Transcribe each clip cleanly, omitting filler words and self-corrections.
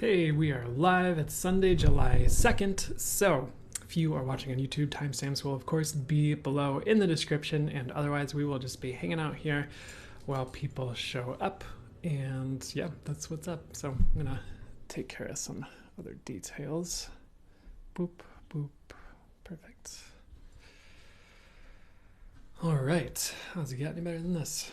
Hey, we are live. It's Sunday, July 2nd. So, if you are watching on YouTube, timestamps will, of course, be below in the description. And otherwise, we will just be hanging out here while people show up. And yeah, that's what's up. So, I'm going to take care of some other details. Boop, boop. Perfect. All right. How's it get any better than this?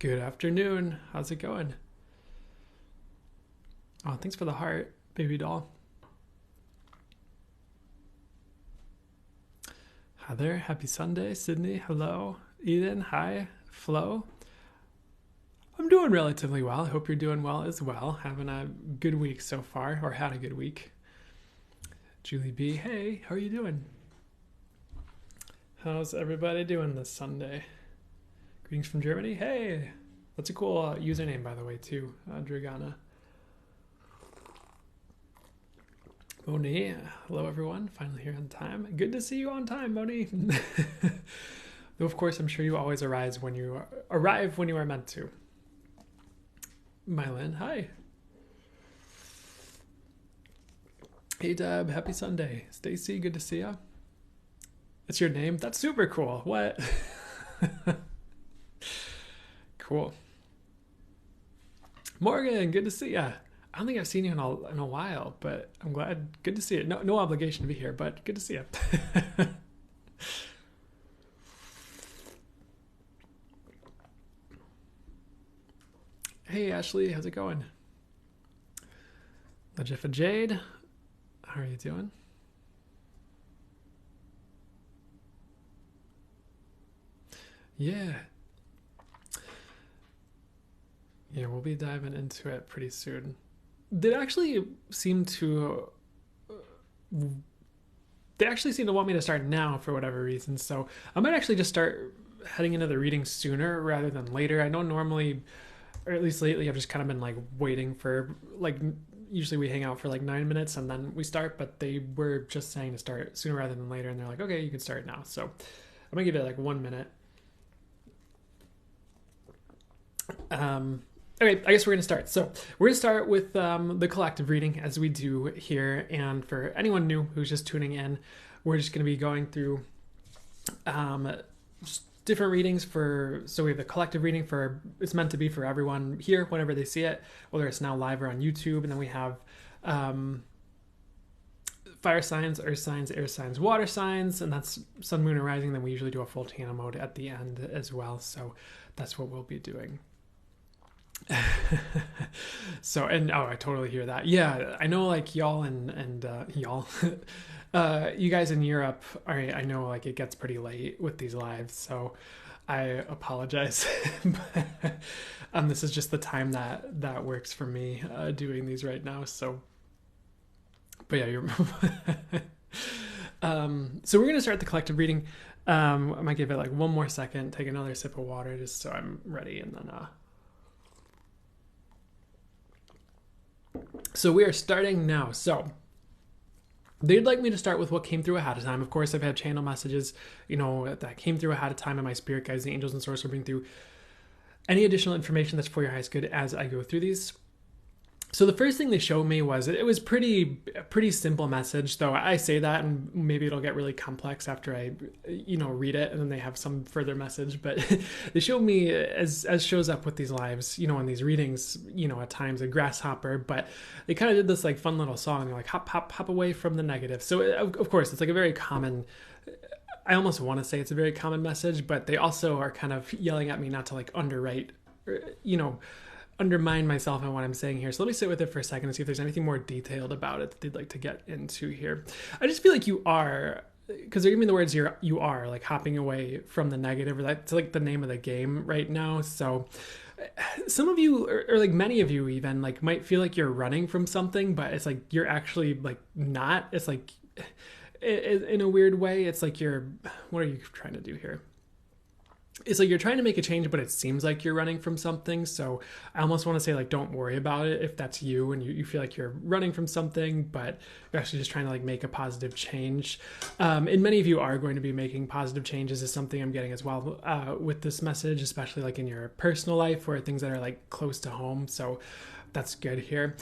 Good afternoon. How's it going? Oh, thanks for the heart, baby doll. Heather, happy Sunday. Sydney, hello. Eden, hi. Flo. I'm doing relatively well. I hope you're doing well as well. Having a good week so far, or had a good week. Julie B, hey, how are you doing? How's everybody doing this Sunday? Greetings from Germany. Hey, that's a cool username, by the way, too, Dragana. Moni, hello everyone. Finally here on time. Good to see you on time, Moni. Though of course, I'm sure you always arrive when you are meant to. Mylin, hi. Hey Deb, happy Sunday. Stacy, good to see ya. It's your name? That's super cool. What? Cool. Morgan, good to see ya. I don't think I've seen you in a while, but I'm glad. Good to see you. No obligation to be here, but good to see you. Hey Ashley, how's it going? Lajifa Jade, how are you doing? Yeah, we'll be diving into it pretty soon. They actually seem to want me to start now for whatever reason, so I might actually just start heading into the reading sooner rather than later. I know normally, or at least lately, I've just kind of been like waiting for, like, usually we hang out for like 9 minutes and then we start, but they were just saying to start sooner rather than later, and they're like, okay, you can start now. So I'm gonna give it like 1 minute. Okay, I guess we're going to start. So we're going to start with the collective reading as we do here. And for anyone new who's just tuning in, we're just going to be going through just different readings so we have the collective reading it's meant to be for everyone here whenever they see it, whether it's now live or on YouTube. And then we have fire signs, earth signs, air signs, water signs, and that's sun, moon, and rising. Then we usually do a full Tana mode at the end as well. So that's what we'll be doing. So, and I totally hear that. Yeah, I know, like, y'all and y'all you guys in Europe I know, like, it gets pretty late with these lives, so I apologize. This is just the time that works for me doing these right now. So, but yeah, you're so we're gonna start the collective reading. I might give it like 1 more second, take another sip of water just so I'm ready, and then so we are starting now. So they'd like me to start with what came through ahead of time. Of course, I've had channel messages, that came through ahead of time, and my spirit guides, the angels and source, will bring through any additional information that's for your highest good as I go through these. So the first thing they showed me was, it was pretty simple message, though I say that and maybe it'll get really complex after I read it and then they have some further message. But they showed me, as shows up with these lives, in these readings, at times, a grasshopper, but they kind of did this like fun little song. They're like, hop, hop, hop away from the negative. So of course it's like a very common, I almost want to say it's a very common message, but they also are kind of yelling at me not to like undermine myself and what I'm saying here. So let me sit with it for a second and see if there's anything more detailed about it that they'd like to get into here. I just feel like you are, because they're giving me the words here, you are like hopping away from the negative, or that's like the name of the game right now. So some of you, or like many of you even, like might feel like you're running from something, but it's like you're actually like not. It's like, in a weird way, it's like what are you trying to do here? it's like you're trying to make a change, but it seems like you're running from something. So I almost want to say, like, don't worry about it if that's you and you feel like you're running from something, but you're actually just trying to like make a positive change. And many of you are going to be making positive changes, is something I'm getting as well with this message, especially like in your personal life or things that are like close to home. So that's good here.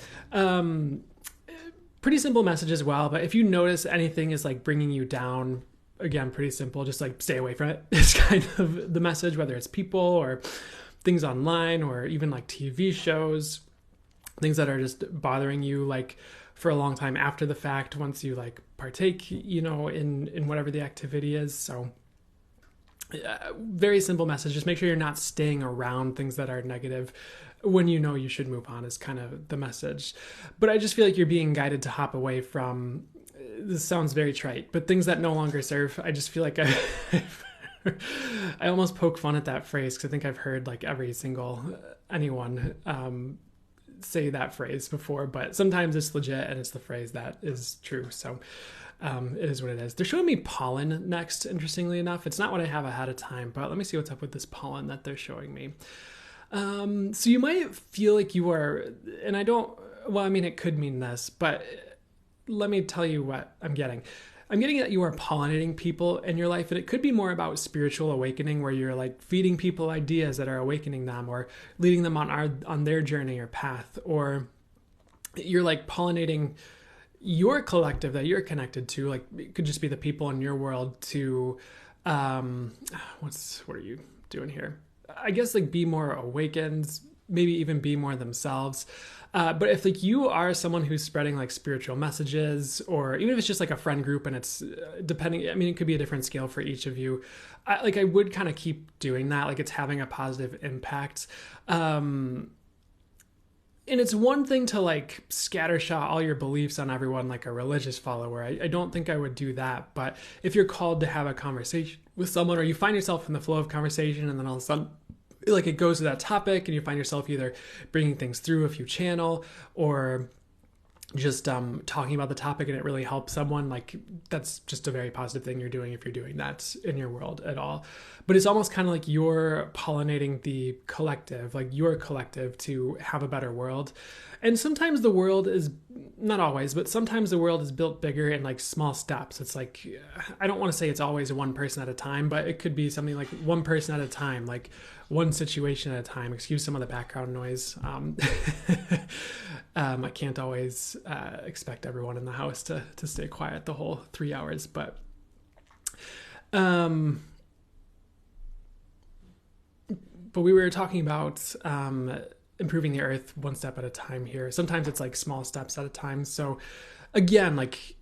Pretty simple message as well, but if you notice anything is like bringing you down, again, pretty simple, just like stay away from it. It's kind of the message, whether it's people or things online or even like TV shows, things that are just bothering you like for a long time after the fact, once you like partake, in whatever the activity is. So very simple message. Just make sure you're not staying around things that are negative when you know you should move on, is kind of the message. But I just feel like you're being guided to hop away from, this sounds very trite, but things that no longer serve. I just feel like I almost poke fun at that phrase because I think I've heard like every single anyone say that phrase before, but sometimes it's legit and it's the phrase that is true. So it is what it is. They're showing me pollen next, interestingly enough. It's not what I have ahead of time, but let me see what's up with this pollen that they're showing me. So you might feel like you are, and it could mean this, but let me tell you what I'm getting. I'm getting that you are pollinating people in your life, and it could be more about spiritual awakening, where you're like feeding people ideas that are awakening them or leading them on their journey or path, or you're like pollinating your collective that you're connected to. Like it could just be the people in your world to, what are you doing here? I guess like be more awakened, maybe even be more themselves. But if like you are someone who's spreading like spiritual messages, or even if it's just like a friend group and it's depending, it could be a different scale for each of you. I would kind of keep doing that. Like it's having a positive impact. And it's one thing to like scattershot all your beliefs on everyone like a religious follower. I don't think I would do that. But if you're called to have a conversation with someone, or you find yourself in the flow of conversation and then all of a sudden like it goes to that topic and you find yourself either bringing things through if you channel, or just talking about the topic and it really helps someone, like that's just a very positive thing you're doing if you're doing that in your world at all. But it's almost kind of like you're pollinating the collective, like your collective, to have a better world. And sometimes the world is, not always, but sometimes the world is built bigger in like small steps. It's like, I don't want to say it's always one person at a time, but it could be something like one person at a time, like one situation at a time. Excuse some of the background noise. I can't always expect everyone in the house to stay quiet the whole 3 hours, but we were talking about improving the earth one step at a time here. Sometimes it's like small steps at a time. So again, like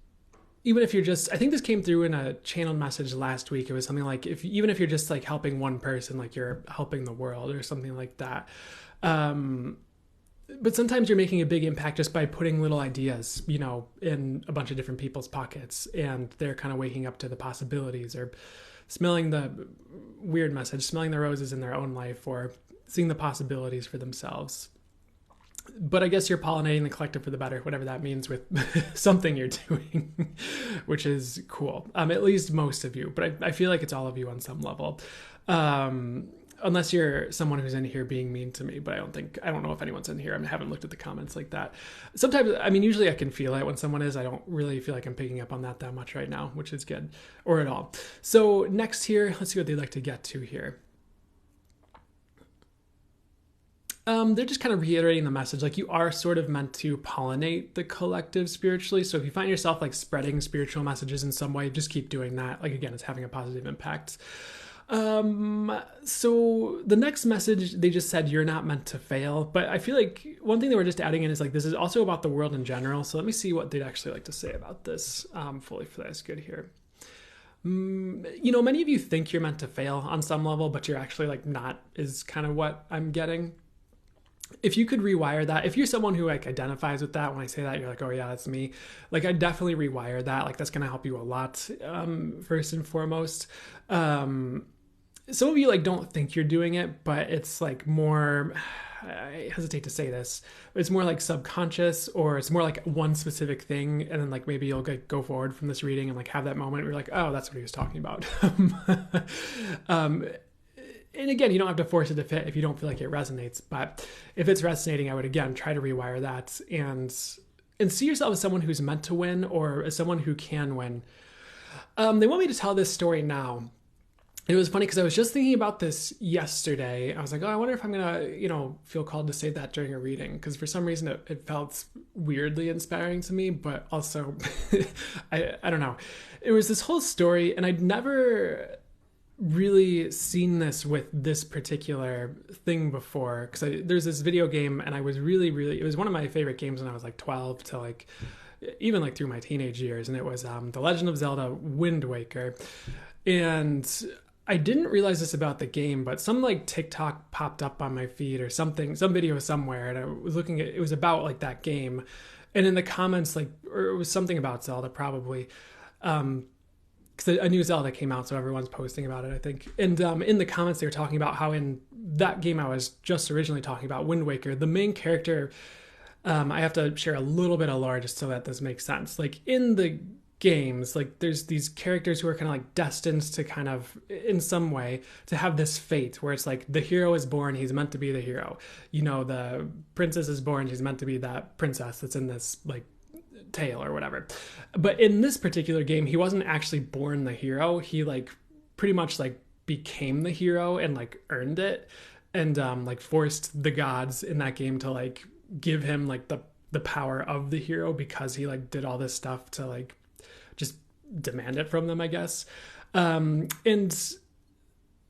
even if you're just, I think this came through in a channeled message last week. It was something like, even if you're just like helping one person, like you're helping the world or something like that. But sometimes you're making a big impact just by putting little ideas, in a bunch of different people's pockets, and they're kind of waking up to the possibilities, or smelling the weird message, smelling the roses in their own life, or seeing the possibilities for themselves. But I guess you're pollinating the collective for the better, whatever that means, with something you're doing, which is cool. At least most of you, but I feel like it's all of you on some level. Unless you're someone who's in here being mean to me, but I don't know if anyone's in here. I haven't looked at the comments like that. Sometimes, usually I can feel it when someone is. I don't really feel like I'm picking up on that much right now, which is good, or at all. So next here, let's see what they'd like to get to here. They're just kind of reiterating the message, like you are sort of meant to pollinate the collective spiritually. So if you find yourself like spreading spiritual messages in some way, just keep doing that. Like again, it's having a positive impact. So the next message, they just said, you're not meant to fail. But I feel like one thing they were just adding in is like, this is also about the world in general. So let me see what they'd actually like to say about this. Fully for that's good here. Many of you think you're meant to fail on some level, but you're actually like not, is kind of what I'm getting. If you could rewire that, if you're someone who like identifies with that, when I say that, you're like, oh yeah, that's me. Like I definitely rewire that. Like that's going to help you a lot. First and foremost, some of you like don't think you're doing it, but it's like more, I hesitate to say this, but it's more like subconscious, or it's more like one specific thing. And then like, maybe you'll go forward from this reading and like have that moment where you're like, oh, that's what he was talking about. and again, you don't have to force it to fit if you don't feel like it resonates. But if it's resonating, I would again try to rewire that and see yourself as someone who's meant to win or as someone who can win. They want me to tell this story now. It was funny because I was just thinking about this yesterday. I was like, oh, I wonder if I'm going to, feel called to say that during a reading. Because for some reason it felt weirdly inspiring to me, but also, I don't know. It was this whole story, and I'd never really seen this with this particular thing before. Because there's this video game, and I was really, it was one of my favorite games when I was like 12 to like, even like through my teenage years. And it was The Legend of Zelda Wind Waker. And I didn't realize this about the game, but some like TikTok popped up on my feed or something, some video somewhere, and I was looking at, it was about like that game, and in the comments, like, or it was something about Zelda probably, because a new Zelda came out, so everyone's posting about it, I think. And in the comments, they were talking about how in that game I was just originally talking about, Wind Waker, the main character, I have to share a little bit of lore just so that this makes sense. Like in the games, like there's these characters who are kind of like destined to kind of in some way to have this fate where it's like the hero is born, he's meant to be the hero, the princess is born, she's meant to be that princess that's in this like tale or whatever. But in this particular game, he wasn't actually born the hero, he like pretty much like became the hero and like earned it, and like forced the gods in that game to like give him like the power of the hero because he like did all this stuff to like just demand it from them, I guess. And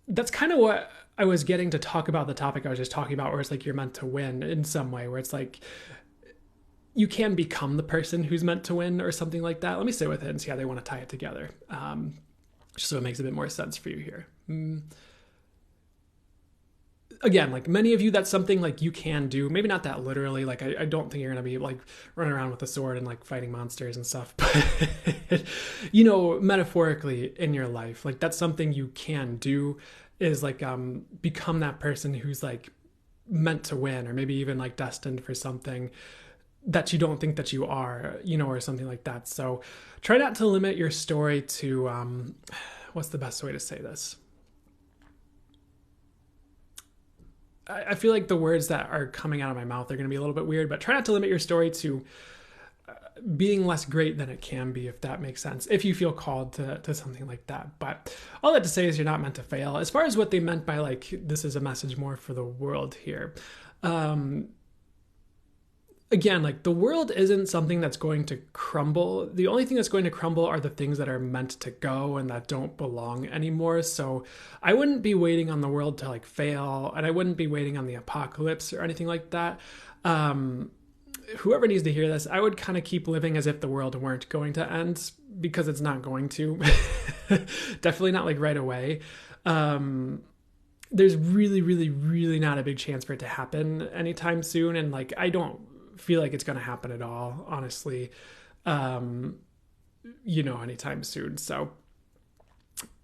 that's kind of what I was getting to talk about, the topic I was just talking about, where it's like you're meant to win in some way, where it's like you can become the person who's meant to win or something like that. Let me sit with it and see how they want to tie it together, just so it makes a bit more sense for you here. Again, like many of you, that's something like you can do. Maybe not that literally. Like I don't think you're going to be like running around with a sword and like fighting monsters and stuff. But, metaphorically in your life, like that's something you can do, is like become that person who's like meant to win, or maybe even like destined for something that you don't think that you are, or something like that. So try not to limit your story to, what's the best way to say this? I feel like the words that are coming out of my mouth are going to be a little bit weird, but try not to limit your story to being less great than it can be, if that makes sense, if you feel called to something like that. But all that to say is you're not meant to fail. As far as what they meant by like, this is a message more for the world here. Again, like the world isn't something that's going to crumble. The only thing that's going to crumble are the things that are meant to go and that don't belong anymore. So I wouldn't be waiting on the world to like fail, and I wouldn't be waiting on the apocalypse or anything like that. Whoever needs to hear this, I would kind of keep living as if the world weren't going to end, because it's not going to. Definitely not like right away. There's really, really, really not a big chance for it to happen anytime soon. And like, I don't feel like it's going to happen at all, honestly, anytime soon. So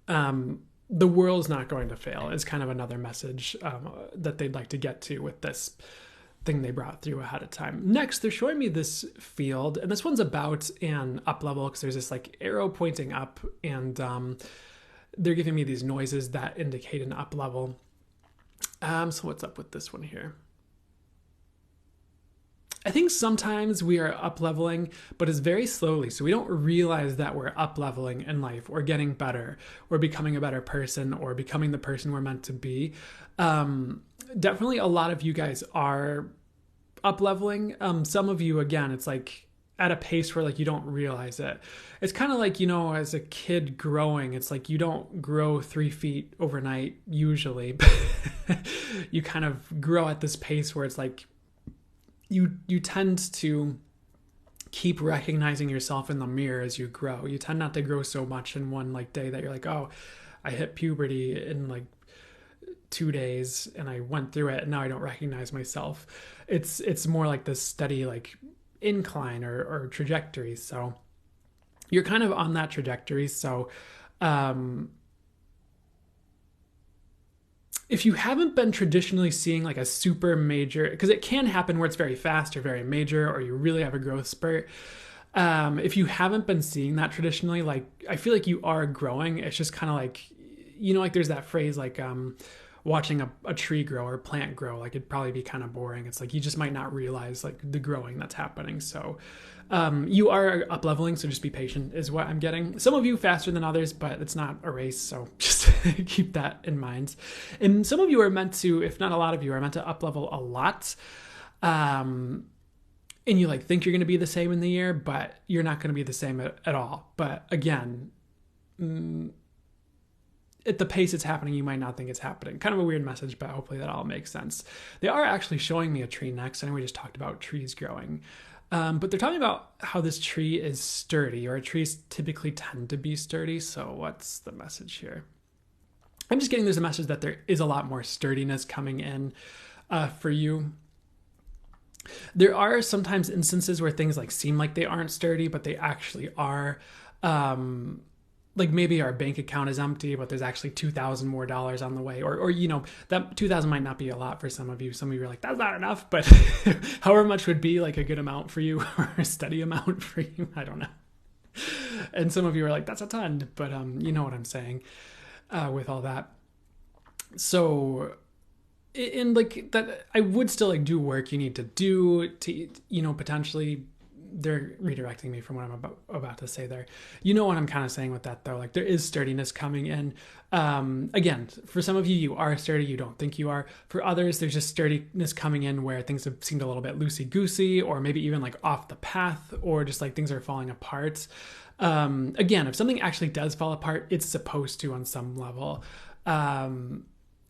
the world's not going to fail is kind of another message that they'd like to get to with this thing they brought through ahead of time. Next, they're showing me this field, and this one's about an up level, because there's this like arrow pointing up, and they're giving me these noises that indicate an up level. So what's up with this one here? I think sometimes we are up leveling, but it's very slowly. So we don't realize that we're up leveling in life, or getting better, or becoming a better person, or becoming the person we're meant to be. Definitely a lot of you guys are up leveling. Some of you, again, it's like at a pace where like you don't realize it. It's kind of like, as a kid growing, it's like you don't grow 3 feet overnight usually. You kind of grow at this pace where it's like you tend to keep recognizing yourself in the mirror as you grow. You tend not to grow so much in one like day that you're like, oh, I hit puberty in like 2 days and I went through it and now I don't recognize myself. It's more like this steady like incline or trajectory. So you're kind of on that trajectory. So if you haven't been traditionally seeing like a super major, because it can happen where it's very fast or very major, or you really have a growth spurt. If you haven't been seeing that traditionally, like I feel like you are growing. It's just kind of like, like there's that phrase like, watching a tree grow or plant grow. Like it'd probably be kind of boring. It's like you just might not realize like the growing that's happening. So you are up leveling, so just be patient is what I'm getting. Some of you faster than others, but it's not a race, so just keep that in mind. And some of you are meant to, if not a lot of you, are meant to up level a lot. And you like think you're going to be the same in the year, but you're not going to be the same at all. But again, at the pace it's happening, you might not think it's happening. Kind of a weird message, but hopefully that all makes sense. They are actually showing me a tree next. I know we just talked about trees growing. But they're talking about how this tree is sturdy, or trees typically tend to be sturdy. So what's the message here? I'm just getting there's a message that there is a lot more sturdiness coming in for you. There are sometimes instances where things like seem like they aren't sturdy, but they actually are. Like maybe our bank account is empty, but there's actually $2,000 more on the way. Or you know, that $2,000 might not be a lot for some of you. Some of you are like, that's not enough, but however much would be like a good amount for you or a steady amount for you. I don't know. And some of you are like, that's a ton, but you know what I'm saying with all that. So in like that, I would still like do work you need to do to, you know, potentially. They're redirecting me from what I'm about to say there. You know what I'm kind of saying with that though. Like there is sturdiness coming in. Again, for some of you, you are sturdy. You don't think you are. For others, there's just sturdiness coming in where things have seemed a little bit loosey-goosey, or maybe even like off the path, or just like things are falling apart. Again, if something actually does fall apart, it's supposed to on some level.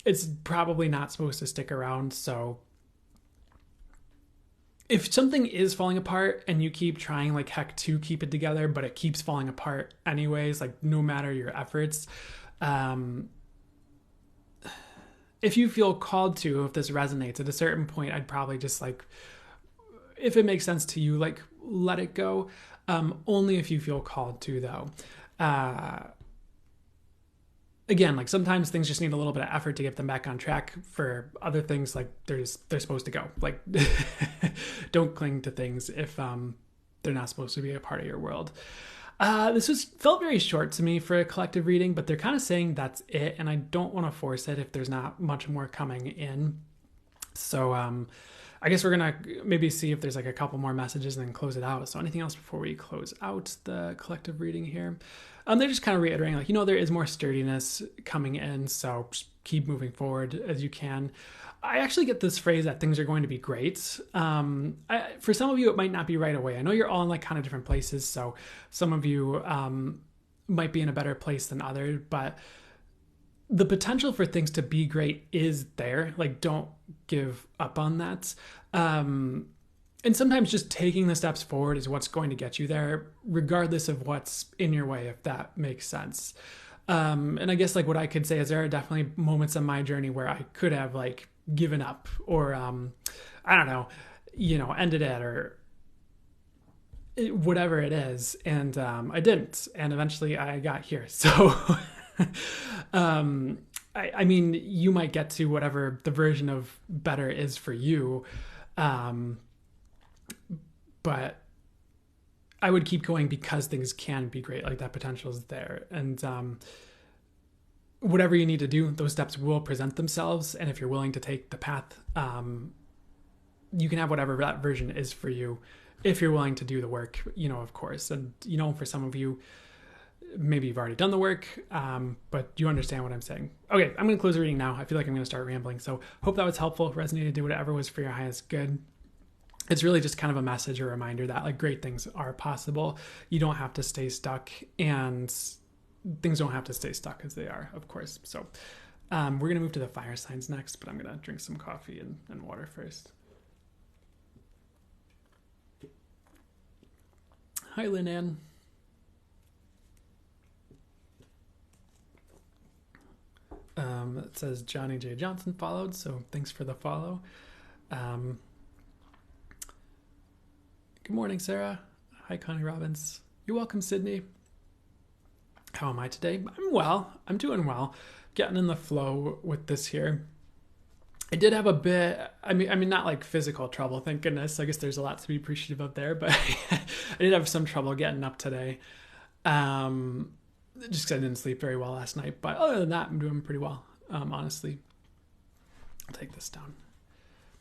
It's probably not supposed to stick around. So if something is falling apart and you keep trying like heck to keep it together, but it keeps falling apart anyways, like no matter your efforts, if you feel called to, if this resonates at a certain point, I'd probably just like, if it makes sense to you, like let it go. Only if you feel called to though. Again, like sometimes things just need a little bit of effort to get them back on track. For other things, like they're supposed to go. Like don't cling to things if they're not supposed to be a part of your world. This felt very short to me for a collective reading, but they're kind of saying that's it, and I don't want to force it if there's not much more coming in. So I guess we're gonna maybe see if there's like a couple more messages and then close it out. So anything else before we close out the collective reading here? They're just kind of reiterating, like, you know, there is more sturdiness coming in, so just keep moving forward as you can. I actually get this phrase that things are going to be great. For some of you, it might not be right away. I know you're all in like kind of different places, so some of you might be in a better place than others, but the potential for things to be great is there. Like, don't give up on that. And sometimes just taking the steps forward is what's going to get you there, regardless of what's in your way, if that makes sense. And I guess like what I could say is there are definitely moments in my journey where I could have like given up or, I don't know, you know, ended it or whatever it is. And I didn't. And eventually I got here. So I mean, you might get to whatever the version of better is for you. But I would keep going because things can be great. Like that potential is there. And whatever you need to do, those steps will present themselves. And if you're willing to take the path, you can have whatever that version is for you if you're willing to do the work, you know, of course. And, you know, for some of you, maybe you've already done the work, but you understand what I'm saying. Okay, I'm going to close the reading now. I feel like I'm going to start rambling. So hope that was helpful, resonated, do whatever was for your highest good. It's really just kind of a message or reminder that like great things are possible. You don't have to stay stuck, and things don't have to stay stuck as they are, of course. So we're going to move to the fire signs next, but I'm going to drink some coffee and water first. Hi, Lynn Ann. It says Johnny J. Johnson followed, so thanks for the follow. Good morning, Sarah. Hi, Connie Robbins. You're welcome, Sydney. How am I today? I'm well. I'm doing well. Getting in the flow with this here. I did have a bit, I mean, not like physical trouble, thank goodness. I guess there's a lot to be appreciative of there, but I did have some trouble getting up today. Just because I didn't sleep very well last night. But other than that, I'm doing pretty well, honestly. I'll take this down.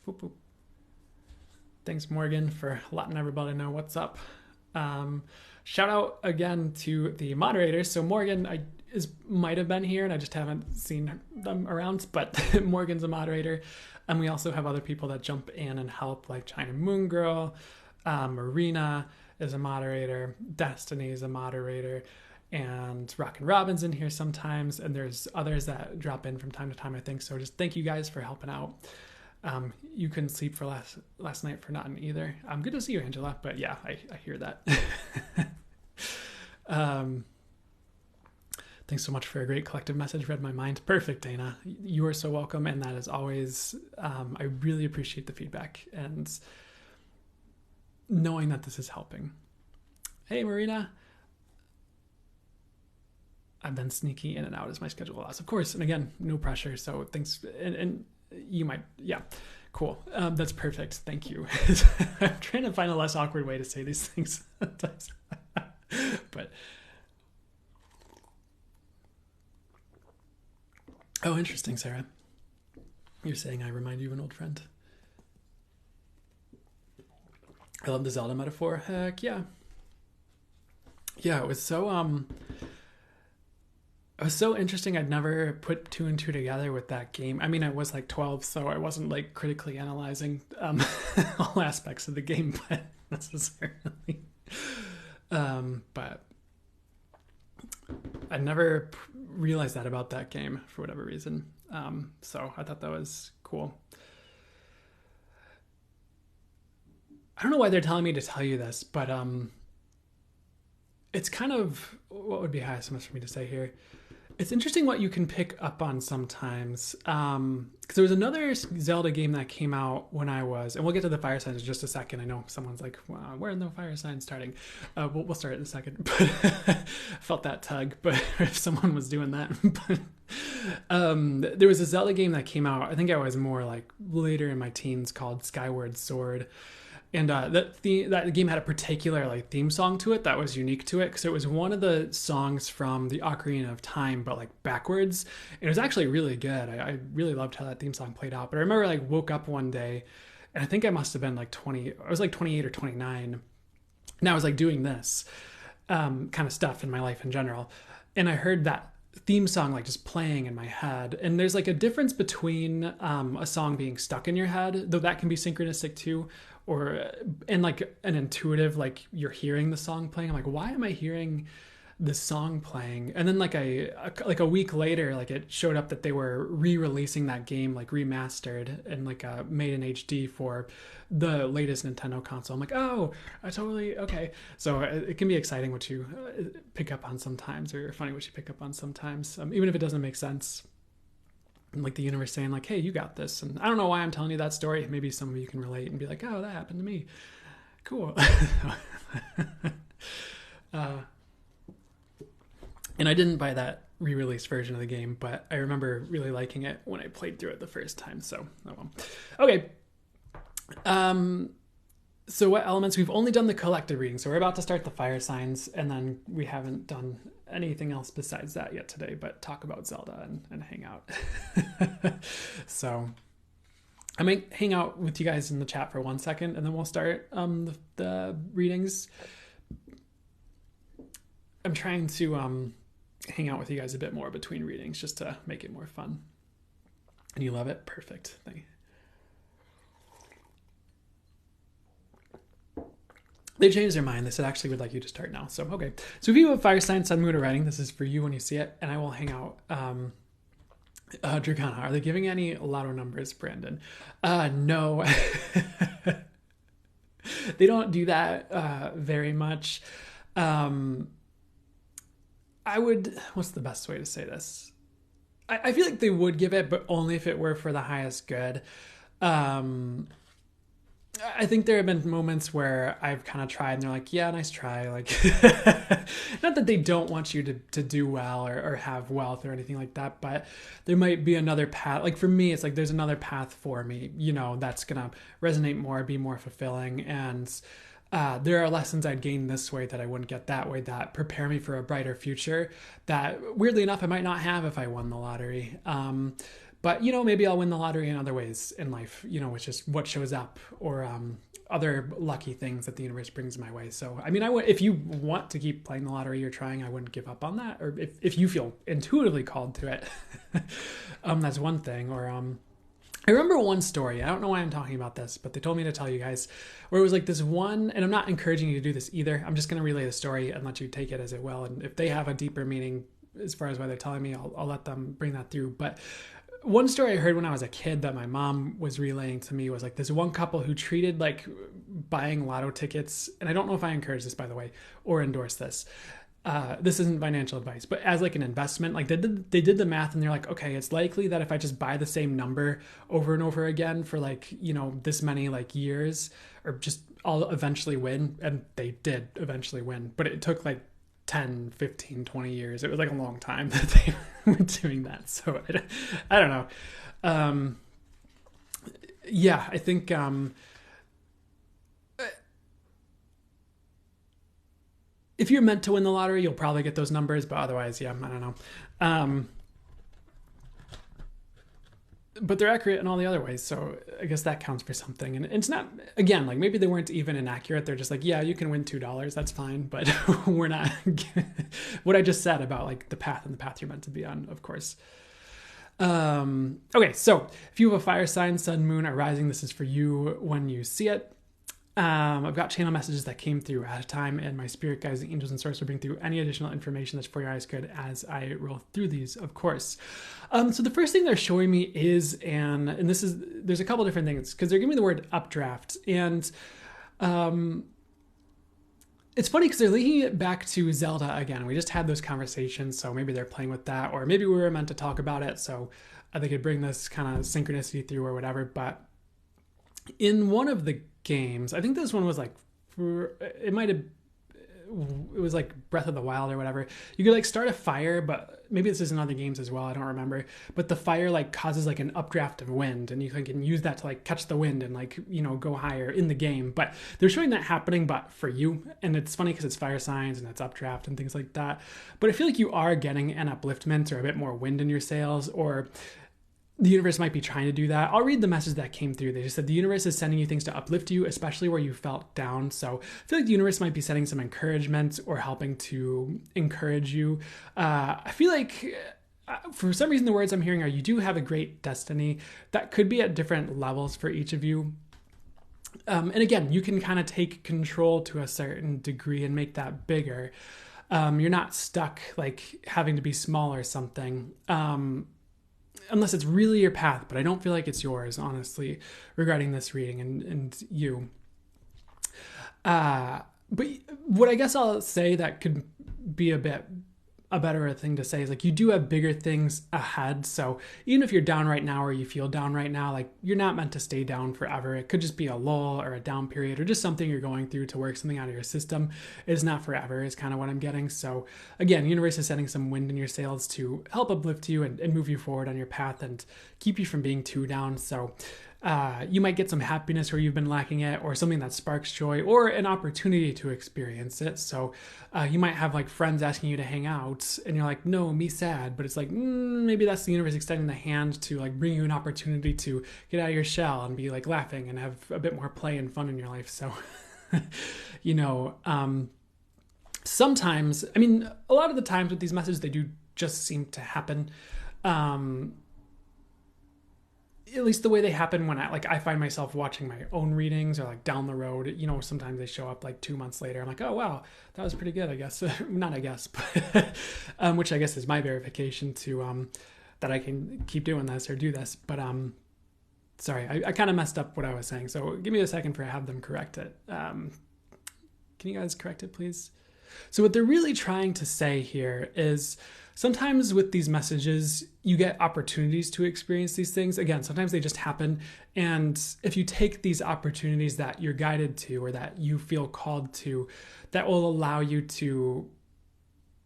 Boop, boop. Thanks, Morgan, for letting everybody know what's up. Shout out again to the moderators. So Morgan might have been here, and I just haven't seen them around, but Morgan's a moderator. And we also have other people that jump in and help, like China Moon Girl, Marina is a moderator, Destiny is a moderator, and Rockin' Robin's in here sometimes, and there's others that drop in from time to time, I think. So just thank you guys for helping out. You couldn't sleep for last night for nothing either. Good to see you, Angela, but yeah, I hear that. Thanks so much for a great collective message. Read my mind. Perfect, Dana. You are so welcome, and that is always, I really appreciate the feedback and knowing that this is helping. Hey, Marina. I've been sneaky in and out as my schedule allows, of course, and again, no pressure, so thanks, and you might, yeah, cool. That's perfect. Thank you. I'm trying to find a less awkward way to say these things sometimes. But oh, interesting, Sarah. You're saying I remind you of an old friend. I love the Zelda metaphor. Heck yeah. Yeah, it was so interesting. I'd never put two and two together with that game. I mean, I was like 12, so I wasn't like critically analyzing all aspects of the gameplay necessarily. But I never realized that about that game for whatever reason. So I thought that was cool. I don't know why they're telling me to tell you this, but it's kind of, what would be high so much for me to say here? It's interesting what you can pick up on sometimes. Because there was another Zelda game that came out when I was, and we'll get to the fire signs in just a second. I know someone's like, wow, where are the fire signs starting? We'll start in a second. But felt that tug, but if someone was doing that. But there was a Zelda game that came out, I think I was more like later in my teens, called Skyward Sword. And that game had a particular like theme song to it that was unique to it, because it was one of the songs from the Ocarina of Time, but like backwards. It was actually really good. I really loved how that theme song played out. But I remember like woke up one day, and I think I must have been like 20. I was like 28 or 29, and I was like doing this kind of stuff in my life in general, and I heard that theme song like just playing in my head. And there's like a difference between a song being stuck in your head, though that can be synchronistic too, and like an intuitive, like you're hearing the song playing. I'm like, why am I hearing this song playing? And then like a week later, like it showed up that they were re-releasing that game, like remastered and like made in HD for the latest Nintendo console. I'm like, oh, okay. So it can be exciting what you pick up on sometimes, or funny what you pick up on sometimes, even if it doesn't make sense. Like the universe saying like, hey, you got this. And I don't know why I'm telling you that story. Maybe some of you can relate and be like, oh, that happened to me. Cool. And I didn't buy that re-released version of the game, but I remember really liking it when I played through it the first time. So, oh well. Okay. So what elements? We've only done the collective reading, so we're about to start the fire signs, and then we haven't done anything else besides that yet today, but talk about Zelda and hang out. So I might hang out with you guys in the chat for 1 second, and then we'll start the readings. I'm trying to hang out with you guys a bit more between readings just to make it more fun. And you love it? Perfect. Thank you. They changed their mind. They said, actually, we'd like you to start now. So, okay. So if you have fire sign, sun, moon, or writing, this is for you when you see it, and I will hang out. Dragana, are they giving any lotto numbers, Brandon? No. They don't do that very much. I would, what's the best way to say this? I feel like they would give it, but only if it were for the highest good. I think there have been moments where I've kind of tried and they're like, yeah, nice try. Like, not that they don't want you to do well or have wealth or anything like that, but there might be another path. Like for me, it's like, there's another path for me, that's going to resonate more, be more fulfilling. And there are lessons I'd gain this way that I wouldn't get that way, that prepare me for a brighter future that weirdly enough, I might not have if I won the lottery. But, you know, maybe I'll win the lottery in other ways in life, you know, which is what shows up, or other lucky things that the universe brings my way. So, I mean, if you want to keep playing the lottery you're trying, I wouldn't give up on that. Or if you feel intuitively called to it, that's one thing. Or I remember one story. I don't know why I'm talking about this, but they told me to tell you guys, where it was like this one, and I'm not encouraging you to do this either. I'm just going to relay the story and let you take it as it will. And if they have a deeper meaning as far as why they're telling me, I'll let them bring that through. But one story I heard when I was a kid that my mom was relaying to me was like this one couple who treated like buying lotto tickets, and I don't know if I encourage this, by the way, or endorse this. This isn't financial advice, but as like an investment, like they did the math and they're like, okay, it's likely that if I just buy the same number over and over again for like, you know, this many like years, or just I'll eventually win. And they did eventually win, but it took like 10, 15, 20 years. It was like a long time that they were doing that. So I don't know. Yeah, I think, if you're meant to win the lottery, you'll probably get those numbers, but otherwise, yeah, I don't know. But they're accurate in all the other ways, so I guess that counts for something. And it's not, again, like maybe they weren't even inaccurate. They're just like, yeah, you can win $2, that's fine, but we're not. What I just said about like the path and the path you're meant to be on, of course. Okay, so if you have a fire sign, sun, moon, or rising, this is for you when you see it. I've got channel messages that came through at a time, and my spirit guides, the angels, and source will bring through any additional information that's for your highest good as I roll through these, of course. So the first thing they're showing me is, and this is, there's a couple different things, because they're giving me the word updraft, and it's funny because they're linking it back to Zelda again. We just had those conversations, so maybe they're playing with that, or maybe we were meant to talk about it, so they could bring this kind of synchronicity through or whatever. But in one of the games, I think this one was like, it was like Breath of the Wild or whatever. You could like start a fire, but maybe this is in other games as well, I don't remember. But the fire like causes like an updraft of wind, and you can use that to like catch the wind and like, you know, go higher in the game. But they're showing that happening, but for you. And it's funny because it's fire signs and it's updraft and things like that. But I feel like you are getting an upliftment or a bit more wind in your sails, or the universe might be trying to do that. I'll read the message that came through. They just said the universe is sending you things to uplift you, especially where you felt down. So I feel like the universe might be sending some encouragement or helping to encourage you. I feel like for some reason the words I'm hearing are you do have a great destiny. That could be at different levels for each of you. And again, you can kind of take control to a certain degree and make that bigger. You're not stuck like having to be small or something. Unless it's really your path, but I don't feel like it's yours, honestly, regarding this reading and you. But what I guess I'll say that could be a better thing to say is like you do have bigger things ahead. So even if you're down right now or you feel down right now, like you're not meant to stay down forever. It could just be a lull or a down period or just something you're going through to work something out of your system. It's not forever is kind of what I'm getting. So again, the universe is setting some wind in your sails to help uplift you and move you forward on your path and keep you from being too down. So you might get some happiness where you've been lacking it, or something that sparks joy, or an opportunity to experience it. So you might have like friends asking you to hang out and you're like, no, me sad. But it's like, maybe that's the universe extending the hand to like bring you an opportunity to get out of your shell and be like laughing and have a bit more play and fun in your life. So, you know, sometimes, I mean, a lot of the times with these messages, they do just seem to happen. At least the way they happen when I find myself watching my own readings or like down the road, you know, sometimes they show up like 2 months later. I'm like, oh, wow, that was pretty good, I guess. Not I guess, but which I guess is my verification to that I can keep doing this or do this. But sorry, I kind of messed up what I was saying. So give me a second for I have them correct it. Can you guys correct it, please? So what they're really trying to say here is sometimes with these messages, you get opportunities to experience these things. Again, sometimes they just happen. And if you take these opportunities that you're guided to or that you feel called to, that will allow you to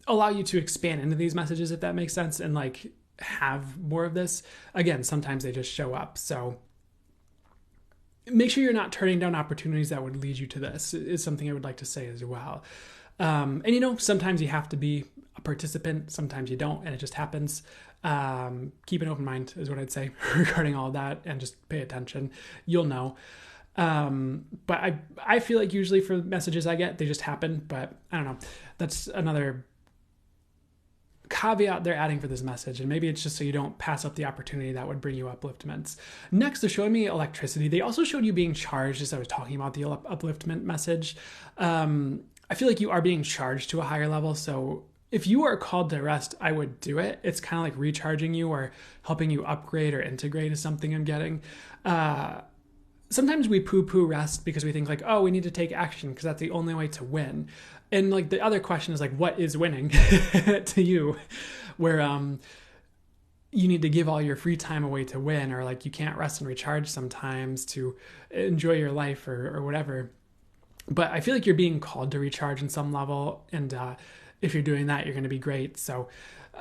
expand into these messages, if that makes sense, and like have more of this. Again, sometimes they just show up. So make sure you're not turning down opportunities that would lead you to this is something I would like to say as well. And you know, sometimes you have to be a participant. Sometimes you don't, and it just happens. Keep an open mind is what I'd say regarding all that, and just pay attention. You'll know. But I feel like usually for messages I get, they just happen, but I don't know. That's another caveat they're adding for this message, and maybe it's just so you don't pass up the opportunity that would bring you upliftments. Next, they're showing me electricity. They also showed you being charged as I was talking about the upliftment message. I feel like you are being charged to a higher level, so if you are called to rest, I would do it. It's kind of like recharging you or helping you upgrade or integrate is something I'm getting. Sometimes we poo-poo rest because we think like, oh, we need to take action because that's the only way to win. And like the other question is like, what is winning to you? Where you need to give all your free time away to win, or like you can't rest and recharge sometimes to enjoy your life or whatever. But I feel like you're being called to recharge in some level, and if you're doing that, you're going to be great. So,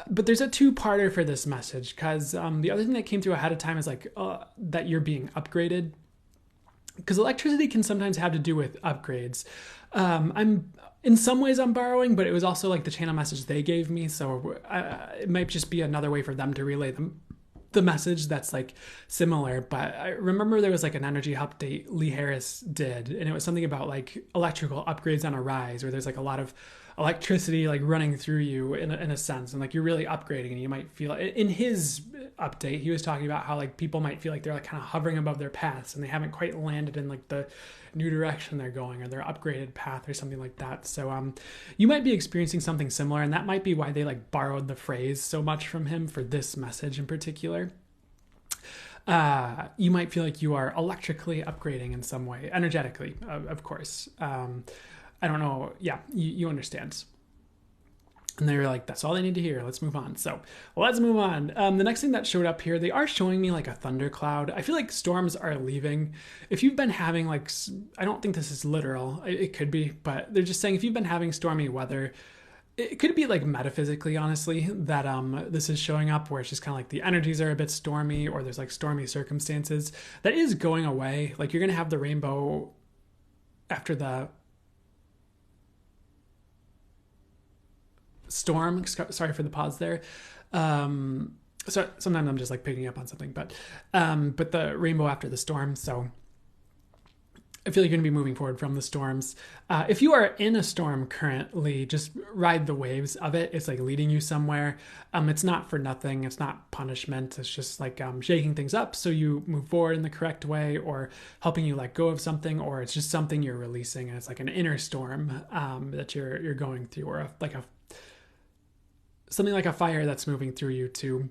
but there's a two-parter for this message, because the other thing that came through ahead of time is like that you're being upgraded. Because electricity can sometimes have to do with upgrades. In some ways I'm borrowing, but it was also like the channel message they gave me. So it might just be another way for them to relay the message that's like similar. But I remember there was like an energy update Lee Harris did, and it was something about like electrical upgrades on a rise, where there's like a lot of electricity like running through you in a sense, and like you're really upgrading, and you might feel in his update he was talking about how like people might feel like they're like kind of hovering above their paths and they haven't quite landed in like the new direction they're going, or their upgraded path or something like that. So you might be experiencing something similar, and that might be why they like borrowed the phrase so much from him for this message in particular. You might feel like you are electrically upgrading in some way, energetically, of course. I don't know. Yeah, you understand. And they were like, that's all they need to hear. Let's move on. So let's move on. The next thing that showed up here, they are showing me like a thundercloud. I feel like storms are leaving. If you've been having like, I don't think this is literal. It could be, but they're just saying if you've been having stormy weather, it could be like metaphysically, honestly, that this is showing up where it's just kind of like the energies are a bit stormy, or there's like stormy circumstances. That is going away. Like you're going to have the rainbow after the storm. Sorry for the pause there. So sometimes I'm just like picking up on something, but the rainbow after the storm. So I feel like you're going to be moving forward from the storms. If you are in a storm currently, just ride the waves of it. It's like leading you somewhere. It's not for nothing. It's not punishment. It's just like shaking things up so you move forward in the correct way, or helping you let go of something, or it's just something you're releasing, and it's like an inner storm that you're going through, or something like a fire that's moving through you to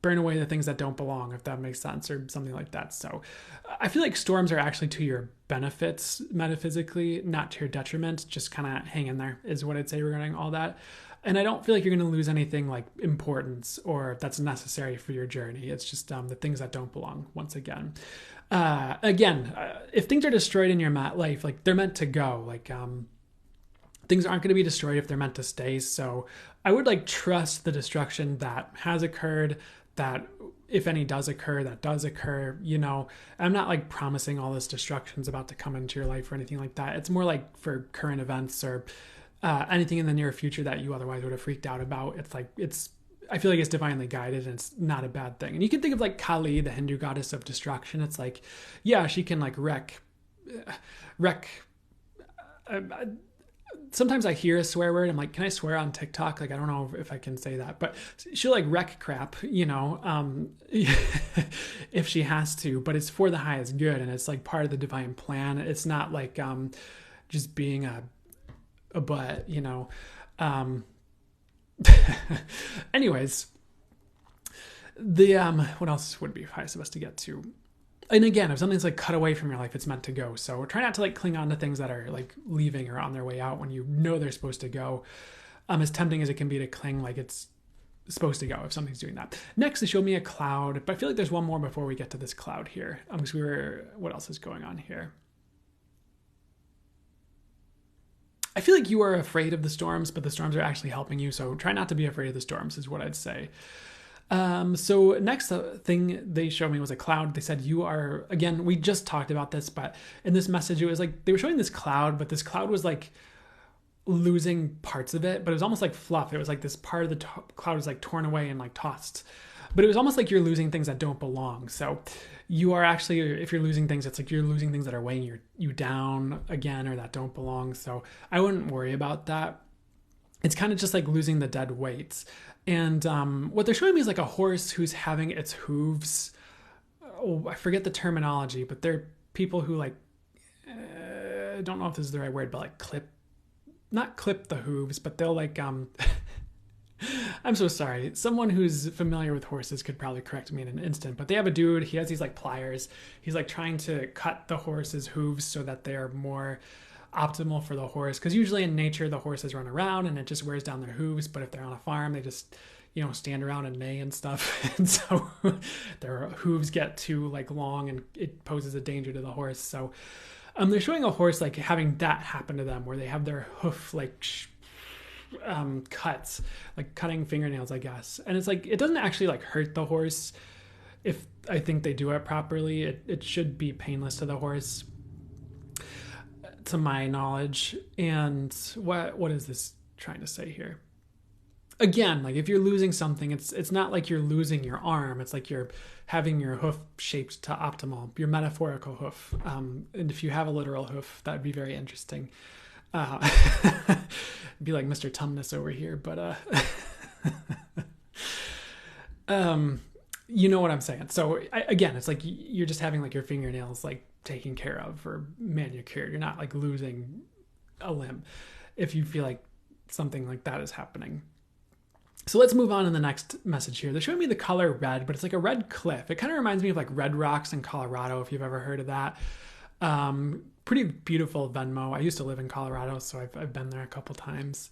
burn away the things that don't belong, if that makes sense, or something like that. So I feel like storms are actually to your benefits metaphysically, not to your detriment. Just kind of hang in there is what I'd say regarding all that. And I don't feel like you're going to lose anything like importance or that's necessary for your journey. It's just the things that don't belong, once again. If things are destroyed in your life, like they're meant to go, like things aren't going to be destroyed if they're meant to stay. So I would like trust the destruction that has occurred, that if any does occur, that does occur. You know, I'm not like promising all this destruction's about to come into your life or anything like that. It's more like for current events or anything in the near future that you otherwise would have freaked out about. I feel like it's divinely guided, and it's not a bad thing. And you can think of like Kali, the Hindu goddess of destruction. It's like, yeah, she can like wreck. Sometimes I hear a swear word. I'm like, can I swear on TikTok? Like, I don't know if I can say that, but she'll like wreck crap, you know, if she has to, but it's for the highest good. And it's like part of the divine plan. It's not like just being a butt, you know. Anyways, what else would be high supposed to get to? And again, if something's like cut away from your life, it's meant to go. So try not to like cling on to things that are like leaving or on their way out when you know they're supposed to go. As tempting as it can be to cling like it's supposed to go if something's doing that. Next, they showed me a cloud, but I feel like there's one more before we get to this cloud here. Because what else is going on here? I feel like you are afraid of the storms, but the storms are actually helping you. So try not to be afraid of the storms is what I'd say. So next thing they showed me was a cloud. They said you are, again, we just talked about this, but in this message, it was like, they were showing this cloud, but this cloud was like losing parts of it, but it was almost like fluff. It was like this part of the cloud was like torn away and like tossed. But it was almost like you're losing things that don't belong. So you are actually, if you're losing things, it's like you're losing things that are weighing you down again or that don't belong. So I wouldn't worry about that. It's kind of just like losing the dead weights. And what they're showing me is like a horse who's having its hooves. Oh, I forget the terminology, but they're people who like, I don't know if this is the right word, but like not clip the hooves, but they'll like, I'm so sorry. Someone who's familiar with horses could probably correct me in an instant, but they have a dude, he has these like pliers. He's like trying to cut the horse's hooves so that they're more optimal for the horse. Because usually in nature, the horses run around and it just wears down their hooves. But if they're on a farm, they just, stand around and neigh and stuff. And so their hooves get too like long and it poses a danger to the horse. So they're showing a horse like having that happen to them where they have their hoof like cuts, like cutting fingernails, I guess. And it's like, it doesn't actually like hurt the horse. If I think they do it properly, it should be painless to the horse, to my knowledge. And what is this trying to say here? Again, like if you're losing something, it's not like you're losing your arm. It's like you're having your hoof shaped to optimal, your metaphorical hoof. And if you have a literal hoof, that would be very interesting. Be like Mr. Tumnus over here, but you know what I'm saying. So again, it's like you're just having like your fingernails like taken care of or manicured. You're not like losing a limb if you feel like something like that is happening. So let's move on to the next message here. They're showing me the color red, but it's like a red cliff. It kind of reminds me of like Red Rocks in Colorado, if you've ever heard of that. Pretty beautiful Venmo. I used to live in Colorado, so I've been there a couple times.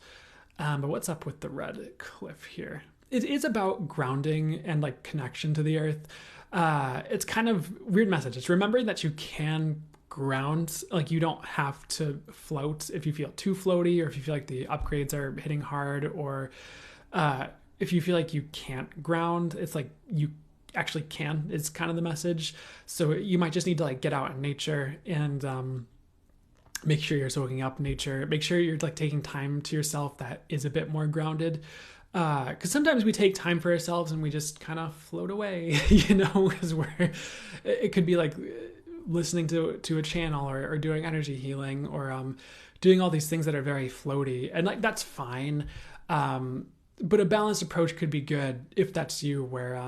But what's up with the red cliff here? It is about grounding and like connection to the earth. It's kind of weird message. It's remembering that you can ground, like you don't have to float if you feel too floaty or if you feel like the upgrades are hitting hard or if you feel like you can't ground. It's like you actually can, is kind of the message. So you might just need to like get out in nature and make sure you're soaking up nature. Make sure you're like taking time to yourself that is a bit more grounded. Because sometimes we take time for ourselves and we just kind of float away, because it could be like listening to a channel or doing energy healing or doing all these things that are very floaty, and like that's fine. But a balanced approach could be good if that's you, where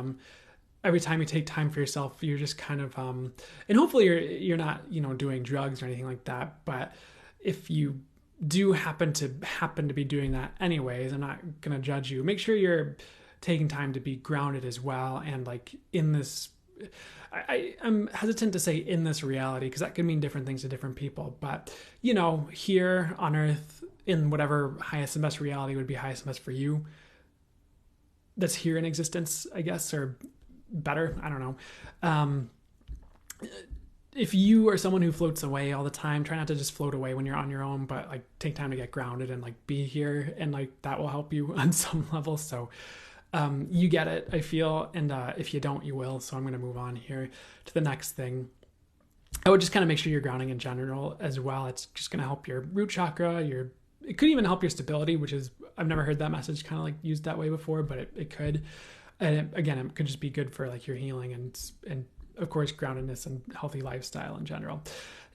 every time you take time for yourself, you're just kind of and hopefully you're not doing drugs or anything like that. But if you do happen to be doing that anyways, I'm not gonna judge you. Make sure you're taking time to be grounded as well, and like in this, I'm hesitant to say in this reality because that could mean different things to different people. But here on Earth, in whatever highest and best reality would be highest and best for you, that's here in existence, I guess, or better, I don't know. If you are someone who floats away all the time, try not to just float away when you're on your own, but like take time to get grounded and like be here, and like that will help you on some level. So you get it, I feel, and if you don't, you will. So I'm going to move on here to the next thing. I would just kind of make sure you're grounding in general as well. It's just going to help your root chakra, it could even help your stability, which is, I've never heard that message kind of like used that way before, but it could. And it could just be good for like your healing and of course groundedness and healthy lifestyle in general.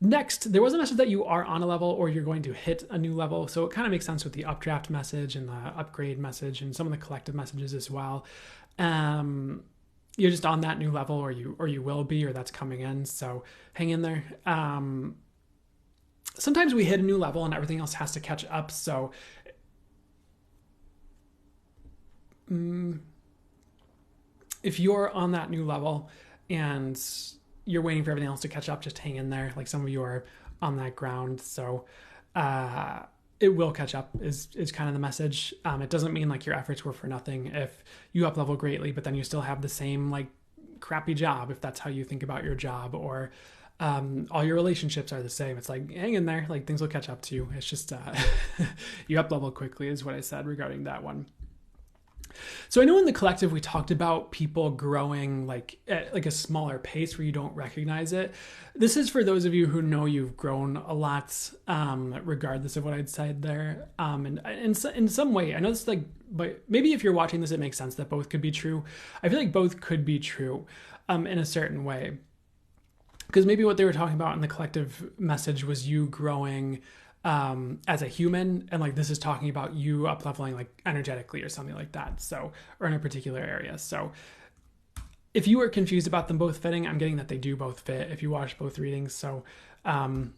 Next, there was a message that you are on a level or you're going to hit a new level. So it kind of makes sense with the updraft message and the upgrade message and some of the collective messages as well. You're just on that new level, or you will be, or that's coming in. So hang in there. Sometimes we hit a new level and everything else has to catch up. So if you're on that new level and you're waiting for everything else to catch up, just hang in there. Like some of you are on that ground. So it will catch up is kind of the message. It doesn't mean like your efforts were for nothing if you up level greatly, but then you still have the same like crappy job, if that's how you think about your job, or all your relationships are the same. It's like, hang in there, like things will catch up to you. It's just you up level quickly is what I said regarding that one. So I know in the collective we talked about people growing like at like a smaller pace where you don't recognize it. This is for those of you who know you've grown a lot, regardless of what I'd said there. And in some way, I know it's like, but maybe if you're watching this, it makes sense that both could be true. I feel like both could be true, in a certain way. Because maybe what they were talking about in the collective message was you growing as a human, and like this is talking about you up leveling like energetically or something like that, so, or in a particular area. So if you were confused about them both fitting, I'm getting that they do both fit if you watch both readings. So I'm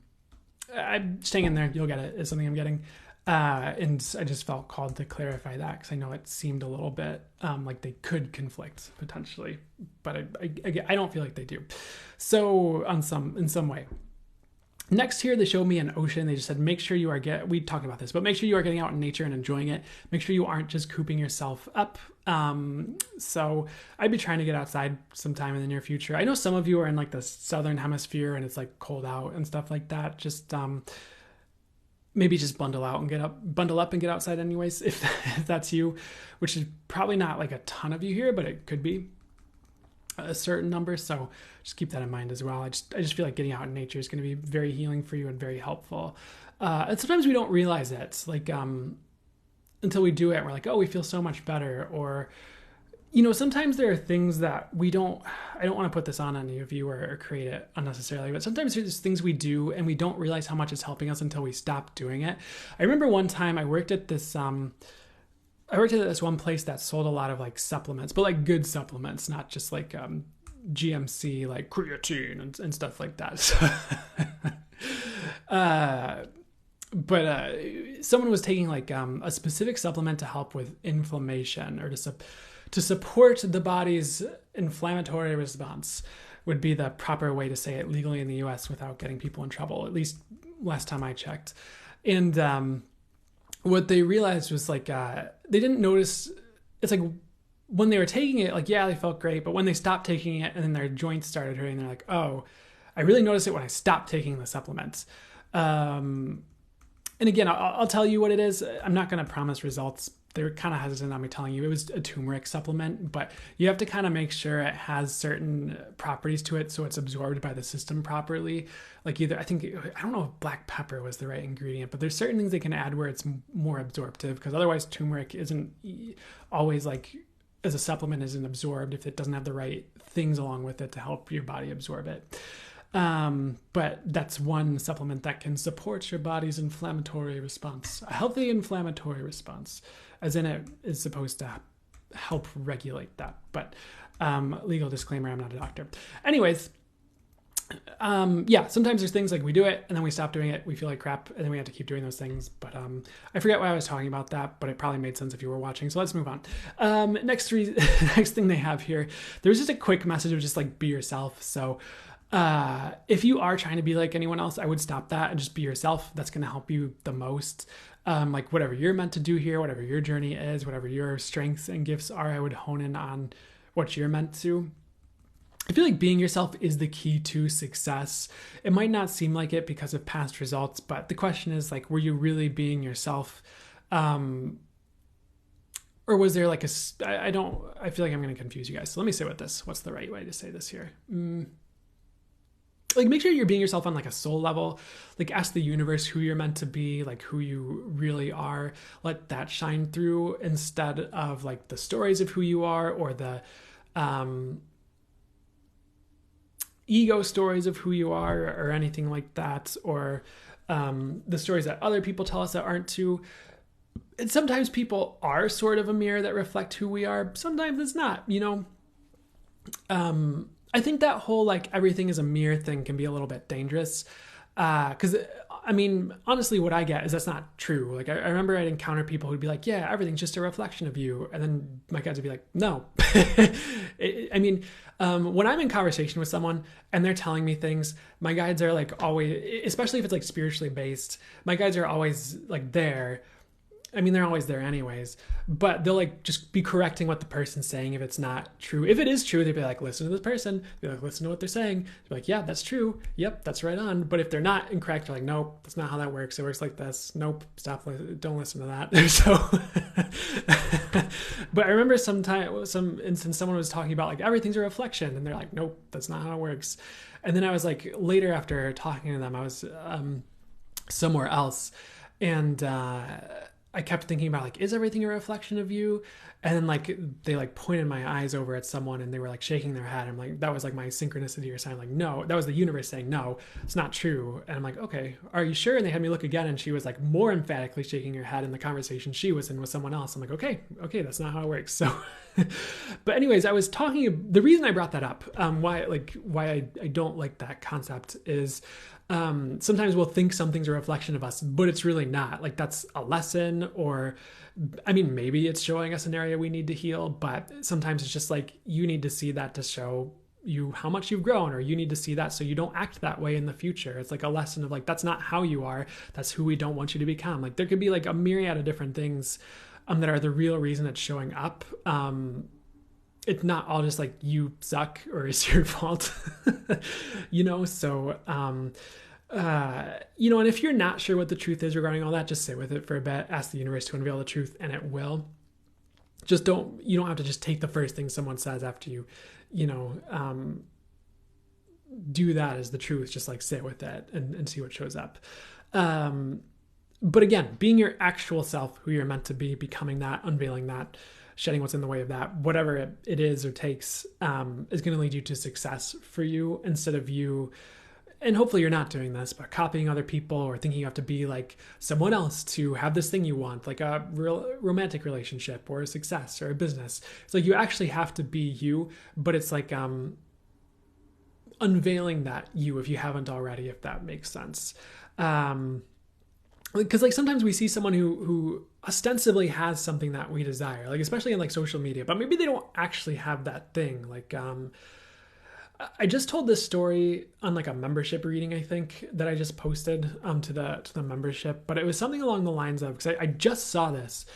staying in there, you'll get it, is something I'm getting. And I just felt called to clarify that because I know it seemed a little bit like they could conflict potentially, but I don't feel like they do. So in some way. Next here, they showed me an ocean. They just said, make sure you are we talked about this, but make sure you are getting out in nature and enjoying it. Make sure you aren't just cooping yourself up. So I'd be trying to get outside sometime in the near future. I know some of you are in like the southern hemisphere and it's like cold out and stuff like that. Just maybe just bundle up and get outside anyways, if that's you, which is probably not like a ton of you here, but it could be a certain number. So just keep that in mind as well. I just feel like getting out in nature is going to be very healing for you and very helpful. And sometimes we don't realize it, like until we do it, we're like, oh, we feel so much better. Or, you know, sometimes there are things that I don't want to put this on any of you or create it unnecessarily, but sometimes there's things we do and we don't realize how much it's helping us until we stop doing it. I remember one time I worked at this one place that sold a lot of like supplements, but like good supplements, not just like GMC, like creatine and stuff like that. So, but someone was taking like a specific supplement to help with inflammation or to support the body's inflammatory response would be the proper way to say it legally in the US without getting people in trouble, at least last time I checked. And what they realized was like, they didn't notice, it's like when they were taking it, like, yeah, they felt great. But when they stopped taking it and then their joints started hurting, they're like, oh, I really noticed it when I stopped taking the supplements. And again, I'll tell you what it is. I'm not going to promise results. They were kind of hesitant on me telling you it was a turmeric supplement, but you have to kind of make sure it has certain properties to it so it's absorbed by the system properly. Like I don't know if black pepper was the right ingredient, but there's certain things they can add where it's more absorptive, because otherwise turmeric isn't always like, as a supplement, isn't absorbed if it doesn't have the right things along with it to help your body absorb it. But that's one supplement that can support your body's inflammatory response, a healthy inflammatory response, as in it is supposed to help regulate that. But legal disclaimer, I'm not a doctor. Anyways, yeah, sometimes there's things like we do it and then we stop doing it, we feel like crap, and then we have to keep doing those things. But I forget why I was talking about that, but it probably made sense if you were watching. So let's move on. Next thing they have here, there's just a quick message of just like be yourself. So if you are trying to be like anyone else, I would stop that and just be yourself. That's going to help you the most. Like whatever you're meant to do here, whatever your journey is, whatever your strengths and gifts are, I would hone in on what you're meant to. I feel like being yourself is the key to success. It might not seem like it because of past results, but the question is like, were you really being yourself? Or was there like I feel like I'm going to confuse you guys. So let me say what's the right way to say this here? Like make sure you're being yourself on like a soul level. Like ask the universe who you're meant to be, like who you really are. Let that shine through instead of like the stories of who you are or the ego stories of who you are or anything like that, or the stories that other people tell us that aren't true. And sometimes people are sort of a mirror that reflect who we are. Sometimes it's not, you know. I think that whole like everything is a mirror thing can be a little bit dangerous. Because I mean, honestly, what I get is that's not true. Like I remember I'd encounter people who'd be like, yeah, everything's just a reflection of you. And then my guys would be like, no. When I'm in conversation with someone and they're telling me things, my guides are like always, especially if it's like spiritually based, my guides are always like there. I mean, they're always there anyways, but they'll like just be correcting what the person's saying if it's not true. If it is true, they'd be like, listen to this person. They're like, listen to what they're saying. They're like, yeah, that's true. Yep, that's right on. But if they're not incorrect, they're like, nope, that's not how that works. It works like this. Nope, stop. Don't listen to that. So, but I remember some instance, someone was talking about like everything's a reflection, and they're like, nope, that's not how it works. And then I was like, later after talking to them, I was somewhere else, and I kept thinking about like, is everything a reflection of you? And then like they like pointed my eyes over at someone and they were like shaking their head. I'm like, that was like my synchronicity or sign. Like, no, that was the universe saying, no, it's not true. And I'm like, okay, are you sure? And they had me look again, and she was like more emphatically shaking her head in the conversation she was in with someone else. I'm like, okay, that's not how it works. So, but anyways, I was talking, the reason I brought that up, why I don't like that concept is, sometimes we'll think something's a reflection of us, but it's really not. Like, that's a lesson, or I mean, maybe it's showing us an area we need to heal, but sometimes it's just like, you need to see that to show you how much you've grown, or you need to see that so you don't act that way in the future. It's like a lesson of like, that's not how you are. That's who we don't want you to become. Like, there could be like a myriad of different things that are the real reason it's showing up. It's not all just like you suck or it's your fault, you know? So, you know, and if you're not sure what the truth is regarding all that, just sit with it for a bit, ask the universe to unveil the truth, and it will. Just you don't have to just take the first thing someone says after you do that as the truth. Just like sit with it and see what shows up. But again, being your actual self, who you're meant to be, becoming that, unveiling that, shedding what's in the way of that, whatever it is or takes, is going to lead you to success for you, instead of you, and hopefully you're not doing this, but copying other people or thinking you have to be like someone else to have this thing you want, like a real romantic relationship or a success or a business. It's like you actually have to be you, but it's like unveiling that you, if you haven't already, if that makes sense. Because like sometimes we see someone who ostensibly has something that we desire, like especially in like social media, but maybe they don't actually have that thing. Like I just told this story on like a membership reading, I think, that I just posted to the membership, but it was something along the lines of, because I just saw this,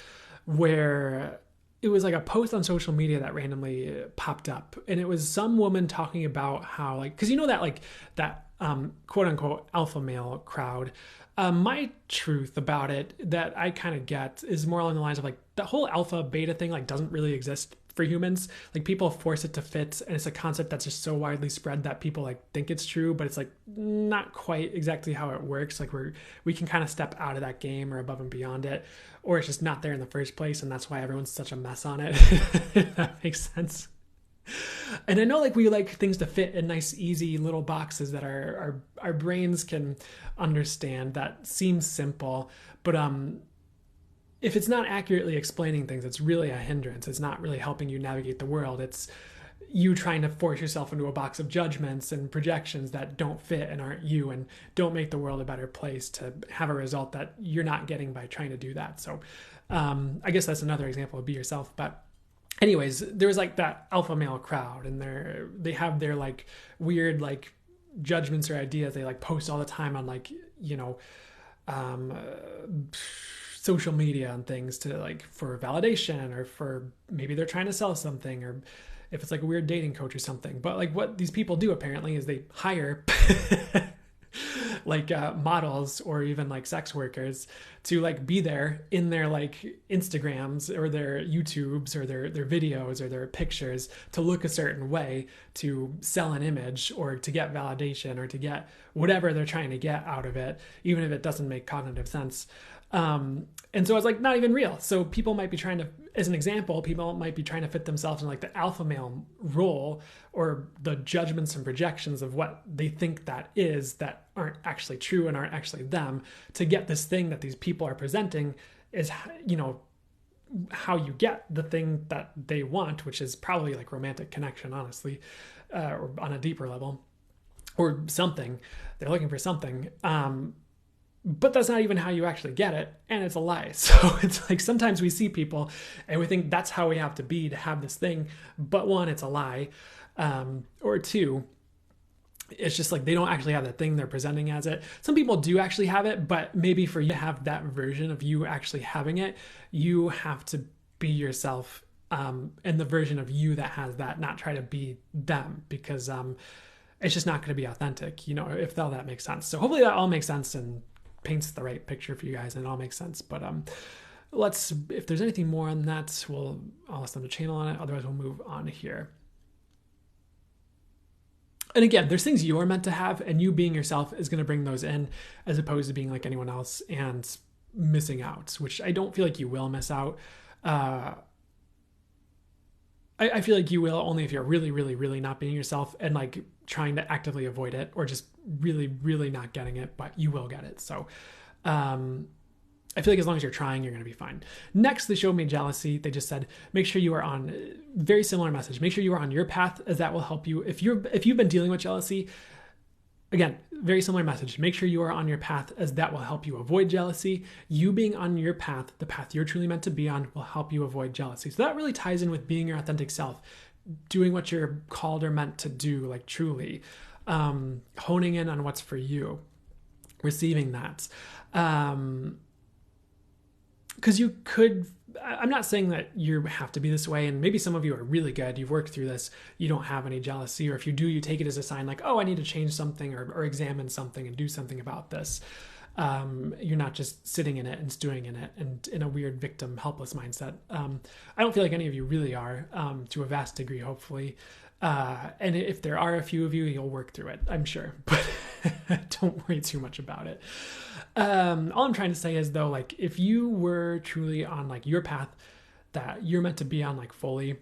where it was like a post on social media that randomly popped up, and it was some woman talking about how, like, because you know that like that quote unquote alpha male crowd. My truth about it that I kind of get is more along the lines of like the whole alpha beta thing like doesn't really exist for humans. Like, people force it to fit, and it's a concept that's just so widely spread that people like think it's true, but it's like not quite exactly how it works. Like we can kind of step out of that game or above and beyond it, or it's just not there in the first place, and that's why everyone's such a mess on it. If that makes sense. And I know like we like things to fit in nice, easy little boxes that our brains can understand, that seems simple, but if it's not accurately explaining things, it's really a hindrance. It's not really helping you navigate the world. It's you trying to force yourself into a box of judgments and projections that don't fit and aren't you, and don't make the world a better place to have a result that you're not getting by trying to do that. So I guess that's another example of be yourself. But anyways, there was like that alpha male crowd, and they have their like weird like judgments or ideas they like post all the time on like, you know, social media and things to like for validation, or for maybe they're trying to sell something, or if it's like a weird dating coach or something. But like what these people do apparently is they hire like models or even like sex workers to like be there in their like Instagrams or their YouTubes or their videos or their pictures to look a certain way, to sell an image or to get validation or to get whatever they're trying to get out of it, even if it doesn't make cognitive sense. And so it's like not even real. So people might be trying to, as an example, people might be trying to fit themselves in like the alpha male role, or the judgments and projections of what they think that is, that aren't actually true and aren't actually them, to get this thing that these people are presenting is, you know, how you get the thing that they want, which is probably like romantic connection, honestly, or on a deeper level, or something. They're looking for something. But that's not even how you actually get it, and it's a lie. So it's like sometimes we see people and we think that's how we have to be to have this thing, but one, it's a lie, or two, It's just like they don't actually have that thing they're presenting as it. Some people do actually have it, but maybe for you to have that version of you actually having it, you have to be yourself, and the version of you that has that, not try to be them, because it's just not going to be authentic, if all that makes sense. So hopefully that all makes sense and paints the right picture for you guys and it all makes sense. But if there's anything more on that, I'll ask them to channel on it. Otherwise we'll move on here. And again, there's things you're meant to have, and you being yourself is going to bring those in, as opposed to being like anyone else and missing out, which I don't feel like you will miss out. I feel like you will only if you're really, really, really not being yourself and like trying to actively avoid it, or just really, really not getting it, but you will get it. So, I feel like as long as you're trying, you're going to be fine. Next, they showed me jealousy. They just said, make sure you are on, very similar message. Make sure you are on your path, as that will help you. If you've been dealing with jealousy, again, very similar message. Make sure you are on your path, as that will help you avoid jealousy. You being on your path, the path you're truly meant to be on, will help you avoid jealousy. So that really ties in with being your authentic self, doing what you're called or meant to do, like truly, honing in on what's for you, receiving that. Because I'm not saying that you have to be this way, and maybe some of you are really good, you've worked through this, you don't have any jealousy, or if you do, you take it as a sign like, oh, I need to change something or examine something and do something about this. You're not just sitting in it and stewing in it and in a weird victim, helpless mindset. I don't feel like any of you really are, to a vast degree, hopefully. And if there are a few of you, you'll work through it, I'm sure, but don't worry too much about it. All I'm trying to say is, though, like, if you were truly on like your path that you're meant to be on, like fully,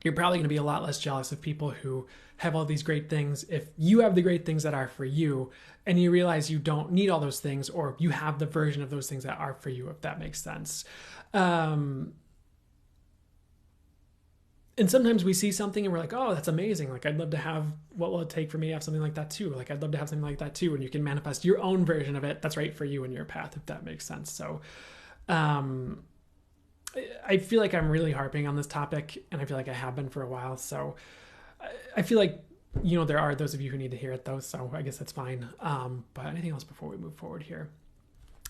you're probably going to be a lot less jealous of people who have all these great things. If you have the great things that are for you and you realize you don't need all those things, or you have the version of those things that are for you, if that makes sense. And sometimes we see something and we're like, oh, that's amazing. Like, I'd love to have, what will it take for me to have something like that too? Like, I'd love to have something like that too. And you can manifest your own version of it that's right for you and your path, if that makes sense. So, I feel like I'm really harping on this topic, and I feel like I have been for a while. So I feel like, there are those of you who need to hear it though. So I guess that's fine. But anything else before we move forward here?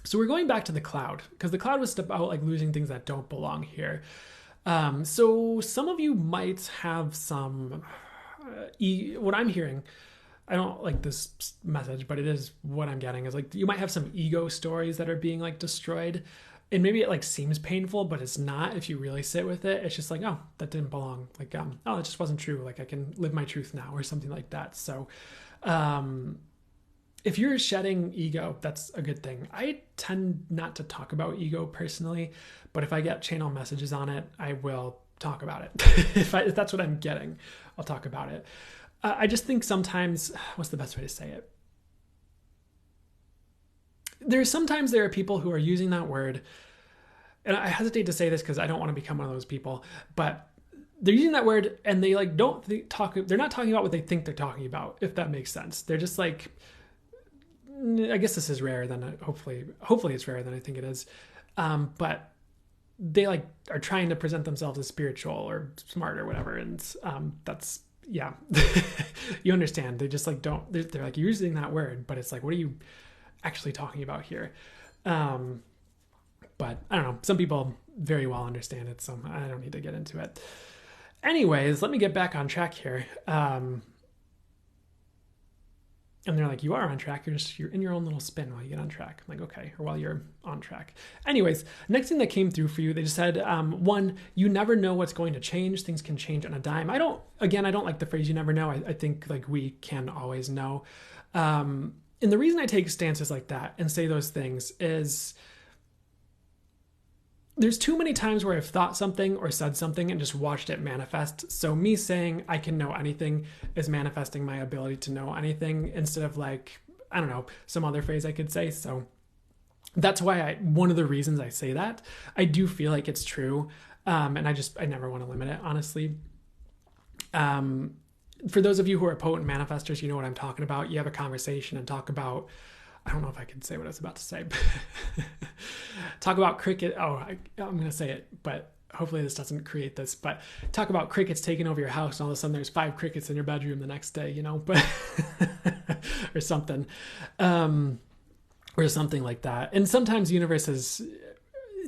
So we're going back to the cloud, because the cloud was about like losing things that don't belong here. So some of you might have some, what I'm hearing, I don't like this message, but it is what I'm getting, is like, you might have some ego stories that are being like destroyed, and maybe it like seems painful, but it's not. If you really sit with it, it's just like, oh, that didn't belong. Like, oh, it just wasn't true. Like, I can live my truth now, or something like that. So, if you're shedding ego, that's a good thing. I tend not to talk about ego personally, but if I get channel messages on it, I will talk about it. If that's what I'm getting, I'll talk about it. I just think sometimes, what's the best way to say it? Sometimes there are people who are using that word, and I hesitate to say this because I don't want to become one of those people, but they're using that word and they like they're not talking about what they think they're talking about, if that makes sense. They're just like, I guess this is rarer than hopefully it's rarer than I think it is. But they like are trying to present themselves as spiritual or smart or whatever. And that's, yeah, you understand. They just like they're like using that word, but it's like, what are you actually talking about here? But I don't know. Some people very well understand it, so I don't need to get into it. Anyways, let me get back on track here. And they're like, you are on track. You're in your own little spin while you get on track. I'm like, okay, or while you're on track. Anyways, next thing that came through for you, they just said, one, you never know what's going to change. Things can change on a dime. I don't like the phrase, you never know. I think like we can always know. And the reason I take stances like that and say those things is there's too many times where I've thought something or said something and just watched it manifest. So me saying I can know anything is manifesting my ability to know anything, instead of like, I don't know, some other phrase I could say. So that's why one of the reasons I say that. I do feel like it's true. And I never want to limit it, honestly. For those of you who are potent manifestors, you know what I'm talking about. You have a conversation and talk about, I don't know if I can say what I was about to say. Talk about cricket. Oh, I'm going to say it, but hopefully this doesn't create this, but talk about crickets taking over your house and all of a sudden there's 5 crickets in your bedroom the next day, you know, but or something. Or something like that. And sometimes the universe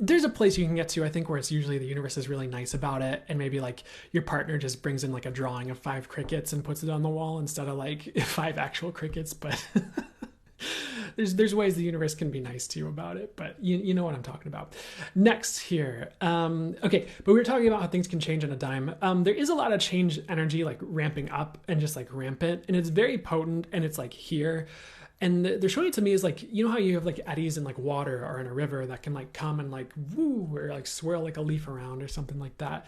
there's a place you can get to, I think, where it's usually the universe is really nice about it, and maybe like your partner just brings in like a drawing of 5 crickets and puts it on the wall instead of like 5 actual crickets. But there's ways the universe can be nice to you about it, but you know what I'm talking about. Next here, okay, but we were talking about how things can change on a dime. There is a lot of change energy, like ramping up and just like rampant, and it's very potent, and it's like here. And they're showing it to me as like, you know how you have like eddies in like water or in a river that can like come and like woo, or like swirl like a leaf around or something like that.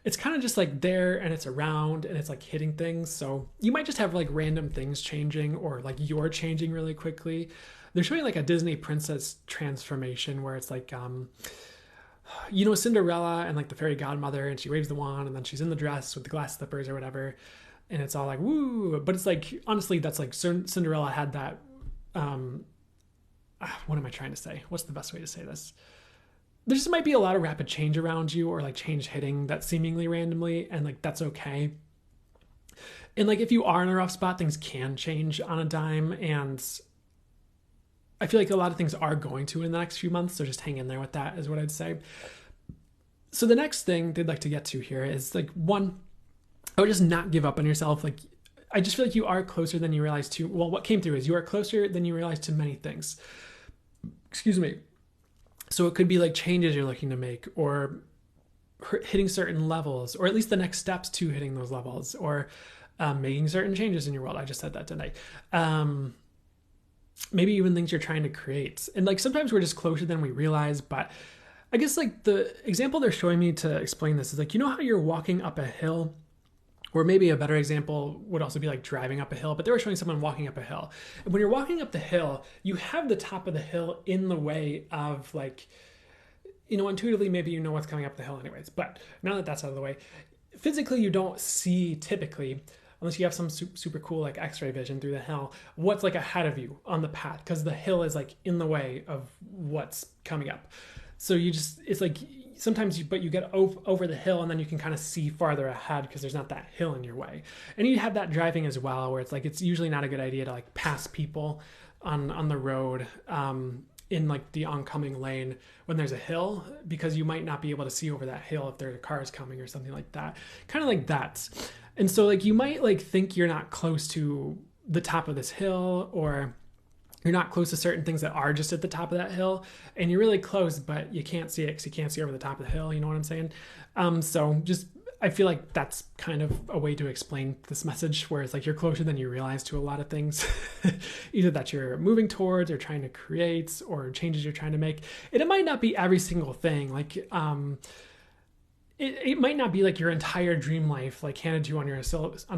It's kind of just like there, and it's around, and it's like hitting things. So you might just have like random things changing, or like you're changing really quickly. They're showing like a Disney princess transformation where it's like, you know, Cinderella and like the fairy godmother, and she waves the wand and then she's in the dress with the glass slippers or whatever. And it's all like, woo. But it's like, honestly, that's like Cinderella had that, what am I trying to say? What's the best way to say this? There just might be a lot of rapid change around you, or like change hitting that seemingly randomly, and like that's okay. And like if you are in a rough spot, things can change on a dime, and I feel like a lot of things are going to in the next few months, so just hang in there with that is what I'd say. So the next thing they'd like to get to here is like, one, I would just not give up on yourself. Like, I just feel like you are closer than you realize to, well, what came through is you are closer than you realize to many things. Excuse me. So it could be like changes you're looking to make, or hitting certain levels, or at least the next steps to hitting those levels, or making certain changes in your world. I just said that, didn't I? Maybe even things you're trying to create. And like sometimes we're just closer than we realize, but I guess like the example they're showing me to explain this is like, you know how you're walking up a hill? Or maybe a better example would also be like driving up a hill, but they were showing someone walking up a hill. And when you're walking up the hill, you have the top of the hill in the way of like, you know, intuitively, maybe you know what's coming up the hill anyways. But now that that's out of the way, physically you don't see typically, unless you have some super cool like x-ray vision through the hill, what's like ahead of you on the path, because the hill is like in the way of what's coming up. So you just, it's like, sometimes you get over the hill, and then you can kind of see farther ahead because there's not that hill in your way. And you have that driving as well, where it's like, it's usually not a good idea to like pass people on the road in like the oncoming lane when there's a hill, because you might not be able to see over that hill if there are cars coming or something like that. Kind of like that. And so like you might like think you're not close to the top of this hill, or you're not close to certain things that are just at the top of that hill, and you're really close, but you can't see it because you can't see over the top of the hill. You know what I'm saying? So just, I feel like that's kind of a way to explain this message, where it's like you're closer than you realize to a lot of things, either that you're moving towards or trying to create, or changes you're trying to make. And it might not be every single thing. Like, it might not be like your entire dream life, like handed to you on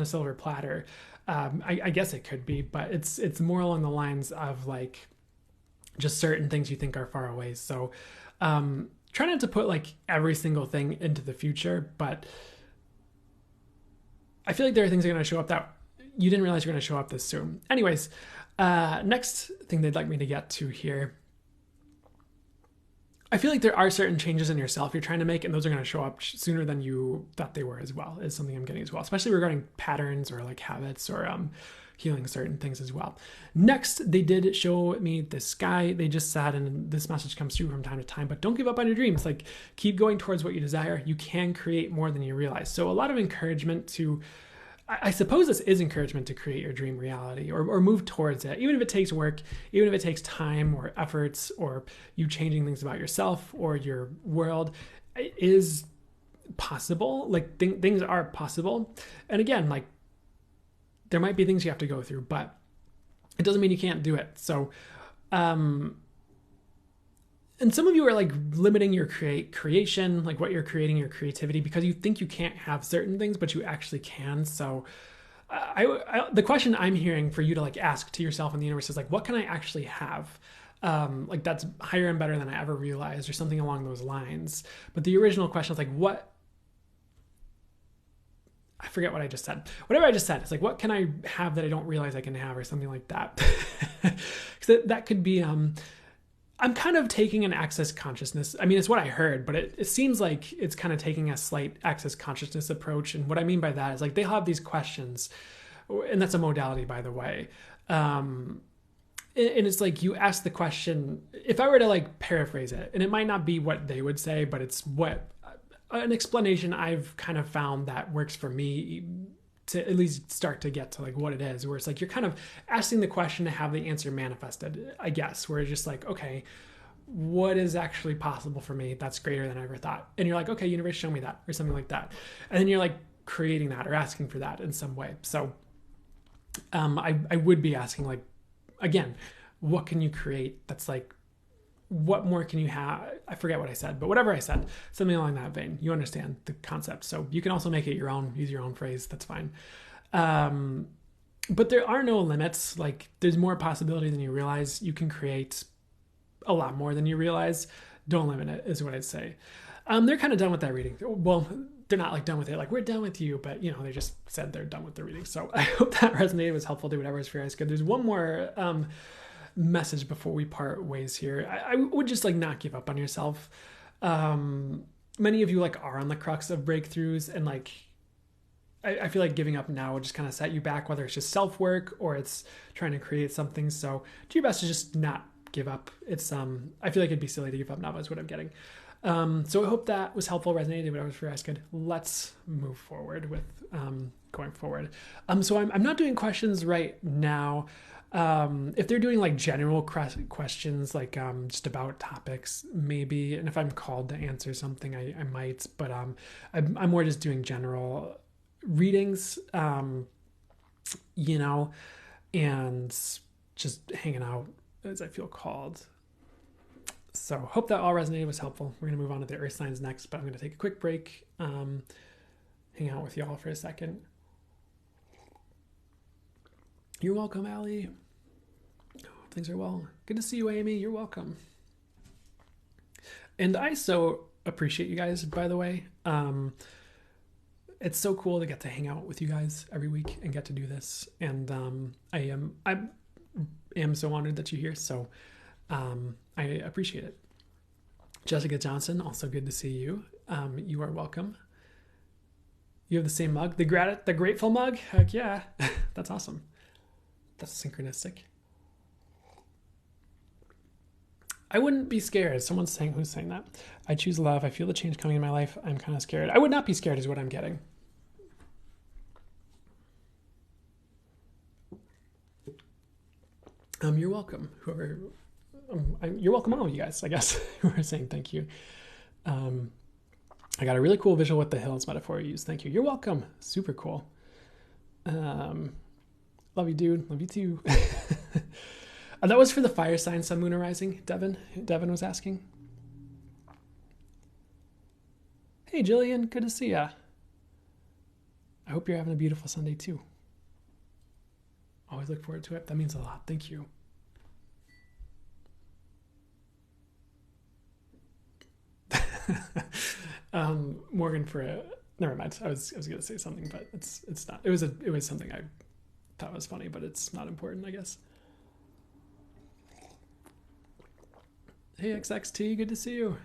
a silver platter. I guess it could be, but it's more along the lines of like just certain things you think are far away. So try not to put like every single thing into the future, but I feel like there are things that are going to show up that you didn't realize you're going to show up this soon. Anyways, next thing they'd like me to get to here. I feel like there are certain changes in yourself you're trying to make, and those are going to show up sooner than you thought they were as well, is something I'm getting as well, especially regarding patterns or like habits, or healing certain things as well. Next, they did show me the sky. They just said, and this message comes through from time to time, but don't give up on your dreams. Like, keep going towards what you desire. You can create more than you realize. So a lot of encouragement to, I suppose this is encouragement to create your dream reality, or move towards it, even if it takes work, even if it takes time or efforts, or you changing things about yourself or your world. It is possible. Like things are possible. And again, like there might be things you have to go through, but it doesn't mean you can't do it. So, and some of you are like limiting your creation, like what you're creating, your creativity, because you think you can't have certain things, but you actually can. So the question I'm hearing for you to like ask to yourself and the universe is like, what can I actually have? Like that's higher and better than I ever realized, or something along those lines. But the original question is like, I forget what I just said. Whatever I just said, it's like, what can I have that I don't realize I can have, or something like that. Because that could be, I'm kind of taking an access consciousness. I mean, it's what I heard, but it seems like it's kind of taking a slight access consciousness approach. And what I mean by that is like they have these questions, and that's a modality, by the way. And it's like you ask the question, if I were to like paraphrase it, and it might not be what they would say, but it's what an explanation I've kind of found that works for me to at least start to get to like what it is, where it's like you're kind of asking the question to have the answer manifested, I guess, where it's just like, okay, what is actually possible for me that's greater than I ever thought? And you're like, okay, universe, show me that, or something like that. And then you're like creating that or asking for that in some way. So I would be asking, like, again, what can you create that's like, what more can you have? I forget what I said, but whatever I said, something along that vein. You understand the concept. So you can also make it your own, use your own phrase. That's fine. But there are no limits. Like there's more possibility than you realize. You can create a lot more than you realize. Don't limit it is what I'd say. They're kind of done with that reading. Well, they're not like done with it. Like we're done with you, but you know, they just said they're done with the reading. So I hope that resonated, was helpful. Do whatever is for your guys good. There's one more, message before we part ways here. I would just like not give up on yourself. Many of you like are on the crux of breakthroughs, and like I feel like giving up now would just kind of set you back, whether it's just self-work or it's trying to create something. So do your best to just not give up. It's I feel like it'd be silly to give up now, is what I'm getting. So I hope that was helpful, resonated, whatever for you guys good. Let's move forward with going forward. So I'm not doing questions right now. If they're doing like general questions, like just about topics, maybe, and if I'm called to answer something, I might, but I'm more just doing general readings, you know, and just hanging out as I feel called. So hope that all resonated, was helpful. We're going to move on to the earth signs next, but I'm going to take a quick break, hang out with y'all for a second. You're welcome, Allie. Things are well. Good to see you, Amy. You're welcome. And I so appreciate you guys, by the way. It's so cool to get to hang out with you guys every week and get to do this. And I am so honored that you're here. So I appreciate it. Jessica Johnson, also good to see you. You are welcome. You have the same mug, the grateful mug. Heck yeah, that's awesome. That's synchronistic. I wouldn't be scared. Someone's saying, who's saying that? I choose love. I feel the change coming in my life. I'm kind of scared. I would not be scared is what I'm getting. You're welcome. Whoever, you're welcome all of you guys, I guess, who are saying thank you. I got a really cool visual with the hills metaphor you use. Thank you. You're welcome. Super cool. Love you, dude. Love you too. That was for the fire sign, sun, moon, or rising. Devin was asking. Hey, Jillian. Good to see ya. I hope you're having a beautiful Sunday too. Always look forward to it. That means a lot. Thank you. Morgan never mind. I was gonna say something, but it's not. It was something I thought was funny, but it's not important, I guess. Hey XXT, good to see you.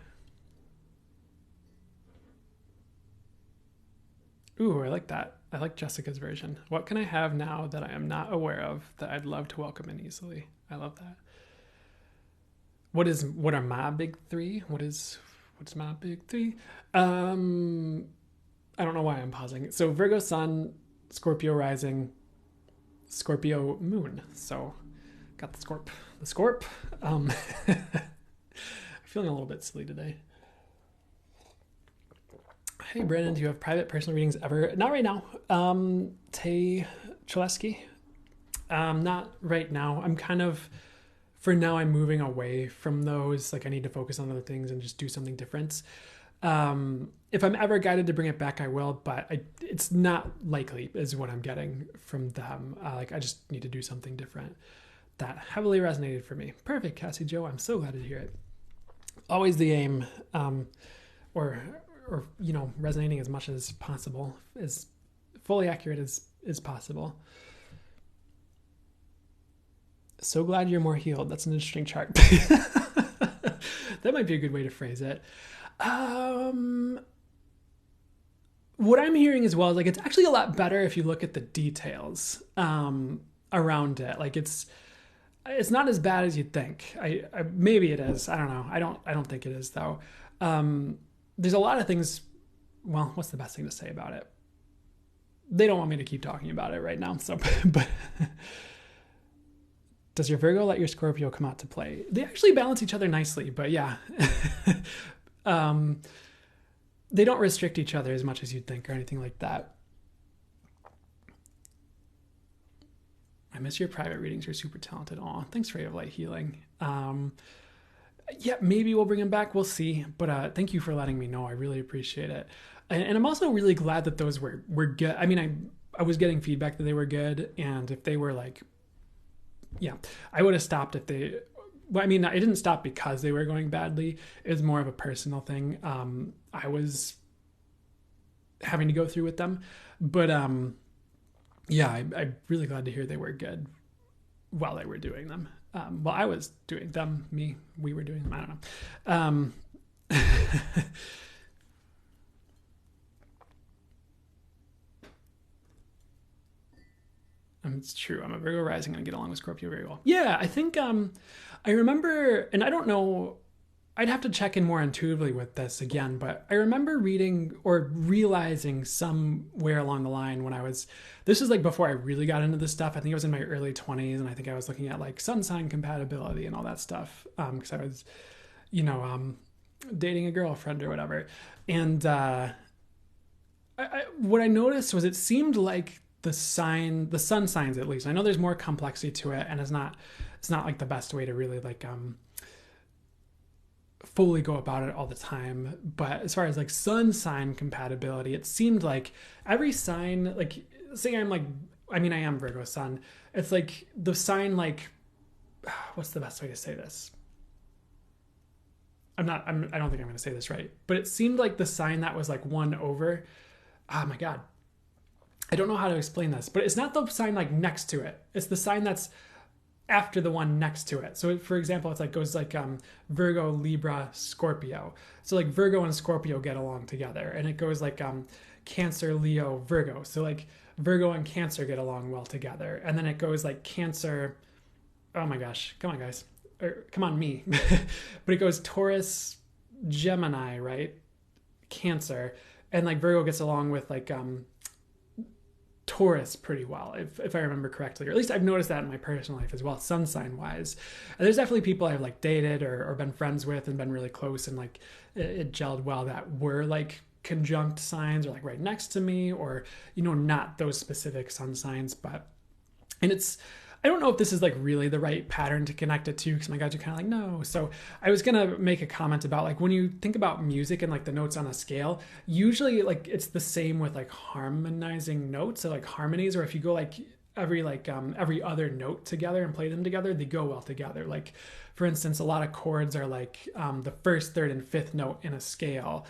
Ooh, I like that. I like Jessica's version. What can I have now that I am not aware of that I'd love to welcome in easily? I love that. What are my big three? What's my big three? I don't know why I'm pausing. So Virgo sun, Scorpio rising, Scorpio moon. So got the Scorp. I'm feeling a little bit silly today. Hey, Brandon, do you have private personal readings ever? Not right now. Tay Chalesky. Not right now. I'm kind of, for now, I'm moving away from those. Like I need to focus on other things and just do something different. If I'm ever guided to bring it back, I will, but it's not likely is what I'm getting from them. I just need to do something different. That heavily resonated for me. Perfect, Cassie Joe. I'm so glad to hear it. Always the aim, or resonating as much as possible, as fully accurate as possible. So glad you're more healed. That's an interesting chart. that might be a good way to phrase it. What I'm hearing as well is like it's actually a lot better if you look at the details around it. Like it's not as bad as you'd think. I maybe it is. I don't know. I don't think it is though. There's a lot of things. Well, what's the best thing to say about it? They don't want me to keep talking about it right now. So, but does your Virgo let your Scorpio come out to play? They actually balance each other nicely, but yeah. They don't restrict each other as much as you'd think or anything like that. I miss your private readings. You're super talented. Aw, thanks, Ray of Light Healing. Yeah, maybe we'll bring him back. We'll see. But thank you for letting me know. I really appreciate it. And I'm also really glad that those were good. I mean, I was getting feedback that they were good. And if they were like, yeah, I would have stopped if they... Well, I mean, I didn't stop because they were going badly. It was more of a personal thing. I was having to go through with them. But yeah, I'm really glad to hear they were good while they were doing them. Well, I was doing them, we were doing them. I don't know. It's true. I'm a Virgo rising and I get along with Scorpio very well. Yeah, I think I remember, and I don't know, I'd have to check in more intuitively with this again, but I remember reading or realizing somewhere along the line when this is like before I really got into this stuff. I think I was in my early 20s and I think I was looking at like sun sign compatibility and all that stuff because I was, dating a girlfriend or whatever. And what I noticed was it seemed like the sun signs, at least. I know there's more complexity to it and it's not like the best way to really like fully go about it all the time. But as far as like sun sign compatibility, it seemed like every sign, like say I am Virgo sun. It's like the sign, like, what's the best way to say this? I don't think I'm going to say this right, but it seemed like the sign that was like one over. Oh my God. I don't know how to explain this, but it's not the sign like next to it. It's the sign that's after the one next to it. So for example, it's like goes like Virgo, Libra, Scorpio. So like Virgo and Scorpio get along together, and it goes like Cancer, Leo, Virgo. So like Virgo and Cancer get along well together, and then it goes like Cancer. Oh my gosh, come on guys, or come on me. But it goes Taurus, Gemini, right? Cancer, and like Virgo gets along with like Taurus pretty well, if I remember correctly, or at least I've noticed that in my personal life as well, sun sign wise. And there's definitely people I've like dated or been friends with and been really close and like it gelled well that were like conjunct signs or like right next to me, or not those specific sun signs. But I don't know if this is like really the right pattern to connect it to, because my guys are kind of like, no. So I was going to make a comment about like when you think about music and like the notes on a scale, usually like it's the same with like harmonizing notes. So like harmonies, or if you go like every other note together and play them together, they go well together. Like for instance, a lot of chords are like the first, third, and fifth note in a scale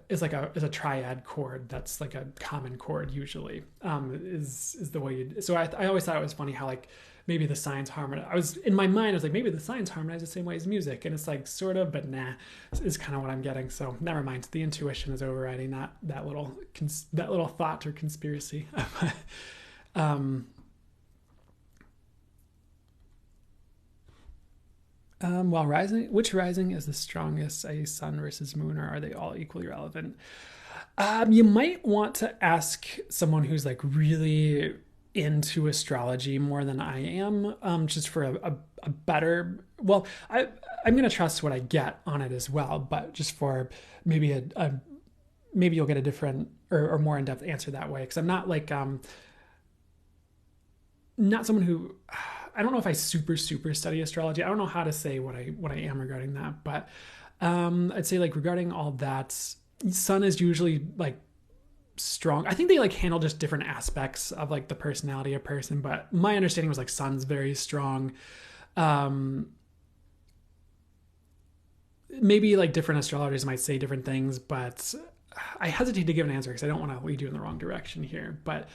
is a triad chord. That's like a common chord usually, is the way so I always thought it was funny how like maybe the signs harmonize. In my mind I was like, maybe the signs harmonize the same way as music, and it's like sort of, but nah, is kind of what I'm getting. So never mind, the intuition is overriding that little thought or conspiracy. Which rising is the strongest, a sun versus moon, or are they all equally relevant? You might want to ask someone who's like really into astrology more than I am, just for a better, well, I'm going to trust what I get on it as well, but just for maybe maybe you'll get a different or more in-depth answer that way. Cause I'm not like, not someone who, I don't know if I super study astrology. I don't know how to say what I am regarding that, but I'd say like regarding all that, sun is usually like strong. I think they like handle just different aspects of like the personality of a person, but my understanding was like sun's very strong. Maybe like different astrologers might say different things, but I hesitate to give an answer because I don't want to lead you in the wrong direction here. But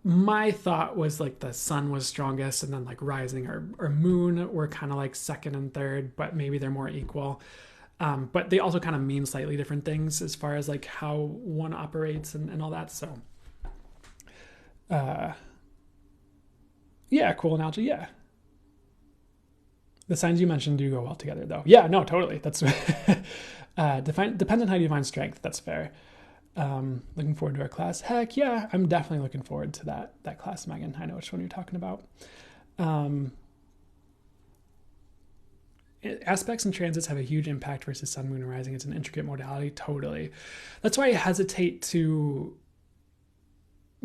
my thought was like the sun was strongest, and then like rising or moon were kind of like second and third, but maybe they're more equal. But they also kind of mean slightly different things as far as like how one operates and all that. So, yeah, cool analogy. Yeah. The signs you mentioned do go well together, though. Yeah, no, totally. That's depends on how you define strength. That's fair. Looking forward to our class. Heck yeah, I'm definitely looking forward to that class, Megan. I know which one you're talking about. Aspects and transits have a huge impact versus sun, moon, and rising. It's an intricate modality. Totally. That's why I hesitate to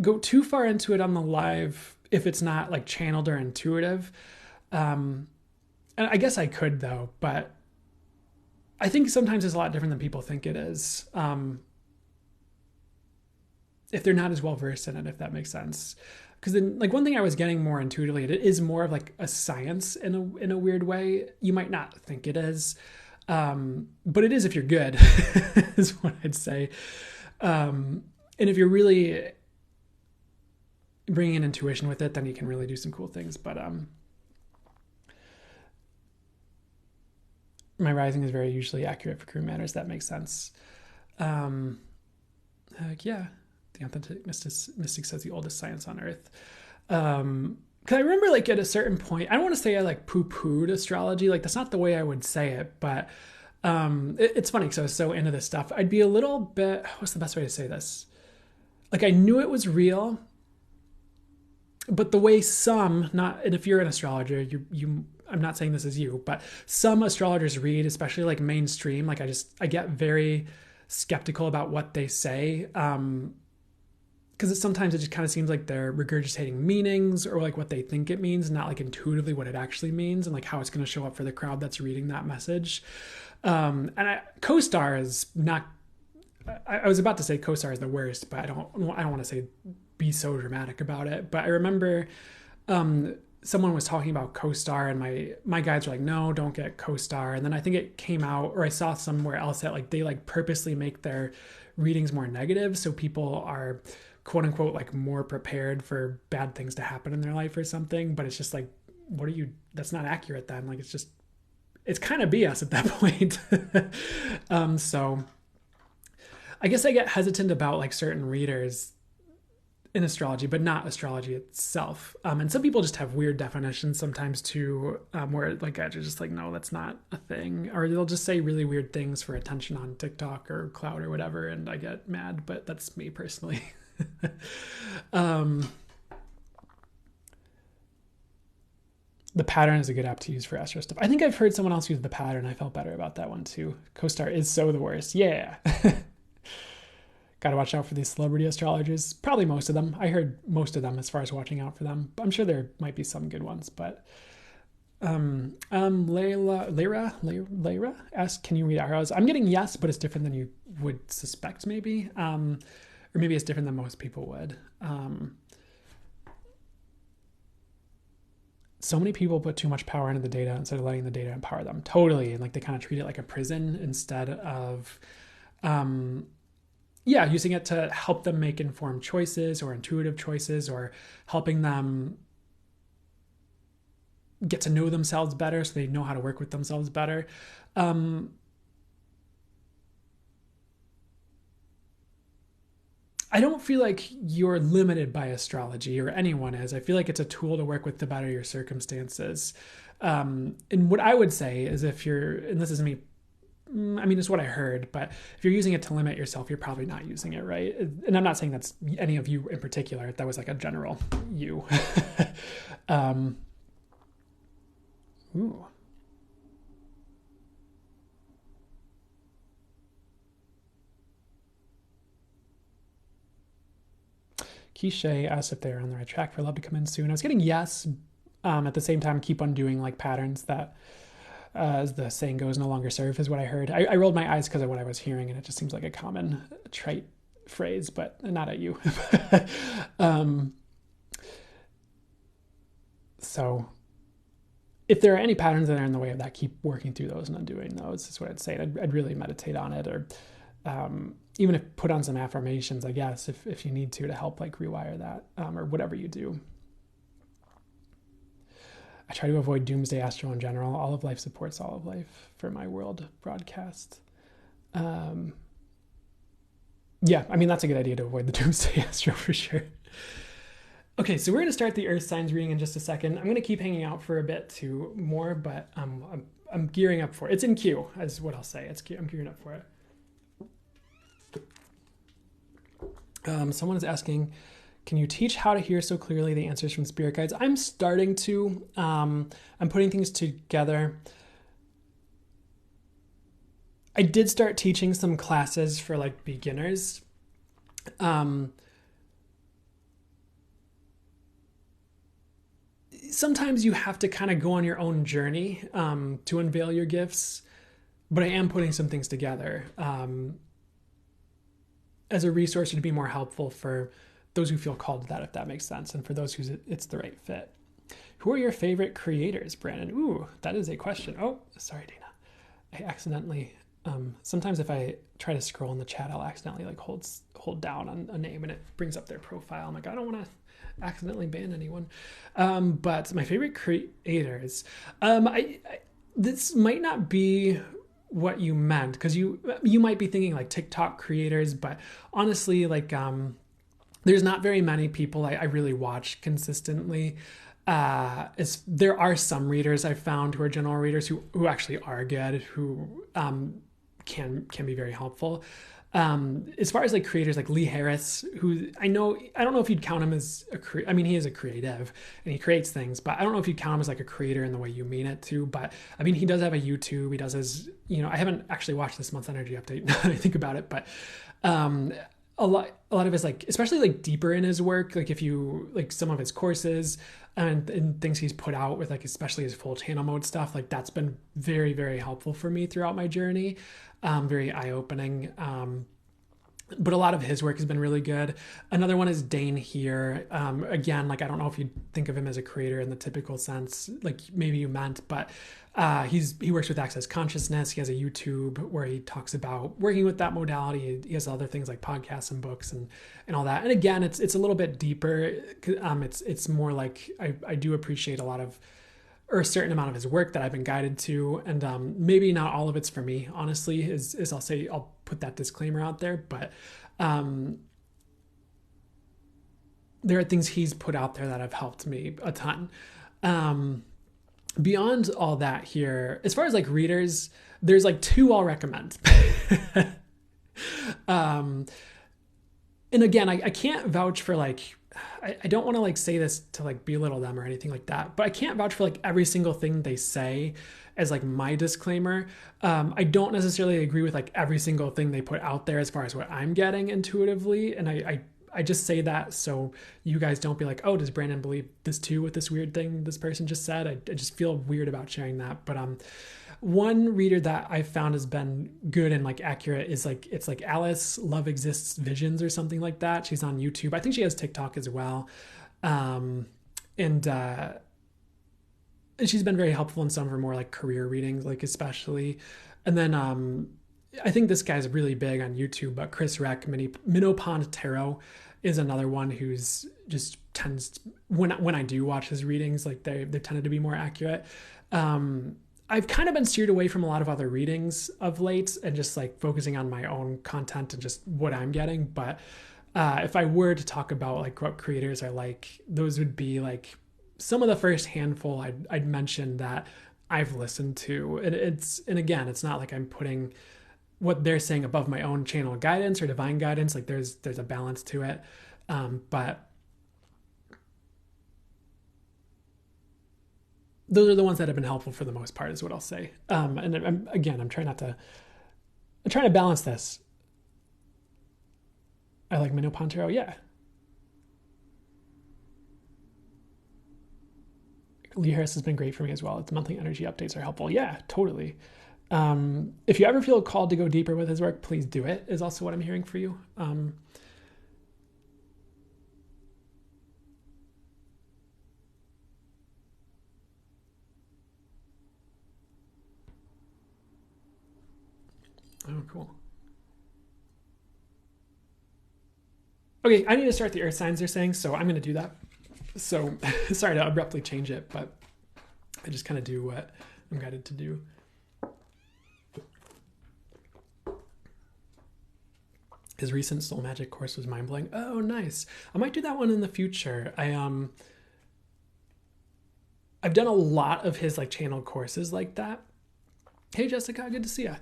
go too far into it on the live if it's not like channeled or intuitive. And I guess I could though, but I think sometimes it's a lot different than people think it is. If they're not as well versed in it, if that makes sense. Because then, like, one thing I was getting more intuitively, it is more of like a science in a weird way. You might not think it is, but it is if you're good, is what I'd say. And if you're really bringing in intuition with it, then you can really do some cool things. But my rising is very usually accurate for crew matters. That makes sense. Yeah. The authentic mystic says the oldest science on earth. Because I remember, like, at a certain point, I don't want to say I like poo-pooed astrology. Like, that's not the way I would say it, but it's funny because I was so into this stuff. I'd be a little bit, what's the best way to say this? Like, I knew it was real, but the way some, not, and if you're an astrologer, I'm not saying this is you, but some astrologers read, especially like mainstream, like I get very skeptical about what they say. Because sometimes it just kind of seems like they're regurgitating meanings or like what they think it means, not like intuitively what it actually means and like how it's going to show up for the crowd that's reading that message. And CoStar is not, I was about to say CoStar is the worst, but I don't want to say be so dramatic about it. But I remember someone was talking about CoStar and my guides were like, no, don't get CoStar. And then I think it came out, or I saw somewhere else that like they like purposely make their readings more negative so people are quote unquote like more prepared for bad things to happen in their life or something. But it's just like, that's not accurate then. Like it's kind of BS at that point. So I guess I get hesitant about like certain readers in astrology, but not astrology itself. And some people just have weird definitions sometimes too, where like guys are just like, no, that's not a thing. Or they'll just say really weird things for attention on TikTok or Cloud or whatever. And I get mad, but that's me personally. The Pattern is a good app to use for astro stuff. I think I've heard someone else use The Pattern. I felt better about that one too. CoStar is so the worst. Yeah. Got to watch out for these celebrity astrologers. Probably most of them. I heard most of them as far as watching out for them. I'm sure there might be some good ones, but Layra asks, can you read arrows? I'm getting yes, but it's different than you would suspect maybe. Or maybe it's different than most people would. So many people put too much power into the data instead of letting the data empower them. Totally. And like they kind of treat it like a prison instead of, using it to help them make informed choices or intuitive choices or helping them get to know themselves better so they know how to work with themselves better. I don't feel like you're limited by astrology or anyone is. I feel like it's a tool to work with to better your circumstances. And what I would say is if you're, and this is me, I mean, it's what I heard, but if you're using it to limit yourself, you're probably not using it right. And I'm not saying that's any of you in particular. That was like a general you. Ooh. Quiche asked if they're on the right track for love to come in soon. I was getting yes. At the same time, keep on doing like patterns that, as the saying goes, no longer serve is what I heard. I rolled my eyes because of what I was hearing, and it just seems like a common trite phrase, but not at you. So if there are any patterns that are in the way of that, keep working through those and undoing those is what I'd say. I'd really meditate on it or even if put on some affirmations, I guess, if you need to help like rewire that, or whatever you do. I try to avoid doomsday astro in general. All of life supports all of life for my world broadcast. Yeah, I mean, that's a good idea to avoid the doomsday astro for sure. Okay, so we're going to start the earth signs reading in just a second. I'm going to keep hanging out for a bit to more, but I'm gearing up for it. It's in queue, is what I'll say. I'm gearing up for it. Someone is asking, can you teach how to hear so clearly the answers from spirit guides? I'm starting to. I'm putting things together. I did start teaching some classes for like beginners. Sometimes you have to kind of go on your own journey to unveil your gifts, but I am putting some things together as a resource to be more helpful for those who feel called to that, if that makes sense, and for those who it's the right fit. Who are your favorite creators, Brandon? Ooh, that is a question. Oh, sorry, Dana. I accidentally, sometimes if I try to scroll in the chat, I'll accidentally like hold down on a name and it brings up their profile. I'm like, I don't want to accidentally ban anyone. But my favorite creators, this might not be what you meant, because you might be thinking like TikTok creators, but honestly, like there's not very many people I really watch consistently. There are some readers I've found who are general readers who actually are good, who can be very helpful. As far as like creators like Lee Harris, who I don't know if you'd count him as I mean, he is a creative and he creates things, but I don't know if you'd count him as like a creator in the way you mean it to. But I mean, he does have a YouTube. He does his, I haven't actually watched this month's energy update now that I think about it, but a lot of his like, especially like deeper in his work, like if you like some of his courses and things he's put out with like especially his full channel mode stuff, like that's been very, very helpful for me throughout my journey. Very eye-opening. But a lot of his work has been really good. Another one is Dane here. Again, like I don't know if you think of him as a creator in the typical sense, like maybe you meant, but he works with Access Consciousness. He has a YouTube where he talks about working with that modality. He has other things like podcasts and books and all that. And again, it's a little bit deeper. It's more like I do appreciate a lot of, or a certain amount of his work that I've been guided to. And maybe not all of it's for me, honestly, is I'll put that disclaimer out there. But there are things he's put out there that have helped me a ton. Beyond all that here, as far as like readers, there's like two I'll recommend. And again, I can't vouch for like, I don't want to like say this to like belittle them or anything like that, but I can't vouch for like every single thing they say as like my disclaimer. I don't necessarily agree with like every single thing they put out there as far as what I'm getting intuitively. And I just say that so you guys don't be like, oh, does Brandon believe this too with this weird thing this person just said? I just feel weird about sharing that. But one reader that I've found has been good and like accurate is like, it's like Alice Love Exists Visions or something like that. She's on YouTube. I think she has TikTok as well. And she's been very helpful in some of her more like career readings, like especially. And then I think this guy's really big on YouTube, but Chris Reck, Minnow Pond Tarot is another one who's just tends, when I do watch his readings, like they tended to be more accurate. I've kind of been steered away from a lot of other readings of late and just like focusing on my own content and just what I'm getting. But if I were to talk about like what creators I like, those would be like some of the first handful I'd mention that I've listened to. And again, it's not like I'm putting what they're saying above my own channel guidance or divine guidance. Like there's a balance to it. But those are the ones that have been helpful for the most part, is what I'll say. And I'm trying to balance this. I like Minnow Pond Tarot. Yeah. Lee Harris has been great for me as well. Its monthly energy updates are helpful. Yeah, totally. If you ever feel called to go deeper with his work, please do it, is also what I'm hearing for you. Oh, cool. Okay, I need to start the earth signs they're saying, so I'm going to do that. So sorry to abruptly change it, but I just kind of do what I'm guided to do. His recent soul magic course was mind-blowing. Oh, nice. I might do that one in the future. I've done a lot of his like channeled courses like that. Hey Jessica, good to see you.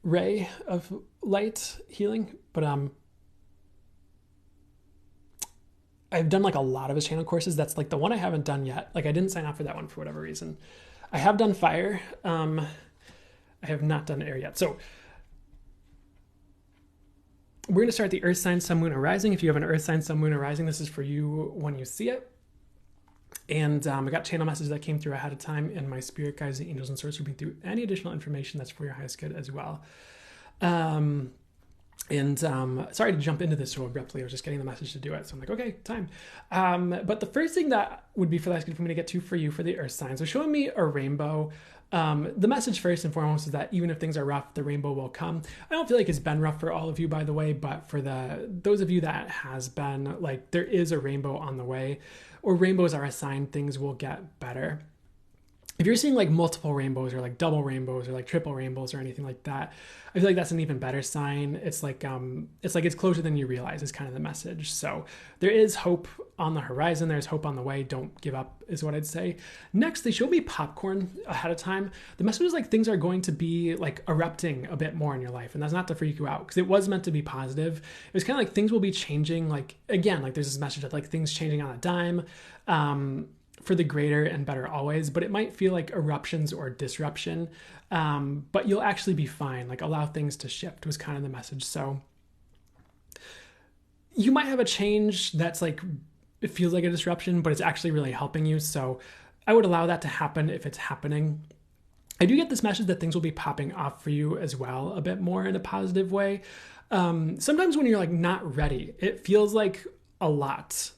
Ray of light healing, but I've done like a lot of his channel courses. That's like the one I haven't done yet. Like I didn't sign up for that one for whatever reason. I have done fire. I have not done air yet. So we're going to start the earth sign, sun, moon, or rising. If you have an earth sign, sun, moon, or rising, this is for you when you see it. And I got channel messages that came through ahead of time, and my spirit guides, the angels, and source will bring through any additional information that's for your highest good as well. Sorry to jump into this so abruptly. I was just getting the message to do it. So I'm like, okay, time. But the first thing that would be for the highest good for me to get to for you for the earth sign. So showing me a rainbow. The message first and foremost is that even if things are rough, the rainbow will come. I don't feel like it's been rough for all of you, by the way, but for those of you that has been, like, there is a rainbow on the way, or rainbows are a sign things will get better. If you're seeing like multiple rainbows or like double rainbows or like triple rainbows or anything like that, I feel like that's an even better sign. It's like it's closer than you realize is kind of the message. So there is hope on the horizon. There's hope on the way. Don't give up is what I'd say. Next, they showed me popcorn ahead of time. The message is like things are going to be like erupting a bit more in your life. And that's not to freak you out because it was meant to be positive. It was kind of like things will be changing. Like, again, like there's this message of like things changing on a dime. For the greater and better always, but it might feel like eruptions or disruption, but you'll actually be fine. Like allow things to shift was kind of the message. So you might have a change that's like, it feels like a disruption, but it's actually really helping you. So I would allow that to happen if it's happening. I do get this message that things will be popping off for you as well, a bit more in a positive way. Sometimes when you're like not ready, it feels like a lot.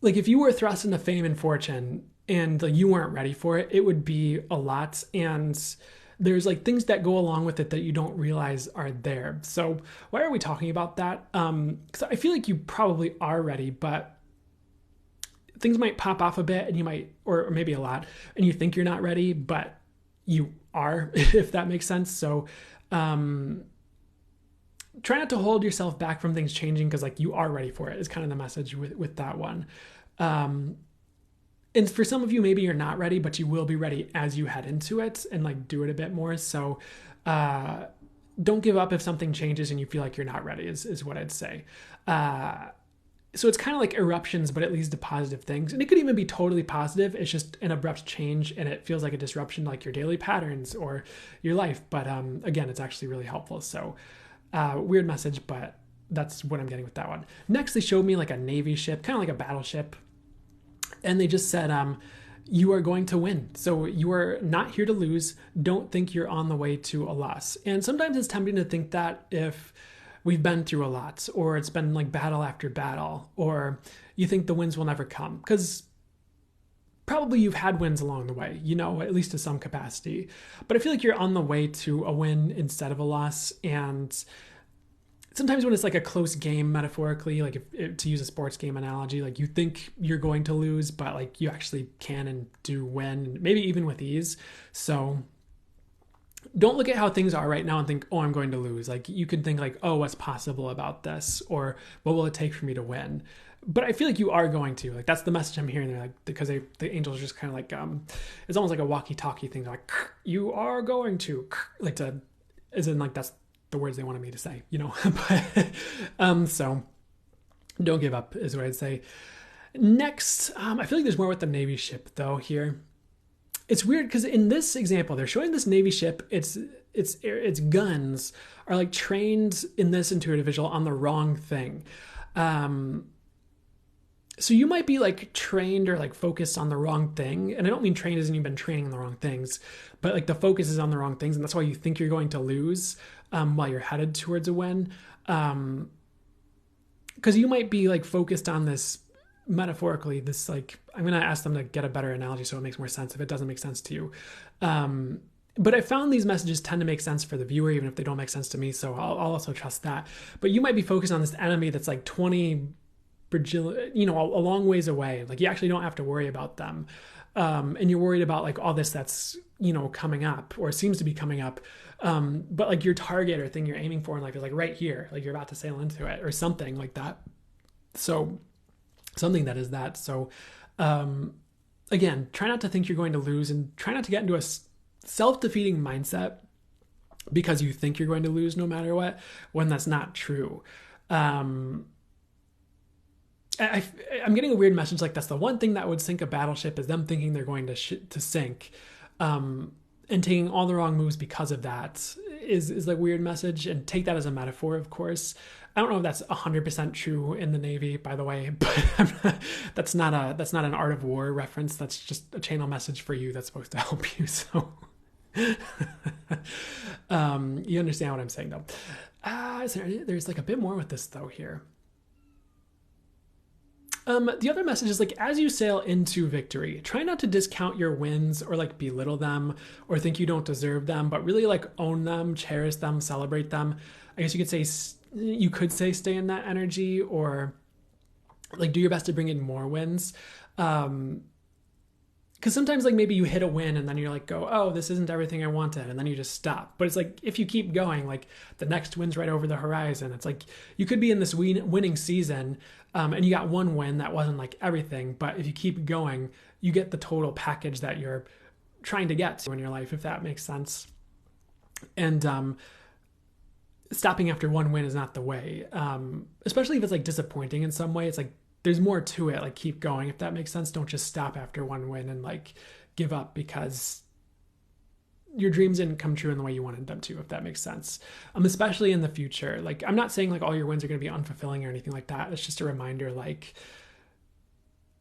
Like if you were thrust into fame and fortune and like you weren't ready for it, it would be a lot. And there's like things that go along with it that you don't realize are there. So why are we talking about that? Because I feel like you probably are ready, but things might pop off a bit and you might, or maybe a lot, and you think you're not ready, but you are, if that makes sense. So try not to hold yourself back from things changing because like you are ready for it is kind of the message with that one. And for some of you, maybe you're not ready, but you will be ready as you head into it and like do it a bit more. So don't give up if something changes and you feel like you're not ready is what I'd say. So it's kind of like eruptions, but it leads to positive things. And it could even be totally positive. It's just an abrupt change and it feels like a disruption, like your daily patterns or your life. But again, it's actually really helpful. So weird message, but that's what I'm getting with that one. Next, they showed me like a Navy ship, kind of like a battleship. And they just said, you are going to win. So you are not here to lose. Don't think you're on the way to a loss. And sometimes it's tempting to think that if we've been through a lot, or it's been like battle after battle, or you think the wins will never come. Because probably you've had wins along the way, you know, at least to some capacity. But I feel like you're on the way to a win instead of a loss. And sometimes when it's like a close game, metaphorically, like if to use a sports game analogy, like you think you're going to lose, but like you actually can and do win, maybe even with ease. So don't look at how things are right now and think, oh, I'm going to lose. Like you could think like, oh, what's possible about this? Or what will it take for me to win? But I feel like you are going to. Like that's the message I'm hearing. They're like, because the angels are just kind of like, it's almost like a walkie-talkie thing. They're like, you are going to, like to, as in like that's the words they wanted me to say, you know. But so don't give up is what I'd say. Next, I feel like there's more with the Navy ship though here. It's weird because in this example, they're showing this Navy ship. Its guns are like trained in this intuitive visual on the wrong thing. So you might be like trained or like focused on the wrong thing. And I don't mean trained as in you've been training on the wrong things, but like the focus is on the wrong things. And that's why you think you're going to lose while you're headed towards a win. Because you might be like focused on this metaphorically, this like, I'm going to ask them to get a better analogy so it makes more sense if it doesn't make sense to you. But I found these messages tend to make sense for the viewer, even if they don't make sense to me. So I'll also trust that. But you might be focused on this enemy that's like 20, a long ways away. Like you actually don't have to worry about them. And you're worried about like all this that's, coming up or seems to be coming up. But like your target or thing you're aiming for in life is like right here, like you're about to sail into it or something like that. So something that is that. So, again, try not to think you're going to lose and try not to get into a self-defeating mindset because you think you're going to lose no matter what, when that's not true. I'm getting a weird message like that's the one thing that would sink a battleship is them thinking they're going to sink, and taking all the wrong moves because of that is like weird message, and take that as a metaphor, of course. I don't know if that's 100% true in the Navy, by the way, but that's not an Art of War reference. That's just a channel message for you that's supposed to help you. So you understand what I'm saying, though. There's like a bit more with this though here. The other message is like, as you sail into victory, try not to discount your wins or like belittle them or think you don't deserve them, but really like own them, cherish them, celebrate them. I guess you could say stay in that energy, or like do your best to bring in more wins. Because sometimes like maybe you hit a win and then you're like, oh, this isn't everything I wanted, and then you just stop. But it's like if you keep going, like the next win's right over the horizon. It's like you could be in this winning season, and you got one win that wasn't like everything, but if you keep going, you get the total package that you're trying to get to in your life, if that makes sense. And stopping after one win is not the way, especially if it's like disappointing in some way. It's like there's more to it. Like keep going, if that makes sense. Don't just stop after one win and like give up because your dreams didn't come true in the way you wanted them to, if that makes sense. Especially in the future. Like I'm not saying like all your wins are going to be unfulfilling or anything like that. It's just a reminder, like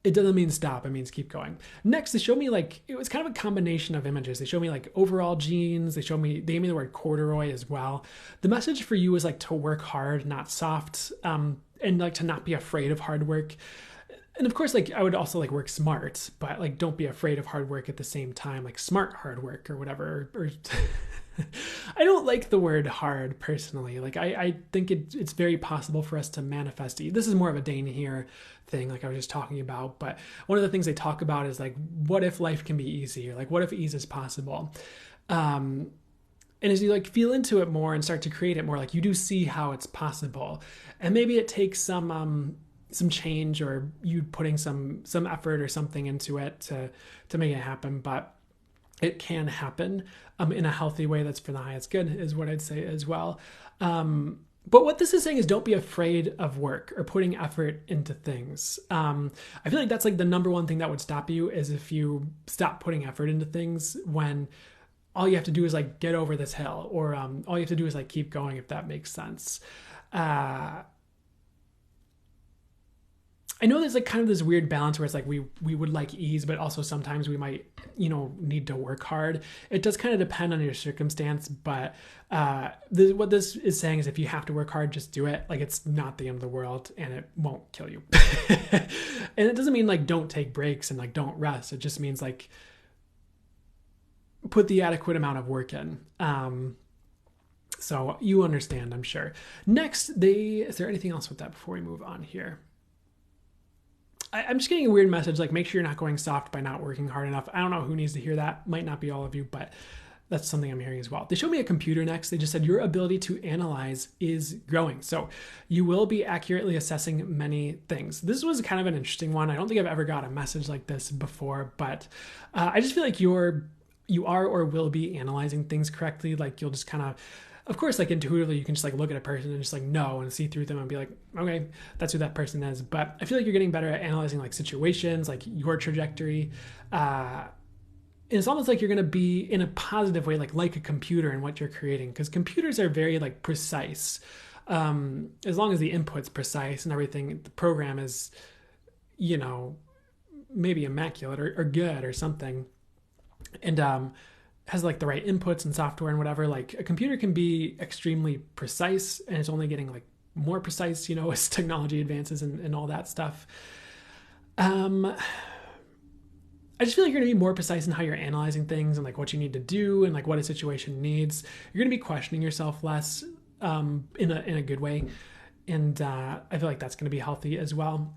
it doesn't mean stop, it means keep going. Next, they showed me like, it was kind of a combination of images. They showed me like overall jeans. They gave me the word corduroy as well. The message for you is like to work hard, not soft, and like to not be afraid of hard work. And of course, like I would also like work smart, but like don't be afraid of hard work at the same time, like smart hard work or whatever. Or I don't like the word hard personally. Like I think it's very possible for us to manifest. This is more of a Dane here thing, like I was just talking about. But one of the things they talk about is like, what if life can be easy? Or like, what if ease is possible? And as you like feel into it more and start to create it more, like you do see how it's possible. And maybe it takes some change or you putting some effort or something into it to make it happen. But it can happen in a healthy way that's for the highest good, is what I'd say as well. But what this is saying is don't be afraid of work or putting effort into things. I feel like that's like the number one thing that would stop you, is if you stop putting effort into things when all you have to do is like get over this hill, or all you have to do is like keep going, if that makes sense. I know there's like kind of this weird balance where it's like we would like ease, but also sometimes we might, need to work hard. It does kind of depend on your circumstance, but what this is saying is if you have to work hard, just do it. Like it's not the end of the world and it won't kill you. And it doesn't mean like don't take breaks and like don't rest. It just means like put the adequate amount of work in. So you understand, I'm sure. Next, is there anything else with that before we move on here? I'm just getting a weird message, like make sure you're not going soft by not working hard enough. I don't know who needs to hear that. Might not be all of you, but that's something I'm hearing as well. They showed me a computer next. They just said your ability to analyze is growing. So you will be accurately assessing many things. This was kind of an interesting one. I don't think I've ever got a message like this before, but I just feel like you are or will be analyzing things correctly. Like you'll just kind of course, like intuitively, you can just like look at a person and just like know and see through them and be like, okay, that's who that person is. But I feel like you're getting better at analyzing like situations, like your trajectory. And it's almost like you're going to be in a positive way, like a computer in what you're creating, because computers are very like precise. As long as the input's precise and everything, the program is, maybe immaculate or good or something. And, has like the right inputs and software and whatever. Like a computer can be extremely precise, and it's only getting like more precise, as technology advances and all that stuff. I I just feel like you're going to be more precise in how you're analyzing things and like what you need to do and like what a situation needs. You're going to be questioning yourself less in a good way. And I feel like that's going to be healthy as well.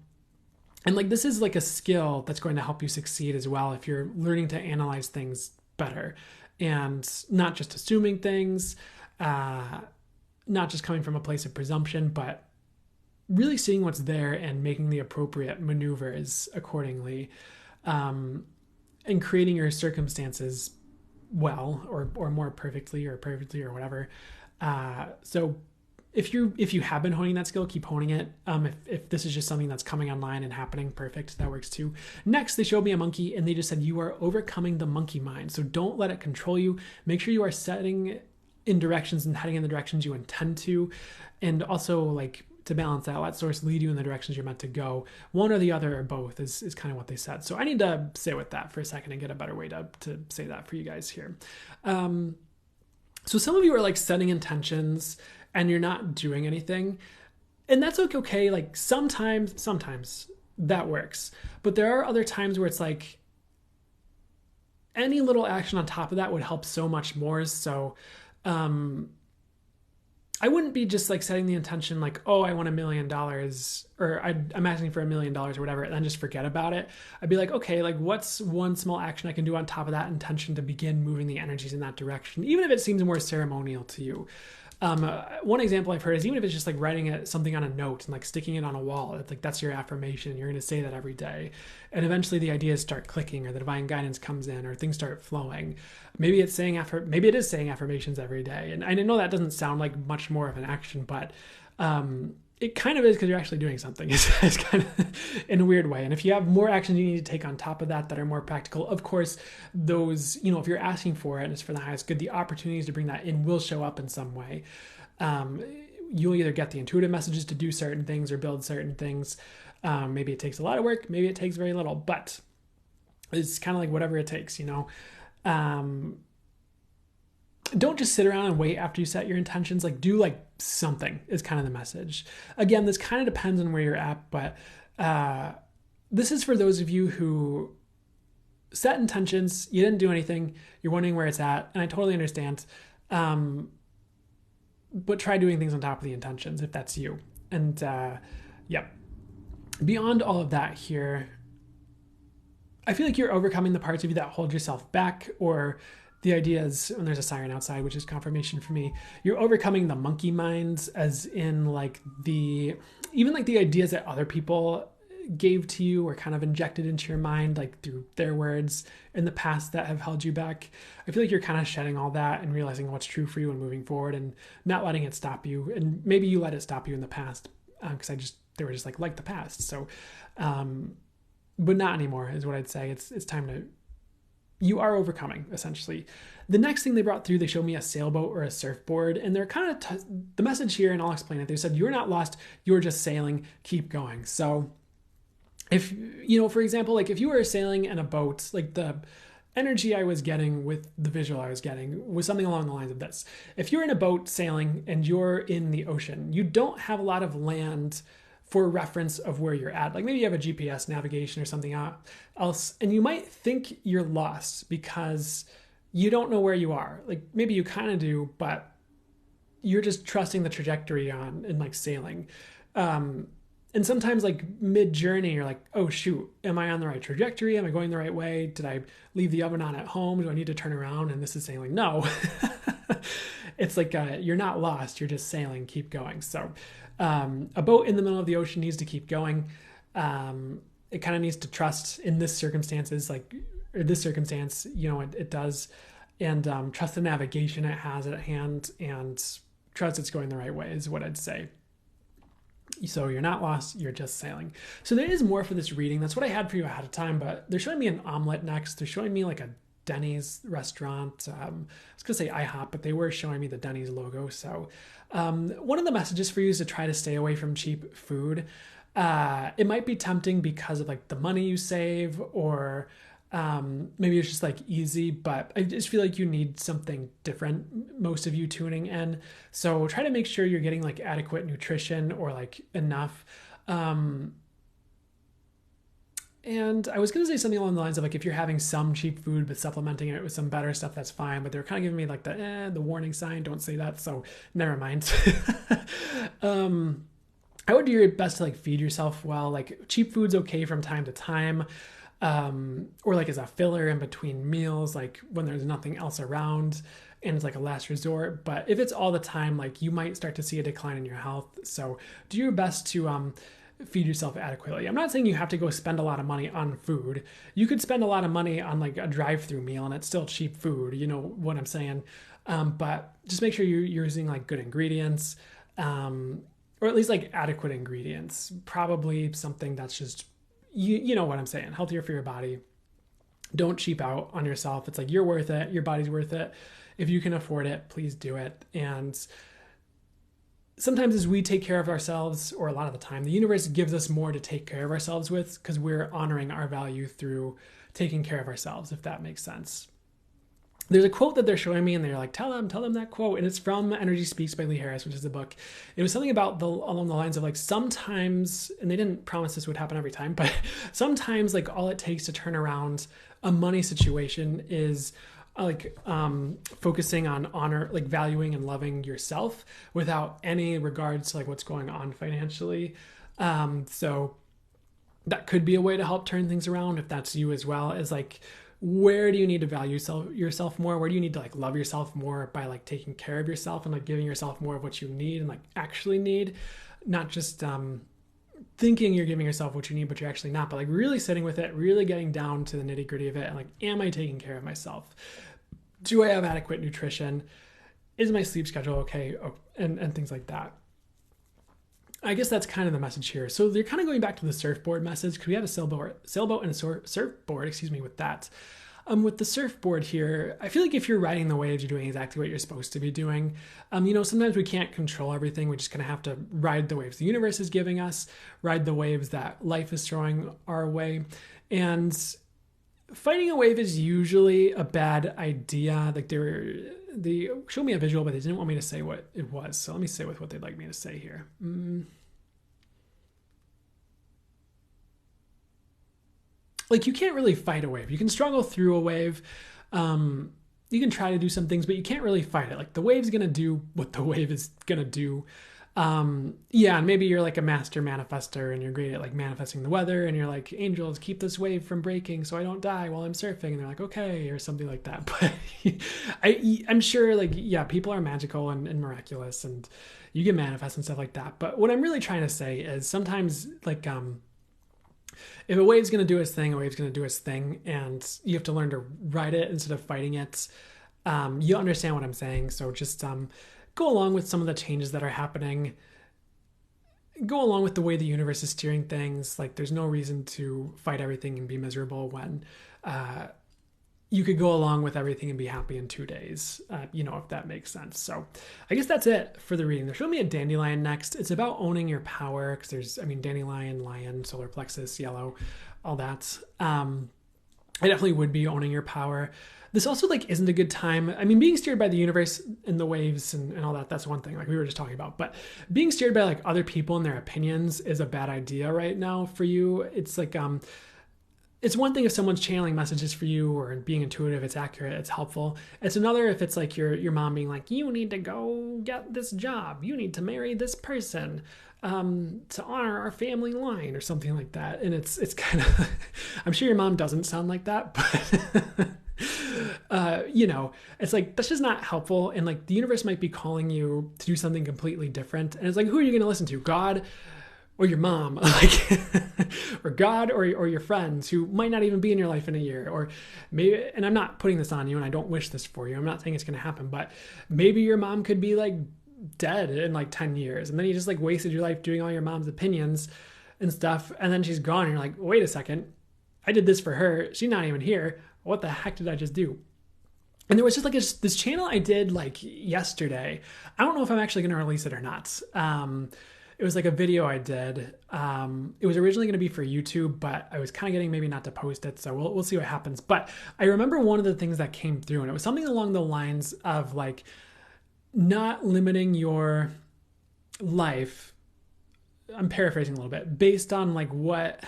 And like this is like a skill that's going to help you succeed as well if you're learning to analyze things better and not just assuming things, not just coming from a place of presumption, but really seeing what's there and making the appropriate maneuvers accordingly, and creating your circumstances well or more perfectly or whatever. So if you have been honing that skill, keep honing it. If this is just something that's coming online and happening, perfect, that works too. Next, they showed me a monkey and they just said, you are overcoming the monkey mind. So don't let it control you. Make sure you are setting in directions and heading in the directions you intend to. And also like to balance that, let source lead you in the directions you're meant to go. One or the other or both is kind of what they said. So I need to sit with that for a second and get a better way to say that for you guys here. So some of you are like setting intentions and you're not doing anything. And that's okay. Like sometimes that works. But there are other times where it's like any little action on top of that would help so much more. So I wouldn't be just like setting the intention like, oh, I want $1 million, or I'm asking for $1 million or whatever, and then just forget about it. I'd be like, okay, like what's one small action I can do on top of that intention to begin moving the energies in that direction, even if it seems more ceremonial to you. One example I've heard is even if it's just like writing something on a note and like sticking it on a wall, it's like that's your affirmation. You're going to say that every day. And eventually the ideas start clicking or the divine guidance comes in or things start flowing. Maybe it is saying affirmations every day. And I know that doesn't sound like much more of an action, but it kind of is because you're actually doing something. It's kind of in a weird way. And if you have more actions you need to take on top of that are more practical, of course, those, if you're asking for it and it's for the highest good, the opportunities to bring that in will show up in some way. You'll either get the intuitive messages to do certain things or build certain things. Maybe it takes a lot of work, maybe it takes very little, but it's kind of like whatever it takes, Don't just sit around and wait after you set your intentions. Like do like something is kind of the message. Again, this kind of depends on where you're at, but this is for those of you who set intentions, you didn't do anything, you're wondering where it's at, and I totally understand. But try doing things on top of the intentions if that's you. And beyond all of that here, I feel like you're overcoming the parts of you that hold yourself back, or the ideas, and there's a siren outside, which is confirmation for me. You're overcoming the monkey minds, as in like even the ideas that other people gave to you or kind of injected into your mind, like through their words in the past that have held you back. I feel like you're kind of shedding all that and realizing what's true for you and moving forward and not letting it stop you. And maybe you let it stop you in the past because they were just like the past. So, but not anymore is what I'd say. It's time to, you are overcoming, essentially. The next thing they brought through, they showed me a sailboat or a surfboard, and they're kind of, the message here, and I'll explain it, they said, you're not lost, you're just sailing, keep going. So if, for example, like if you were sailing in a boat, like the energy I was getting with the visual I was getting was something along the lines of this. If you're in a boat sailing and you're in the ocean, you don't have a lot of land for reference of where you're at. Like maybe you have a GPS navigation or something else, and you might think you're lost because you don't know where you are. Like maybe you kind of do, but you're just trusting the trajectory on and like sailing. And sometimes like mid-journey, you're like, oh shoot, am I on the right trajectory? Am I going the right way? Did I leave the oven on at home? Do I need to turn around? And this is saying like, no. It's like you're not lost, you're just sailing, keep going. So a boat in the middle of the ocean needs to keep going. It kind of needs to trust in this circumstance, it does. And trust the navigation it has at hand and trust it's going the right way is what I'd say. So you're not lost, you're just sailing. So there is more for this reading. That's what I had for you ahead of time, but they're showing me an omelet next. They're showing me like a Denny's restaurant. I was going to say IHOP, but they were showing me the Denny's logo. So one of the messages for you is to try to stay away from cheap food. It might be tempting because of like the money you save, or maybe it's just like easy, but I just feel like you need something different, most of you tuning in. So try to make sure you're getting like adequate nutrition or like enough. And I was going to say something along the lines of like, if you're having some cheap food but supplementing it with some better stuff, that's fine. But they're kind of giving me like the warning sign, don't say that. So never mind. I would do your best to like feed yourself well. Like cheap food's okay from time to time, or like as a filler in between meals, like when there's nothing else around and it's like a last resort. But if it's all the time, like you might start to see a decline in your health. So do your best to feed yourself adequately. I'm not saying you have to go spend a lot of money on food. You could spend a lot of money on like a drive-through meal and it's still cheap food. You know what I'm saying? But just make sure you're using like good ingredients, or at least like adequate ingredients. Probably something that's just, you know what I'm saying, healthier for your body. Don't cheap out on yourself. It's like you're worth it. Your body's worth it. If you can afford it, please do it. And sometimes as we take care of ourselves, or a lot of the time, the universe gives us more to take care of ourselves with because we're honoring our value through taking care of ourselves, if that makes sense. There's a quote that they're showing me and they're like, tell them that quote. And it's from Energy Speaks by Lee Harris, which is the book. It was something about along the lines of like sometimes, and they didn't promise this would happen every time, but sometimes like all it takes to turn around a money situation is like focusing on honor, like valuing and loving yourself without any regards to like what's going on financially. So that could be a way to help turn things around if that's you as well, is like, where do you need to value yourself more? Where do you need to like love yourself more by like taking care of yourself and like giving yourself more of what you need and like actually need, not just thinking you're giving yourself what you need, but you're actually not, but like really sitting with it, really getting down to the nitty gritty of it. And like, am I taking care of myself? Do I have adequate nutrition? Is my sleep schedule okay? And things like that. I guess that's kind of the message here. So they're kind of going back to the surfboard message because we have a sailboat and a surfboard, with that. With the surfboard here, I feel like if you're riding the waves, you're doing exactly what you're supposed to be doing. Sometimes we can't control everything. We just kind of have to ride the waves the universe is giving us, ride the waves that life is throwing our way. And fighting a wave is usually a bad idea. Like they showed me a visual, but they didn't want me to say what it was. So let me say with what they'd like me to say here. Like you can't really fight a wave. You can struggle through a wave. You can try to do some things, but you can't really fight it. Like the wave's going to do what the wave is going to do. And maybe you're like a master manifester and you're great at like manifesting the weather and you're like, angels, keep this wave from breaking so I don't die while I'm surfing. And they're like, okay, or something like that. But I'm sure like, yeah, people are magical and miraculous and you can manifest and stuff like that. But what I'm really trying to say is sometimes like, if a wave's going to do its thing, a wave's going to do its thing, and you have to learn to ride it instead of fighting it. You understand what I'm saying. So just go along with some of the changes that are happening. Go along with the way the universe is steering things. Like there's no reason to fight everything and be miserable when you could go along with everything and be happy in 2 days, if that makes sense. So I guess that's it for the reading. They're showing me a dandelion next. It's about owning your power because there's, dandelion, lion, solar plexus, yellow, all that. I definitely would be owning your power. This also like isn't a good time. Being steered by the universe and the waves and all that, that's one thing like we were just talking about, but being steered by like other people and their opinions is a bad idea right now for you. It's like, it's one thing if someone's channeling messages for you or being intuitive, it's accurate, it's helpful. It's another if it's like your mom being like, you need to go get this job. You need to marry this person to honor our family line or something like that. And it's kind of, I'm sure your mom doesn't sound like that, but it's like, that's just not helpful. And like the universe might be calling you to do something completely different. And it's like, who are you going to listen to? God or your mom, like, or God, or your friends who might not even be in your life in a year, or maybe, and I'm not putting this on you and I don't wish this for you. I'm not saying it's going to happen, but maybe your mom could be like dead in like 10 years. And then you just like wasted your life doing all your mom's opinions and stuff. And then she's gone and you're like, wait a second, I did this for her. She's not even here. What the heck did I just do? And there was just like this channel I did like yesterday. I don't know if I'm actually going to release it or not. It was like a video I did. It was originally going to be for YouTube, but I was kind of getting maybe not to post it. So we'll see what happens. But I remember one of the things that came through and it was something along the lines of like not limiting your life. I'm paraphrasing a little bit based on like what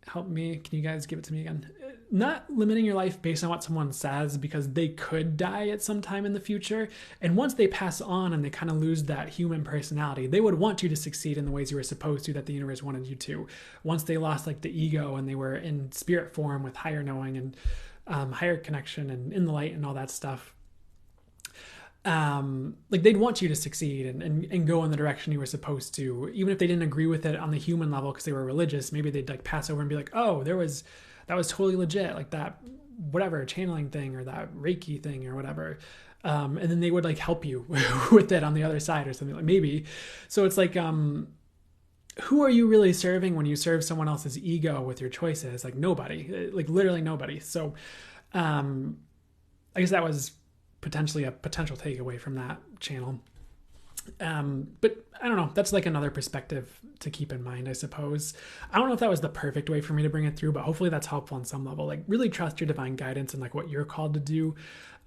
help me. Can you guys give it to me again? Not limiting your life based on what someone says, because they could die at some time in the future. And once they pass on and they kind of lose that human personality, they would want you to succeed in the ways you were supposed to, that the universe wanted you to. Once they lost like the ego and they were in spirit form with higher knowing and higher connection and in the light and all that stuff, like they'd want you to succeed and go in the direction you were supposed to, even if they didn't agree with it on the human level because they were religious. Maybe they'd like pass over and be like, oh, that was totally legit, like that whatever channeling thing or that Reiki thing or whatever, and then they would like help you with it on the other side or something, like maybe. So it's like, who are you really serving when you serve someone else's ego with your choices? Like nobody, like literally nobody. So I guess that was potentially a potential takeaway from that channel. But I don't know, that's like another perspective to keep in mind, I suppose. I don't know if that was the perfect way for me to bring it through, but hopefully that's helpful on some level. Like really trust your divine guidance and like what you're called to do.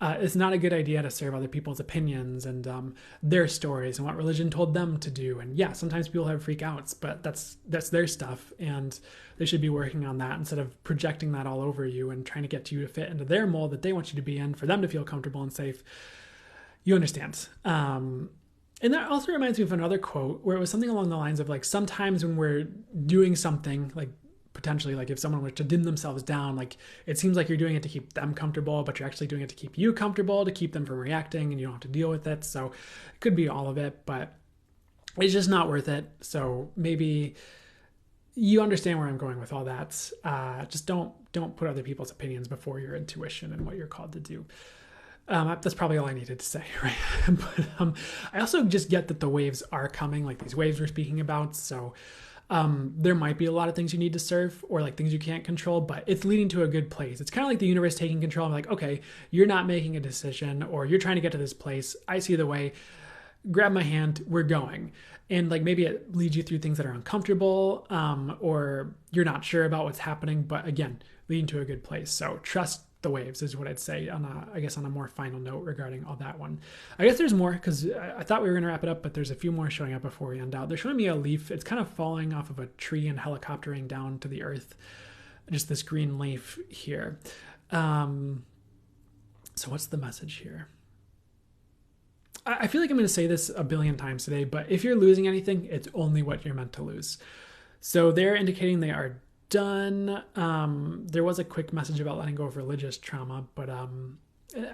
It's not a good idea to serve other people's opinions and their stories and what religion told them to do. And yeah, sometimes people have freak outs, but that's their stuff, and they should be working on that instead of projecting that all over you and trying to get you to fit into their mold that they want you to be in for them to feel comfortable and safe. You understand. And that also reminds me of another quote where it was something along the lines of like, sometimes when we're doing something, like potentially like if someone were to dim themselves down, like it seems like you're doing it to keep them comfortable, but you're actually doing it to keep you comfortable, to keep them from reacting, and you don't have to deal with it. So it could be all of it, but it's just not worth it. So maybe you understand where I'm going with all that. Just don't put other people's opinions before your intuition and what you're called to do. That's probably all I needed to say, right? But I also just get that the waves are coming, like these waves we're speaking about. So there might be a lot of things you need to serve or like things you can't control, but it's leading to a good place. It's kind of like the universe taking control. I'm like, okay, you're not making a decision, or you're trying to get to this place. I see the way. Grab my hand, we're going. And like maybe it leads you through things that are uncomfortable, or you're not sure about what's happening, but again, leading to a good place. So trust the waves is what I'd say on a more final note regarding all that one. I guess there's more, because I thought we were going to wrap it up, but there's a few more showing up before we end out. They're showing me a leaf. It's kind of falling off of a tree and helicoptering down to the earth. Just this green leaf here. So what's the message here? I feel like I'm going to say this a billion times today, but if you're losing anything, it's only what you're meant to lose. So they're indicating they are done. There was a quick message about letting go of religious trauma, but I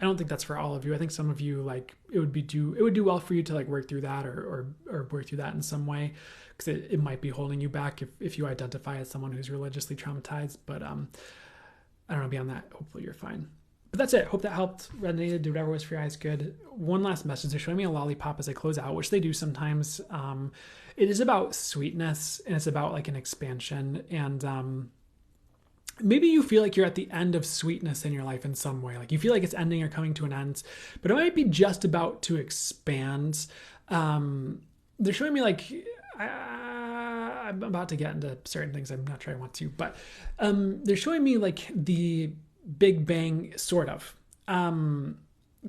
don't think that's for all of you. I think some of you, like, it would do well for you to like work through that or work through that in some way, because it might be holding you back if you identify as someone who's religiously traumatized. But I don't know, beyond that, hopefully you're fine. But that's it. Hope that helped, resonated, did whatever was for your eyes good. One last message. They're showing me a lollipop as I close out, which they do sometimes. It is about sweetness, and it's about like an expansion. And maybe you feel like you're at the end of sweetness in your life in some way. Like you feel like it's ending or coming to an end, but it might be just about to expand. They're showing me like... I'm about to get into certain things. I'm not sure I want to, but they're showing me like the Big Bang, sort of.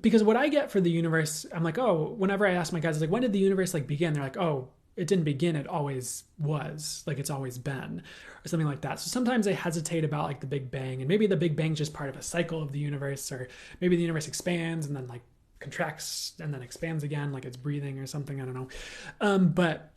Because what I get for the universe, I'm like, oh, whenever I ask my guys, like, when did the universe like begin? They're like, oh, it didn't begin. It always was, like, it's always been, or something like that. So sometimes I hesitate about like the Big Bang, and maybe the Big Bang is just part of a cycle of the universe, or maybe the universe expands and then like contracts and then expands again, like it's breathing or something. I don't know. But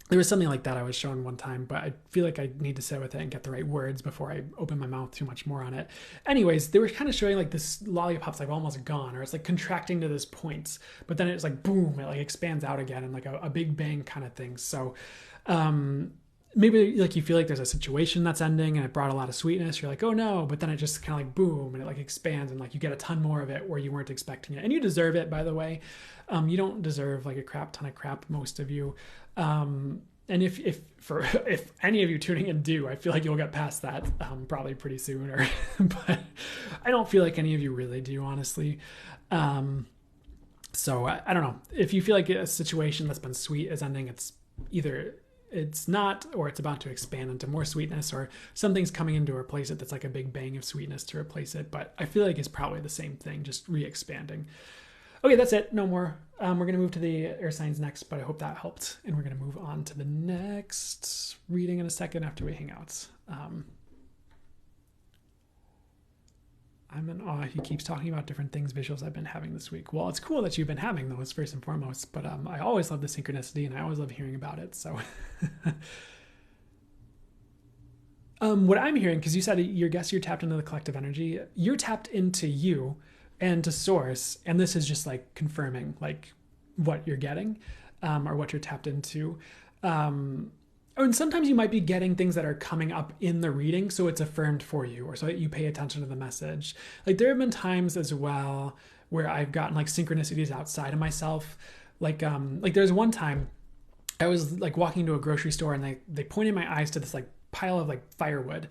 there was something like that I was shown one time, but I feel like I need to sit with it and get the right words before I open my mouth too much more on it. Anyways, they were kind of showing like this lollipop's like almost gone, or it's like contracting to this point, but then it's like boom, it like expands out again, and like a big bang kind of thing. So maybe like you feel like there's a situation that's ending and it brought a lot of sweetness. You're like, oh no, but then it just kind of like boom, and it like expands, and like you get a ton more of it where you weren't expecting it. And you deserve it, by the way. You don't deserve like a crap ton of crap, most of you. And if any of you tuning in do, I feel like you'll get past that probably pretty soon. But I don't feel like any of you really do, honestly. So I don't know. If you feel like a situation that's been sweet is ending, it's either it's not, or it's about to expand into more sweetness, or something's coming in to replace it that's like a big bang of sweetness to replace it. But I feel like it's probably the same thing, just re-expanding. Okay, that's it. No more. We're going to move to the air signs next, but I hope that helped. And we're going to move on to the next reading in a second after we hang out. I'm in awe. He keeps talking about different things, visuals I've been having this week. Well, it's cool that you've been having those first and foremost, but I always love the synchronicity and I always love hearing about it. So what I'm hearing, because you said you're tapped into the collective energy, you're tapped into you and to source, and this is just like confirming like what you're getting, or what you're tapped into. And sometimes you might be getting things that are coming up in the reading, so it's affirmed for you, or so that you pay attention to the message. Like there have been times as well where I've gotten like synchronicities outside of myself. Like there's one time I was like walking to a grocery store and they pointed my eyes to this like pile of like firewood,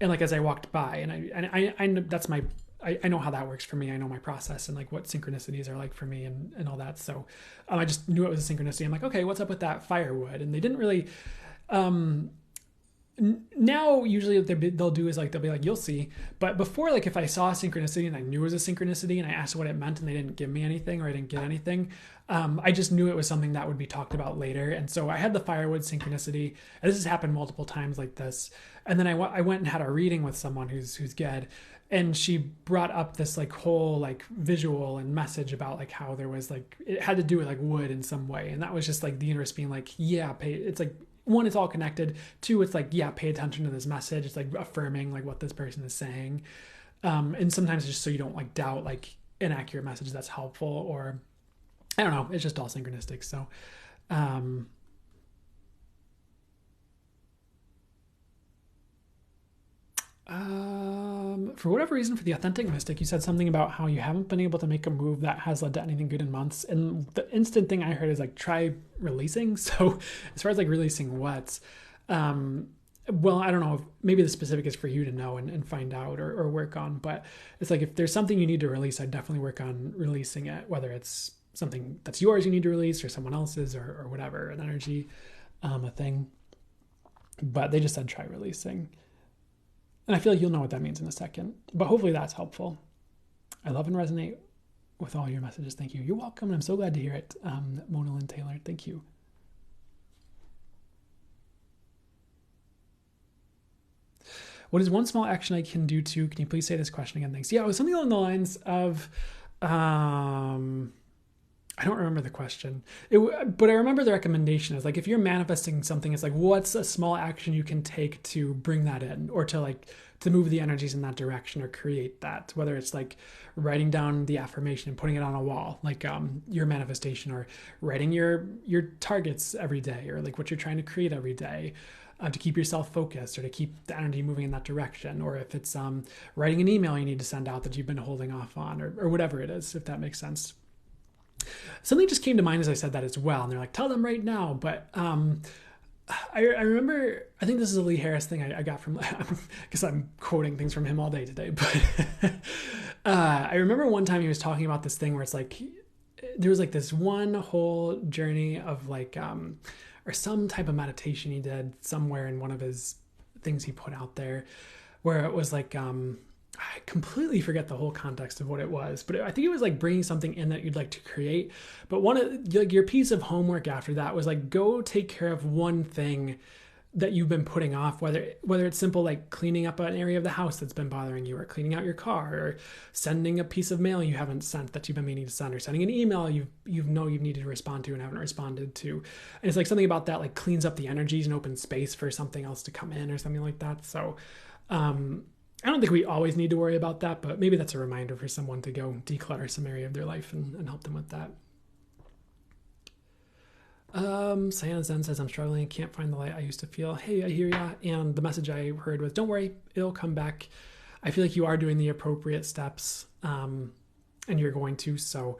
and like as I walked by, and I that's my I know how that works for me. I know my process and like what synchronicities are like for me and all that. So I just knew it was a synchronicity. I'm like, okay, what's up with that firewood? And they didn't really. Now usually what they'll do is like they'll be like, you'll see. But before, like if I saw a synchronicity and I knew it was a synchronicity and I asked what it meant and they didn't give me anything or I didn't get anything, I just knew it was something that would be talked about later. And so I had the firewood synchronicity, and this has happened multiple times like this. And then I went and had a reading with someone who's good, and she brought up this like whole like visual and message about like how there was like it had to do with like wood in some way, and that was just like the universe being like, yeah, it's like, one, it's all connected. Two, it's like, yeah, pay attention to this message. It's like affirming like what this person is saying. And sometimes just so you don't like doubt like an accurate message that's helpful, or I don't know, it's just all synchronistic. So, for whatever reason, for the authentic mystic, you said something about how you haven't been able to make a move that has led to anything good in months. And the instant thing I heard is like, try releasing. So as far as like releasing what, well, I don't know if maybe the specific is for you to know and find out or work on, but it's like, if there's something you need to release, I'd definitely work on releasing it, whether it's something that's yours you need to release or someone else's or whatever, an energy, a thing. But they just said, try releasing. And I feel like you'll know what that means in a second, but hopefully that's helpful. I love and resonate with all your messages. Thank you. You're welcome. And I'm so glad to hear it. Mona Lynn Taylor, thank you. What is one small action I can do to, can you please say this question again? Thanks. Yeah, it was something along the lines of, I don't remember the question, but I remember the recommendation is like, if you're manifesting something, it's like, what's a small action you can take to bring that in, or to like, to move the energies in that direction or create that, whether it's like writing down the affirmation and putting it on a wall, like your manifestation, or writing your targets every day, or like what you're trying to create every day, to keep yourself focused or to keep the energy moving in that direction. Or if it's writing an email you need to send out that you've been holding off on, or whatever it is, if that makes sense. Something just came to mind as I said that as well. And they're like, tell them right now. But I remember, I think this is a Lee Harris thing I got from, because I'm quoting things from him all day today. But I remember one time he was talking about this thing where it's like, there was like this one whole journey of like, or some type of meditation he did somewhere in one of his things he put out there, where it was like, I completely forget the whole context of what it was, but I think it was like bringing something in that you'd like to create. But one of like your piece of homework after that was like, go take care of one thing that you've been putting off, whether it's simple like cleaning up an area of the house that's been bothering you, or cleaning out your car, or sending a piece of mail you haven't sent that you've been meaning to send, or sending an email you've needed to respond to and haven't responded to. And it's like something about that like cleans up the energies and opens space for something else to come in or something like that. So I don't think we always need to worry about that, but maybe that's a reminder for someone to go declutter some area of their life and help them with that. Sayana Zen says, I'm struggling, can't find the light I used to feel. Hey, I hear ya. And the message I heard was, don't worry, it'll come back. I feel like you are doing the appropriate steps, and you're going to, so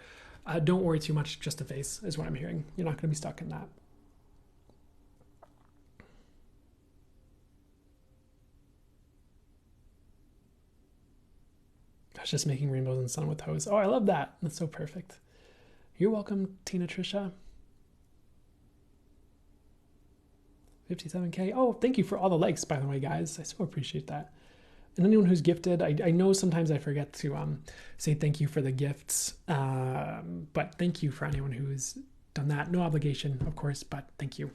don't worry too much, just a phase is what I'm hearing. You're not going to be stuck in that. I was just making rainbows in the sun with hose. Oh, I love that. That's so perfect. You're welcome, Tina Trisha. 57K. Oh, thank you for all the likes, by the way, guys. I so appreciate that. And anyone who's gifted, I know sometimes I forget to say thank you for the gifts, but thank you for anyone who's done that. No obligation, of course, but thank you.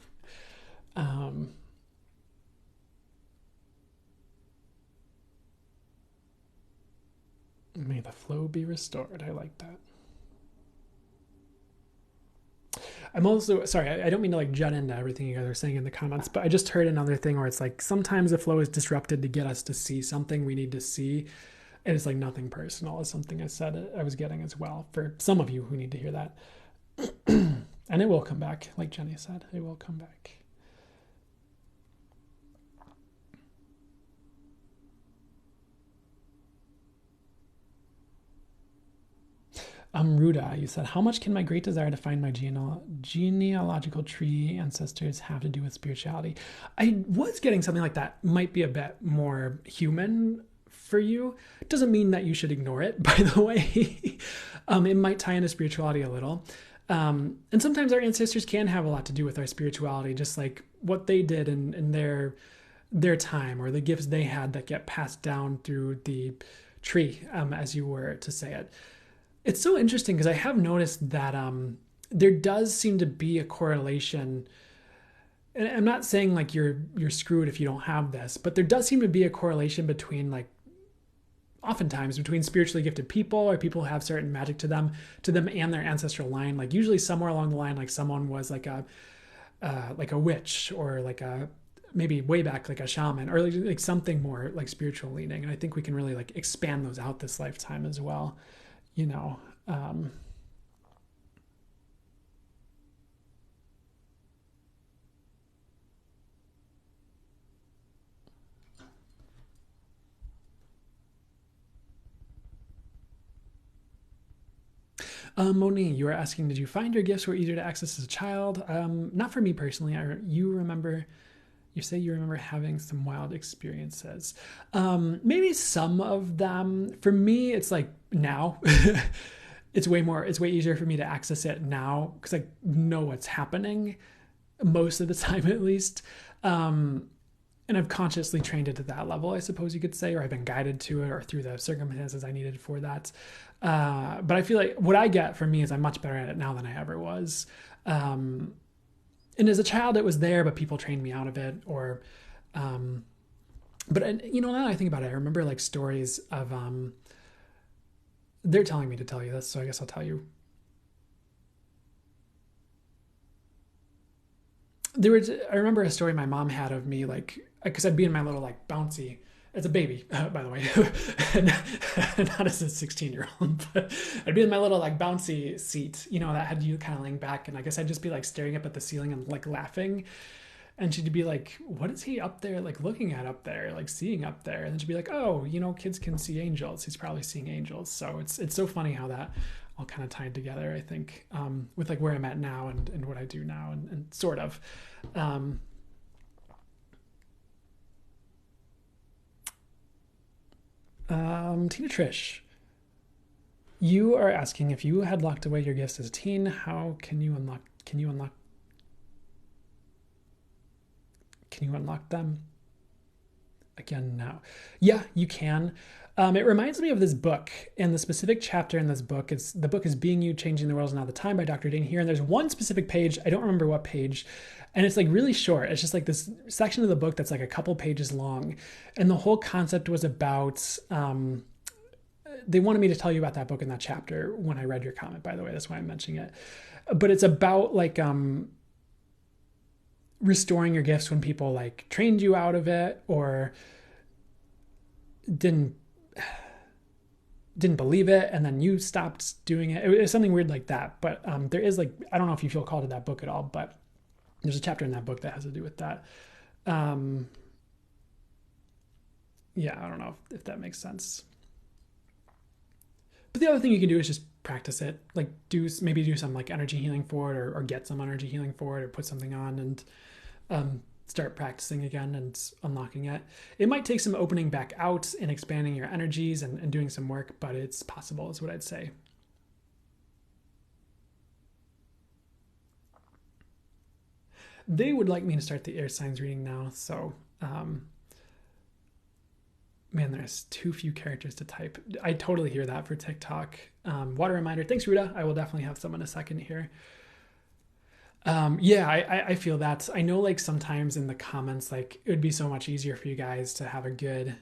the flow be restored. I like that. I'm also, sorry, I don't mean to like jut into everything you guys are saying in the comments, but I just heard another thing where it's like sometimes the flow is disrupted to get us to see something we need to see. And it's like nothing personal is something I said I was getting as well for some of you who need to hear that. And it will come back, like Jenny said, it will come back. Ruda, you said, how much can my great desire to find my genealogical tree ancestors have to do with spirituality? I was getting something like that. Might be a bit more human for you. It doesn't mean that you should ignore it, by the way. It might tie into spirituality a little. And sometimes our ancestors can have a lot to do with our spirituality, just like what they did in their time, or the gifts they had that get passed down through the tree, as you were to say it. It's so interesting because I have noticed that there does seem to be a correlation. And I'm not saying like you're screwed if you don't have this, but there does seem to be a correlation between like oftentimes between spiritually gifted people or people who have certain magic to them and their ancestral line. Like usually somewhere along the line, like someone was like a witch or like a maybe way back like a shaman or like something more like spiritual leaning. And I think we can really like expand those out this lifetime as well. You know, Moni, you were asking, did you find your gifts were easier to access as a child? Not for me personally. You say you remember having some wild experiences. Maybe some of them. For me, it's like now. It's way easier for me to access it now because I know what's happening most of the time, at least. And I've consciously trained it to that level, I suppose you could say, or I've been guided to it or through the circumstances I needed for that. But I feel like what I get from me is I'm much better at it now than I ever was. And as a child, it was there, but people trained me out of it. Or, but you know, now that I think about it, I remember like stories of, they're telling me to tell you this, so I guess I'll tell you. I remember a story my mom had of me, like, because I'd be in my little like bouncy, as a baby, by the way, not as a 16-year-old, but I'd be in my little like bouncy seat, you know, that had you kind of laying back, and I guess I'd just be like staring up at the ceiling and like laughing. And she'd be like, what is he up there, like looking at up there, like seeing up there? And then she'd be like, oh, you know, kids can see angels. He's probably seeing angels. So it's so funny how that all kind of tied together, I think, with like where I'm at now and what I do now and sort of. Tina Trish, you are asking if you had locked away your gifts as a teen, how can you unlock them again now? Yeah, you can. It reminds me of this book, and the specific chapter in this book, the book is Being You, Changing the World Is Now the Time by Dr. Dane here. And there's one specific page, I don't remember what page, and it's like really short. It's just like this section of the book that's like a couple pages long. And the whole concept was about, they wanted me to tell you about that book in that chapter when I read your comment, by the way, that's why I'm mentioning it. But it's about like, restoring your gifts when people like trained you out of it or didn't believe it and then you stopped doing it. It was something weird like that. But there is like, I don't know if you feel called to that book at all, but there's a chapter in that book that has to do with that. Yeah, I don't know if that makes sense. But the other thing you can do is just practice it. Like maybe do some like energy healing for it or get some energy healing for it or put something on and start practicing again and unlocking it. It might take some opening back out and expanding your energies and doing some work, but it's possible is what I'd say. They would like me to start the air signs reading now, so man, there's too few characters to type. I totally hear that for TikTok. Water reminder. Thanks, Ruda. I will definitely have some in a second here. Yeah, I feel that. I know like sometimes in the comments, like it would be so much easier for you guys to have a good,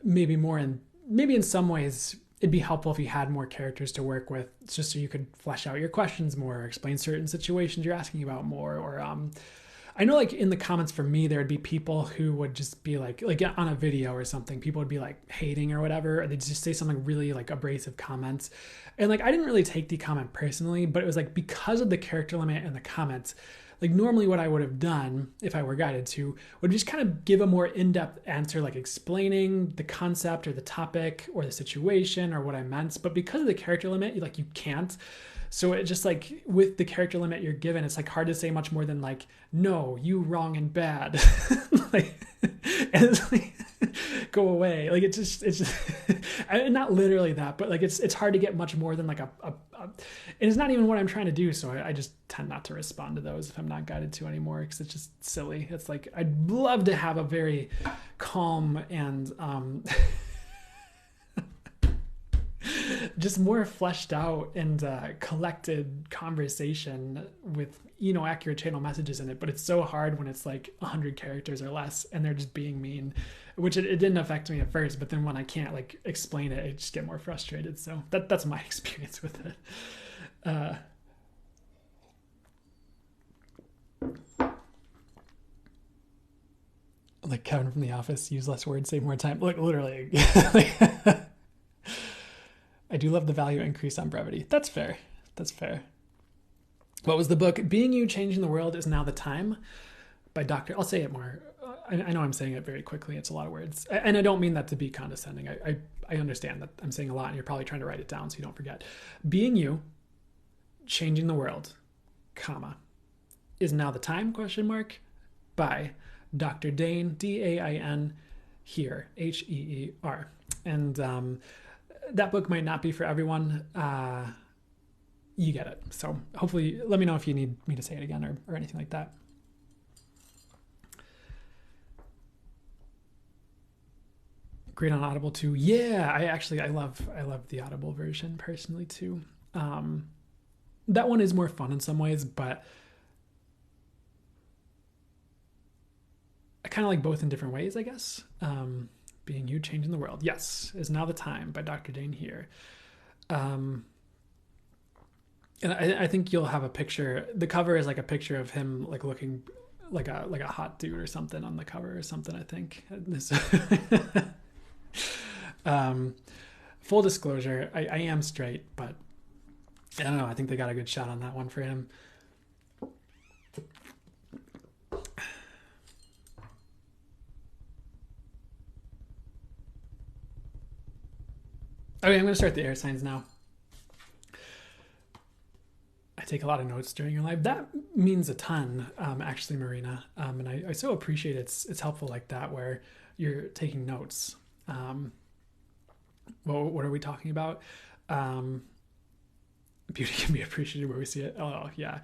maybe in some ways it'd be helpful if you had more characters to work with, just so you could flesh out your questions more, explain certain situations you're asking about more, or I know like in the comments for me, there would be people who would just be like on a video or something, people would be like hating or whatever, or they'd just say something really like abrasive comments. And like, I didn't really take the comment personally, but it was like because of the character limit and the comments, like normally what I would have done if I were guided to would just kind of give a more in-depth answer, like explaining the concept or the topic or the situation or what I meant. But because of the character limit, like you can't. So it just like with the character limit you're given, it's like hard to say much more than like, no, you wrong and bad. Like, and it's like, go away. Like it's just not literally that, but like it's hard to get much more than like and it's not even what I'm trying to do. So I just tend not to respond to those if I'm not guided to anymore, because it's just silly. It's like, I'd love to have a very calm and just more fleshed out and collected conversation with, you know, accurate channel messages in it. But it's so hard when it's like 100 characters or less and they're just being mean, which it didn't affect me at first. But then when I can't like explain it, I just get more frustrated. So that's my experience with it. Like Kevin from The Office, use less words, save more time. Like literally. I do love the value increase on brevity. That's fair. That's fair. What was the book? Being You, Changing the World Is Now the Time by Dr. I'll say it more. I know I'm saying it very quickly. It's a lot of words. And I don't mean that to be condescending. I understand that I'm saying a lot and you're probably trying to write it down so you don't forget. Being You, Changing the World, comma, Is Now the Time, question mark, by Dr. Dain, D-A-I-N, Heer, H-E-E-R. And that book might not be for everyone. You get it. So hopefully, let me know if you need me to say it again or anything like that. Great on Audible too. Yeah, I love the Audible version personally too. That one is more fun in some ways, but I kind of like both in different ways, I guess. Being You, Changing the World. Yes, Is Now the Time by Dr. Dain Heer. And I think you'll have a picture. The cover is like a picture of him like looking like a hot dude or something on the cover or something, I think. Full disclosure, I am straight, but I don't know. I think they got a good shot on that one for him. Okay, I'm going to start the air signs now. I take a lot of notes during your live. That means a ton, actually, Marina. And I so appreciate it's helpful like that, where you're taking notes. Well, what are we talking about? Beauty can be appreciated where we see it. Oh, yeah.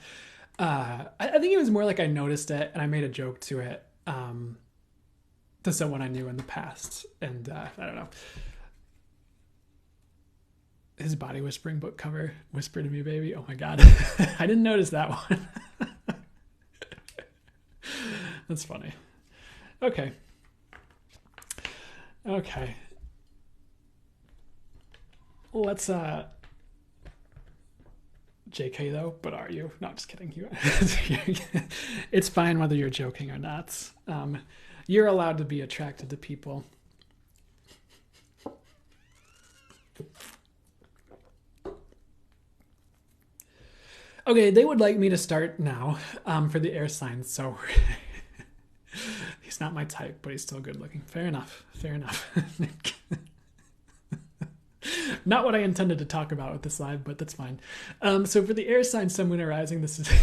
I think it was more like I noticed it and I made a joke to it to someone I knew in the past. And I don't know. His body whispering book cover, Whisper to Me, Baby. Oh my God. I didn't notice that one. That's funny. Okay. Let's JK though, but are you? No, just kidding. It's fine whether you're joking or not. You're allowed to be attracted to people. Okay, they would like me to start now for the air signs, so he's not my type, but he's still good looking. Fair enough. Not what I intended to talk about with this live, but that's fine. So for the air sign, Sun, Moon, and Rising, this is for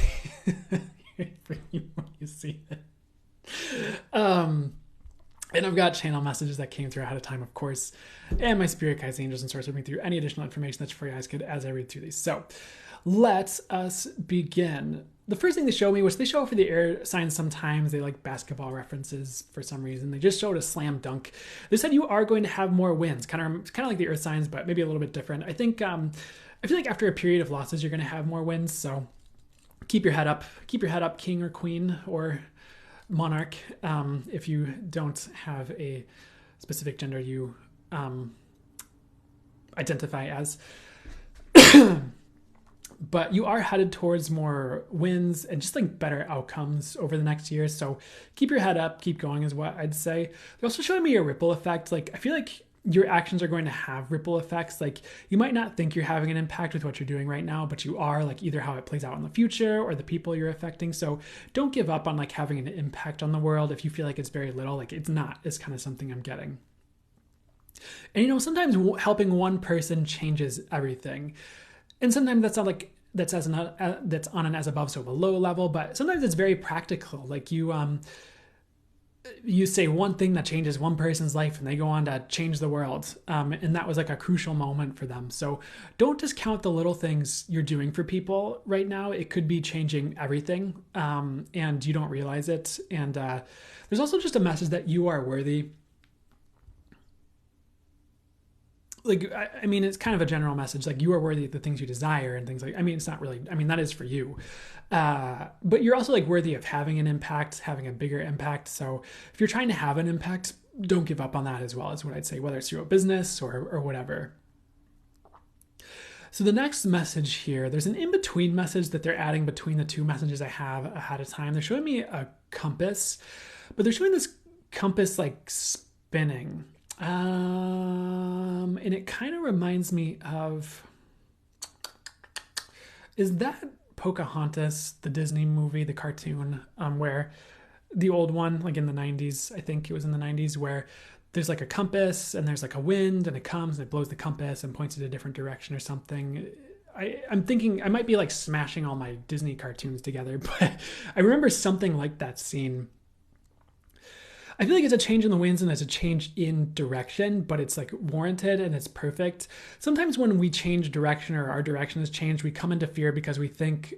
you when you see it. And I've got channel messages that came through ahead of time, of course, and my spirit guides, angels, and source will bring through any additional information that's for your eyes good as I read through these. So let us begin. The first thing they show me, which they show for the air signs sometimes, they like basketball references for some reason. They just showed a slam dunk. They said you are going to have more wins, kind of like the earth signs, but maybe a little bit different. I think I feel like after a period of losses, you're going to have more wins. So keep your head up. Keep your head up, king or queen or monarch. If you don't have a specific gender you identify as. But you are headed towards more wins and just like better outcomes over the next year. So keep your head up, keep going is what I'd say. They're also showing me a ripple effect. Like I feel like your actions are going to have ripple effects. Like you might not think you're having an impact with what you're doing right now, but you are, like either how it plays out in the future or the people you're affecting. So don't give up on like having an impact on the world if you feel like it's very little. Like it's not, is kind of something I'm getting. And you know, sometimes helping one person changes everything. And sometimes that's not like that's that's on an as above so below level, but sometimes it's very practical. Like you say one thing that changes one person's life and they go on to change the world, and that was like a crucial moment for them. So don't discount the little things you're doing for people right now. It could be changing everything, and you don't realize it. And there's also just a message that you are worthy. Like, I mean, it's kind of a general message, like you are worthy of the things you desire and things like, I mean, it's not really, I mean, that is for you. But you're also like worthy of having an impact, having a bigger impact. So if you're trying to have an impact, don't give up on that as well, is what I'd say, whether it's through a business or whatever. So the next message here, there's an in-between message that they're adding between the two messages I have ahead of time. They're showing me a compass, but they're showing this compass like spinning. And it kind of reminds me of, is that Pocahontas, the Disney movie, the cartoon, where the old one, like in the 90s, I think it was in the 90s, where there's like a compass and there's like a wind and it comes and it blows the compass and points in a different direction or something. I'm thinking I might be like smashing all my Disney cartoons together, but I remember something like that scene. I feel like it's a change in the winds and it's a change in direction, but it's like warranted and it's perfect. Sometimes when we change direction or our direction has changed, we come into fear because we think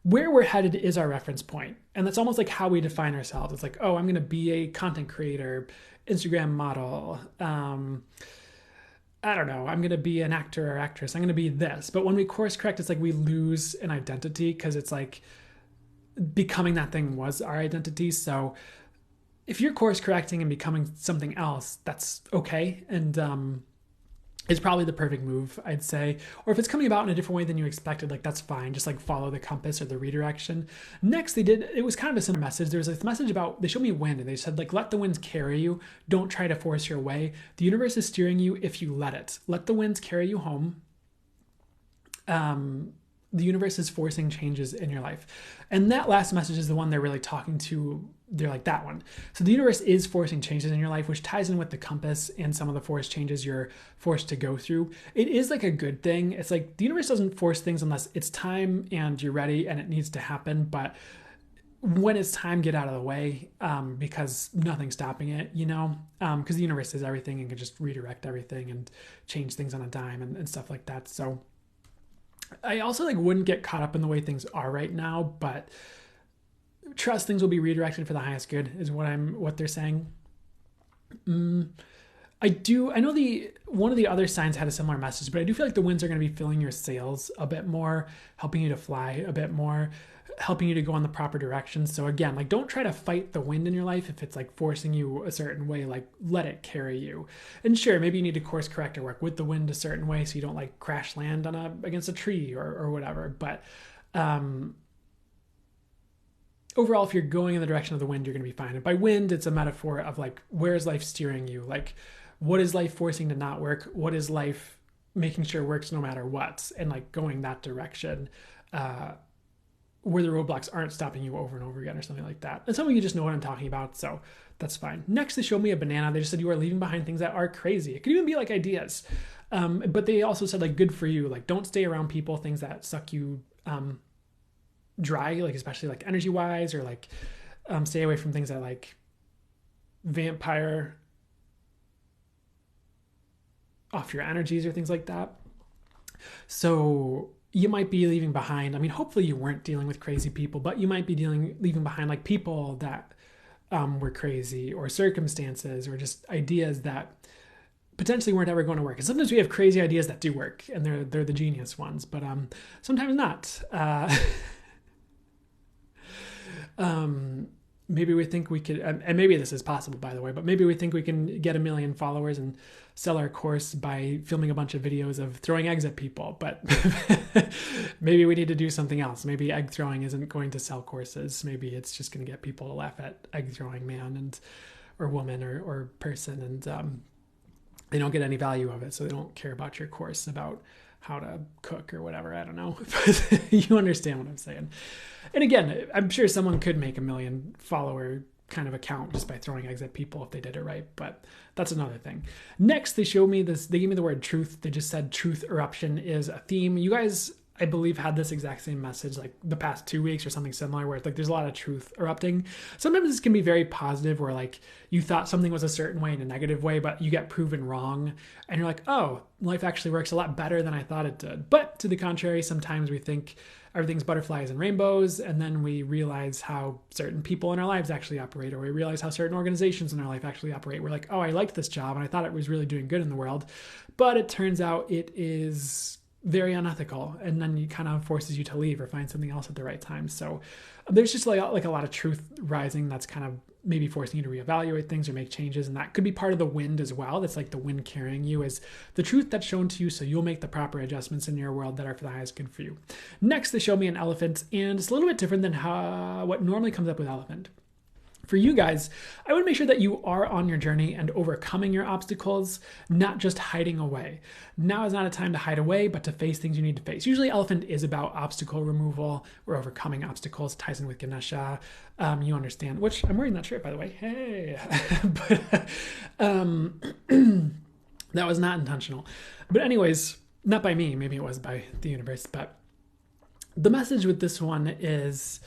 where we're headed is our reference point. And that's almost like how we define ourselves. It's like, oh, I'm going to be a content creator, Instagram model. I don't know, I'm going to be an actor or actress. I'm going to be this. But when we course correct, it's like we lose an identity because it's like becoming that thing was our identity. So if you're course correcting and becoming something else, that's okay. And it's probably the perfect move, I'd say. Or if it's coming about in a different way than you expected, like that's fine. Just like follow the compass or the redirection. Next, it was kind of a similar message. There was this message about, they showed me wind and they said like, let the winds carry you. Don't try to force your way. The universe is steering you if you let it. Let the winds carry you home. The universe is forcing changes in your life. And that last message is the one they're really talking to. They're like that one. So the universe is forcing changes in your life, which ties in with the compass and some of the forced changes you're forced to go through. It is like a good thing. It's like the universe doesn't force things unless it's time and you're ready and it needs to happen. But when it's time, get out of the way, because nothing's stopping it, you know, because the universe is everything and can just redirect everything and change things on a dime and stuff like that. So I also like wouldn't get caught up in the way things are right now, but trust things will be redirected for the highest good is what they're saying. I know one of the other signs had a similar message, but I do feel like the winds are going to be filling your sails a bit more, helping you to fly a bit more, helping you to go in the proper direction. So again, like don't try to fight the wind in your life if it's like forcing you a certain way, like let it carry you. And sure, maybe you need to course correct or work with the wind a certain way so you don't like crash land against a tree or whatever. But overall, if you're going in the direction of the wind, you're going to be fine. And by wind, it's a metaphor of like, where is life steering you? Like, what is life forcing to not work? What is life making sure works no matter what? And like going that direction, where the roadblocks aren't stopping you over and over again or something like that. And some of you just know what I'm talking about, so that's fine. Next, they showed me a banana. They just said you are leaving behind things that are crazy. It could even be like ideas. But they also said like, good for you. Like, don't stay around people, things that suck you dry, like especially like energy wise, or like stay away from things that like vampire off your energies or things like that. So you might be leaving behind, I mean, hopefully you weren't dealing with crazy people, but you might be leaving behind like people that were crazy, or circumstances, or just ideas that potentially weren't ever going to work. And sometimes we have crazy ideas that do work, and they're the genius ones, but sometimes not. Maybe we think we could, and maybe this is possible, by the way, but maybe we think we can get 1 million followers and sell our course by filming a bunch of videos of throwing eggs at people, but maybe we need to do something else. Maybe egg throwing isn't going to sell courses. Maybe it's just going to get people to laugh at egg throwing man and or woman or person, and they don't get any value of it, so they don't care about your course about how to cook or whatever. I don't know. But you understand what I'm saying. And again, I'm sure someone could make a 1 million follower kind of account just by throwing eggs at people if they did it right, but that's another thing. Next, they showed me this, they gave me the word truth. They just said truth eruption is a theme. You guys, I believe, had this exact same message like the past 2 weeks or something similar, where it's like there's a lot of truth erupting. Sometimes this can be very positive, where like you thought something was a certain way in a negative way, but you get proven wrong and you're like, oh, life actually works a lot better than I thought it did. But to the contrary, sometimes we think everything's butterflies and rainbows, and then we realize how certain people in our lives actually operate, or we realize how certain organizations in our life actually operate. We're like, oh, I liked this job and I thought it was really doing good in the world, but it turns out it is very unethical, and then it kind of forces you to leave or find something else at the right time. So there's just like a lot of truth rising that's kind of maybe forcing you to reevaluate things or make changes, and that could be part of the wind as well. That's like the wind carrying you, is the truth that's shown to you, so you'll make the proper adjustments in your world that are for the highest good for you. Next, they show me an elephant, and it's a little bit different than what normally comes up with elephant. For you guys, I would make sure that you are on your journey and overcoming your obstacles, not just hiding away. Now is not a time to hide away, but to face things you need to face. Usually elephant is about obstacle removal or overcoming obstacles, ties in with Ganesha. You understand, which I'm wearing that shirt, by the way. Hey, but that was not intentional. But anyways, not by me, maybe it was by the universe, but the message with this one is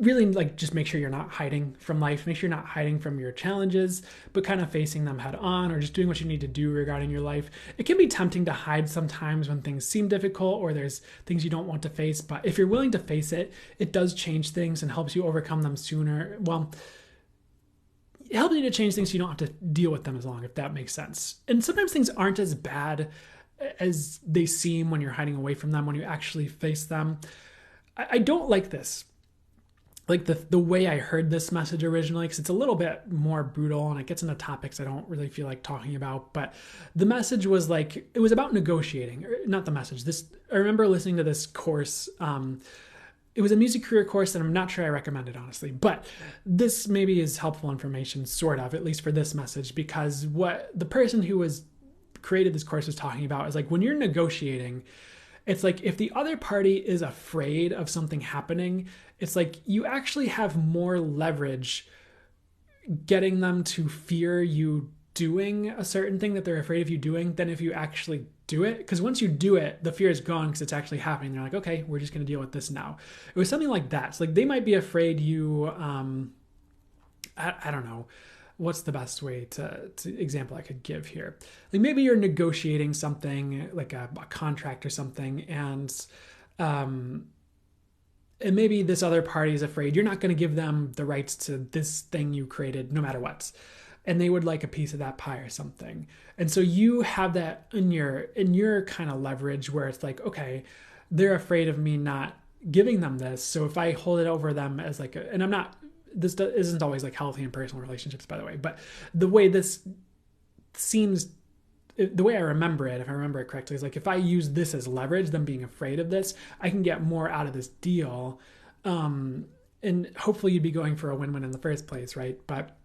really like just make sure you're not hiding from life. Make sure you're not hiding from your challenges, but kind of facing them head on, or just doing what you need to do regarding your life. It can be tempting to hide sometimes when things seem difficult or there's things you don't want to face, but if you're willing to face it, it does change things and helps you overcome them sooner. Well, it helps you to change things so you don't have to deal with them as long, if that makes sense. And sometimes things aren't as bad as they seem when you're hiding away from them, when you actually face them. I don't like this. Like the way I heard this message originally, because it's a little bit more brutal and it gets into topics I don't really feel like talking about. But the message was like, it was about negotiating, or not the message. I remember listening to this course. It was a music career course, and I'm not sure I recommend it, honestly. But this maybe is helpful information, sort of, at least for this message, because what the person who created this course was talking about is like when you're negotiating, it's like if the other party is afraid of something happening, it's like you actually have more leverage getting them to fear you doing a certain thing that they're afraid of you doing than if you actually do it. Because once you do it, the fear is gone because it's actually happening. They're like, okay, we're just going to deal with this now. It was something like that. So like they might be afraid you, I don't know. What's the best way to example I could give here? Like maybe you're negotiating something like a contract or something, and maybe this other party is afraid you're not going to give them the rights to this thing you created no matter what, and they would like a piece of that pie or something. And so you have that in your kind of leverage where it's like, okay, they're afraid of me not giving them this, so if I hold it over them as like and I'm not, this isn't always like healthy in personal relationships, by the way, but the way this seems, the way I remember it, if I remember it correctly, is like if I use this as leverage, them being afraid of this, I can get more out of this deal. And hopefully you'd be going for a win-win in the first place, right? But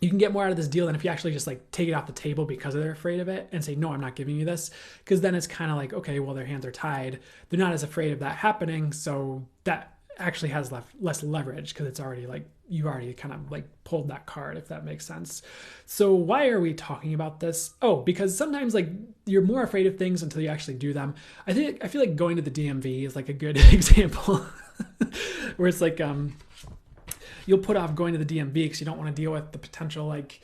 you can get more out of this deal than if you actually just like take it off the table because they're afraid of it and say, no, I'm not giving you this. Because then it's kind of like, okay, well, their hands are tied. They're not as afraid of that happening. So that actually has less leverage because it's already like you've already kind of like pulled that card, if that makes sense. So why are we talking about this? Oh, because sometimes like you're more afraid of things until you actually do them. I feel like going to the DMV is like a good example where it's like you'll put off going to the DMV because you don't want to deal with the potential like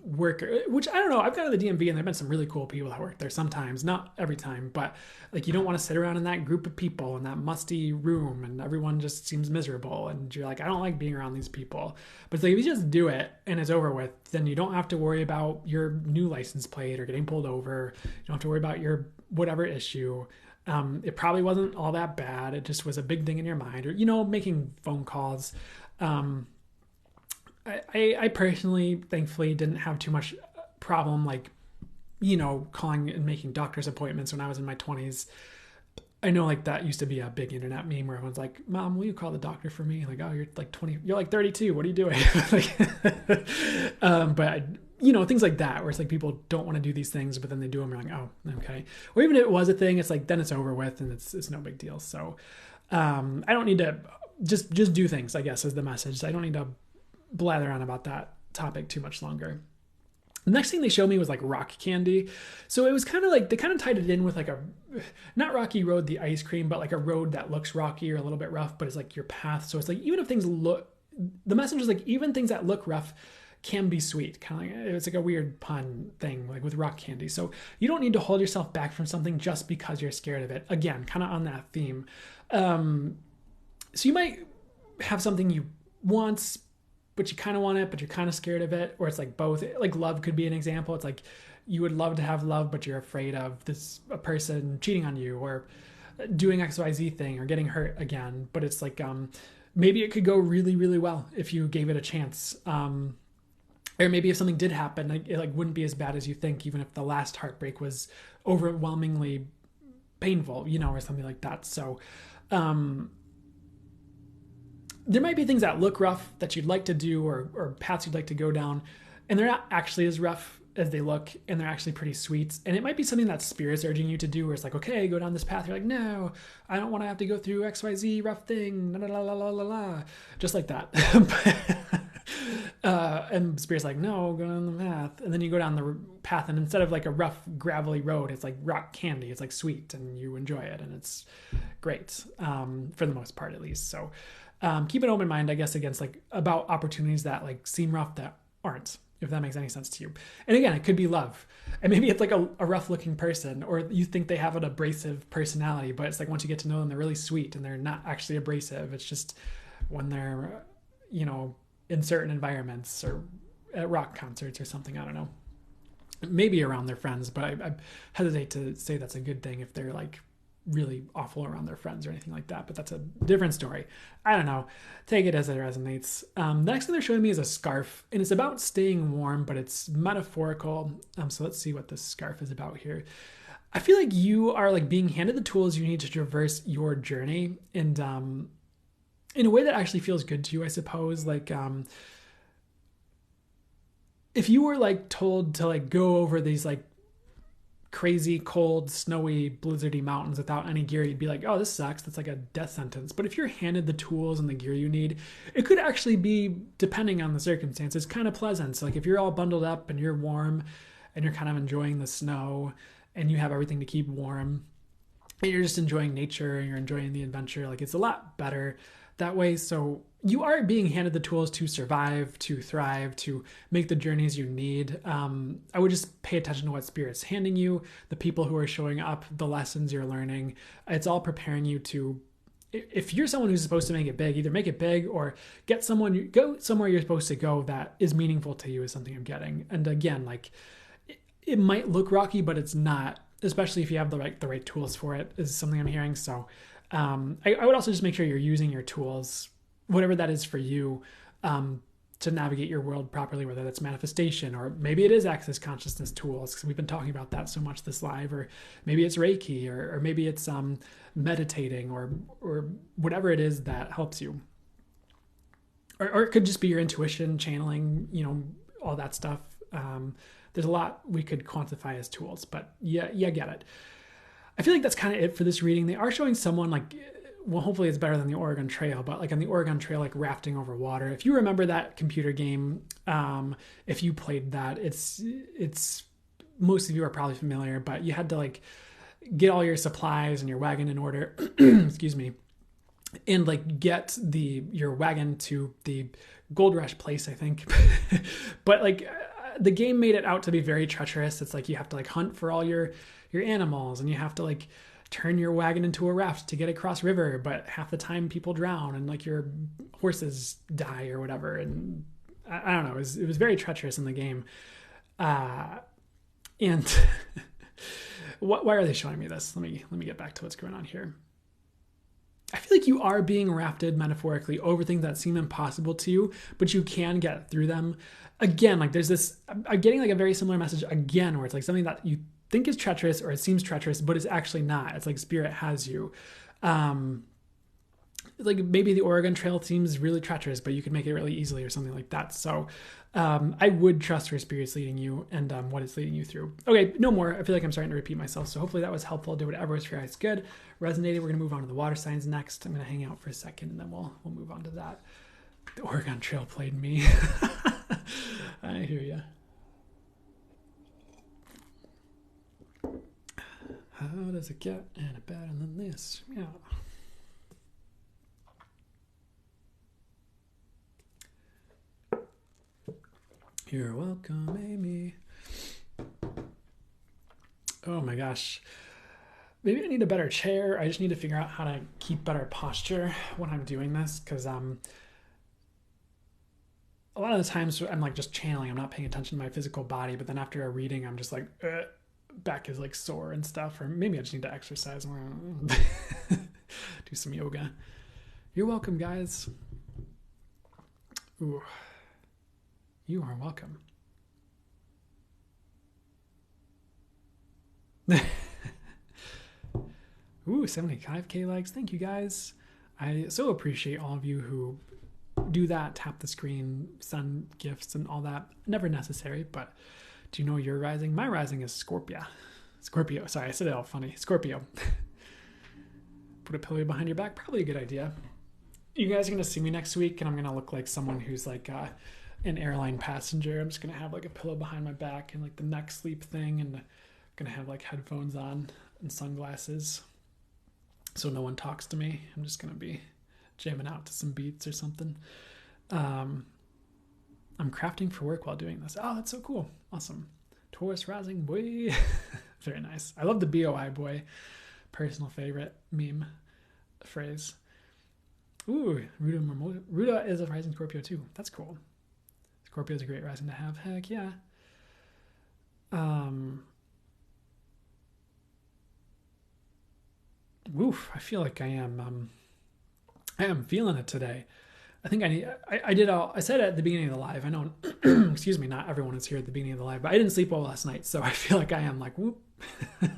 work, which I don't know. I've gone to the DMV and there've been some really cool people that work there sometimes, not every time, but like you don't want to sit around in that group of people in that musty room and everyone just seems miserable and you're like, I don't like being around these people. But it's like if you just do it and it's over with, then you don't have to worry about your new license plate or getting pulled over. You don't have to worry about your whatever issue. It probably wasn't all that bad. It just was a big thing in your mind, or making phone calls. I personally, thankfully, didn't have too much problem, like, calling and making doctor's appointments when I was in my 20s. I know, like, that used to be a big internet meme where everyone's like, Mom, will you call the doctor for me? Like, oh, you're like 20, you're like 32. What are you doing? But things like that, where it's like people don't want to do these things, but then they do them. You're like, oh, okay. Or even if it was a thing, it's like, then it's over with and it's no big deal. So I don't need to just do things, I guess, is the message. I don't need to blather on about that topic too much longer. The next thing they showed me was like rock candy. So it was kind of like, they kind of tied it in with like not Rocky Road, the ice cream, but like a road that looks rocky or a little bit rough, but it's like your path. So it's like, even if things look, the message is like, even things that look rough can be sweet. Kind of like, it's like a weird pun thing, like with rock candy. So you don't need to hold yourself back from something just because you're scared of it. Again, kind of on that theme. So you might have something you want, but you kind of want it, but you're kind of scared of it. Or it's like both. Like love could be an example. It's like you would love to have love, but you're afraid of a person cheating on you or doing XYZ thing or getting hurt again. But it's like, maybe it could go really, really well if you gave it a chance. Or maybe if something did happen, it like wouldn't be as bad as you think, even if the last heartbreak was overwhelmingly painful, or something like that. So, there might be things that look rough that you'd like to do or paths you'd like to go down, and they're not actually as rough as they look, and they're actually pretty sweet. And it might be something that Spirit's urging you to do, where it's like, okay, go down this path. You're like, no, I don't want to have to go through XYZ rough thing, la la la la la la, just like that. And Spirit's like, no, go down the path. And then you go down the path, and instead of like a rough, gravelly road, it's like rock candy. It's like sweet, and you enjoy it, and it's great, for the most part, at least. So keep an open mind, I guess, against like about opportunities that like seem rough that aren't, if that makes any sense to you. And again, it could be love. And maybe it's like a rough looking person, or you think they have an abrasive personality, but it's like once you get to know them, they're really sweet and they're not actually abrasive. It's just when they're, in certain environments or at rock concerts or something, I don't know. Maybe around their friends, but I hesitate to say that's a good thing if they're like really awful around their friends or anything like that, but that's a different story. I don't know. Take it as it resonates. The next thing they're showing me is a scarf, and it's about staying warm, but it's metaphorical. So let's see what this scarf is about here. I feel like you are like being handed the tools you need to traverse your journey, and in a way that actually feels good to you, I suppose. Like if you were like told to like go over these like crazy, cold, snowy, blizzardy mountains without any gear, you'd be like, oh, this sucks. That's like a death sentence. But if you're handed the tools and the gear you need, it could actually be, depending on the circumstances, kind of pleasant. So like if you're all bundled up and you're warm and you're kind of enjoying the snow and you have everything to keep warm and you're just enjoying nature and you're enjoying the adventure, like it's a lot better that way. So you are being handed the tools to survive, to thrive, to make the journeys you need. I would just pay attention to what Spirit's handing you, the people who are showing up, the lessons you're learning. It's all preparing you to, if you're someone who's supposed to make it big, either make it big or go somewhere you're supposed to go that is meaningful to you, is something I'm getting. And again, like it might look rocky, but it's not, especially if you have the right tools for it, is something I'm hearing. So I would also just make sure you're using your tools, whatever that is for you, to navigate your world properly, whether that's manifestation, or maybe it is access consciousness tools, because we've been talking about that so much this live, or maybe it's Reiki, or maybe it's meditating, or whatever it is that helps you. Or it could just be your intuition, channeling, all that stuff. There's a lot we could quantify as tools, but yeah, get it. I feel like that's kind of it for this reading. They are showing someone like, well, hopefully it's better than the Oregon Trail, but like on the Oregon Trail, like rafting over water. If you remember that computer game, if you played that, it's most of you are probably familiar, but you had to like get all your supplies and your wagon in order, excuse me, and like get your wagon to the Gold Rush place, I think. But like the game made it out to be very treacherous. It's like you have to like hunt for all your animals, and you have to like turn your wagon into a raft to get across river, but half the time people drown and like your horses die or whatever. And I don't know, it was very treacherous in the game. And why are they showing me this? Let me get back to what's going on here. I feel like you are being rafted metaphorically over things that seem impossible to you, but you can get through them. Again, like there's this, I'm getting like a very similar message again, where it's like something that you think is treacherous or it seems treacherous, but it's actually not. It's like spirit has you. Like maybe the Oregon Trail seems really treacherous, but you can make it really easily or something like that. So I would trust where spirit's leading you and what it's leading you through. Okay, no more. I feel like I'm starting to repeat myself. So hopefully that was helpful. Do whatever was for you guys good. Resonated. We're going to move on to the water signs next. I'm going to hang out for a second and then we'll move on to that. The Oregon Trail played me. I hear ya. How does it get any better than this? Yeah. You're welcome, Amy. Oh my gosh. Maybe I need a better chair. I just need to figure out how to keep better posture when I'm doing this, because a lot of the times I'm like just channeling. I'm not paying attention to my physical body, but then after a reading, I'm just like, back is like sore and stuff, or maybe I just need to exercise more. Do some yoga. You're welcome, guys. Ooh. You are welcome. Ooh, 75K likes. Thank you, guys. I so appreciate all of you who do that, tap the screen, send gifts and all that. Never necessary, but do you know your rising? My rising is Scorpio. Sorry, I said it all funny. Scorpio. Put a pillow behind your back. Probably a good idea. You guys are going to see me next week, and I'm going to look like someone who's like an airline passenger. I'm just going to have like a pillow behind my back and like the neck sleep thing, and going to have like headphones on and sunglasses so no one talks to me. I'm just going to be jamming out to some beats or something. I'm crafting for work while doing this. Oh, that's so cool. Awesome. Taurus rising boy. Very nice. I love the BOI boy. Personal favorite meme phrase. Ooh, Ruda is a rising Scorpio too. That's cool. Scorpio is a great rising to have. Heck yeah. Woof. I feel like I am feeling it today. I think I said it at the beginning of the live. I know, excuse me, not everyone is here at the beginning of the live, but I didn't sleep well last night. So I feel like I am like, whoop. I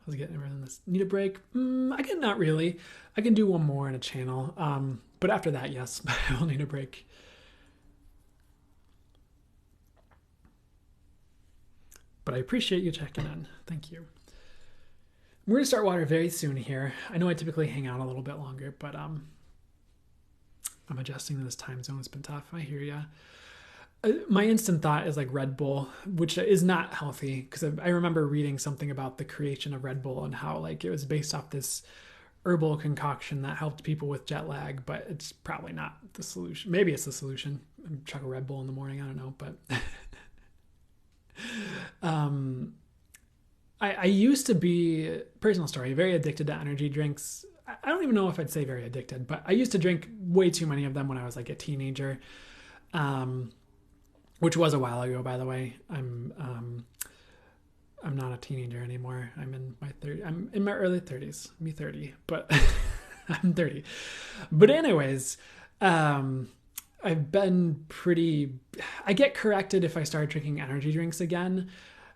was getting everything this. Need a break? I can not really. I can do one more in a channel. But after that, yes, I will need a break. But I appreciate you checking in. Thank you. We're gonna start water very soon here. I know I typically hang out a little bit longer, but I'm adjusting to this time zone. It's been tough. I hear ya. My instant thought is like Red Bull, which is not healthy, because I remember reading something about the creation of Red Bull and how like it was based off this herbal concoction that helped people with jet lag, but it's probably not the solution. Maybe it's the solution. Chuck a Red Bull in the morning. I don't know, but I used to be, personal story, very addicted to energy drinks. I don't even know if I'd say very addicted, but I used to drink way too many of them when I was like a teenager. Which was a while ago, by the way. I'm not a teenager anymore. I'm in my early 30s. Me 30, but I'm 30. But anyways, I've been I get corrected if I start drinking energy drinks again.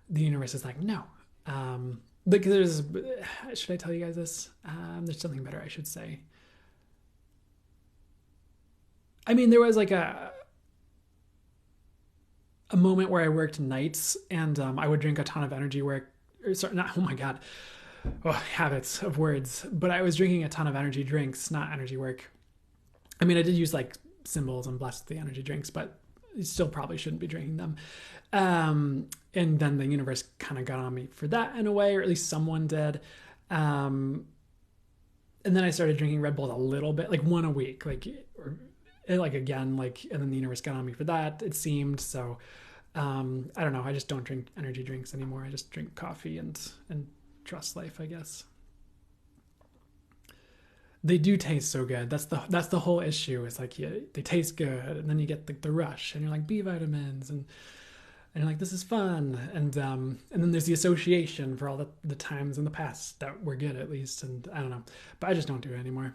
The universe is like, no. Because should I tell you guys this? There's something better I should say. I mean, there was like a moment where I worked nights and I would drink a ton of energy oh my God. Oh, habits of words. But I was drinking a ton of energy drinks, not energy work. I mean, I did use like symbols and blessed the energy drinks, but you still probably shouldn't be drinking them. And then the universe kind of got on me for that in a way, or at least someone did. And then I started drinking Red Bull a little bit, like one a week, again, and then the universe got on me for that, it seemed. So I don't know, I just don't drink energy drinks anymore. I just drink coffee and trust life, I guess. They do taste so good. That's the whole issue. It's like they taste good, and then you get the rush, and you're like B vitamins, and and you're like, this is fun. And then there's the association for all the times in the past that were good, at least. And I don't know, but I just don't do it anymore.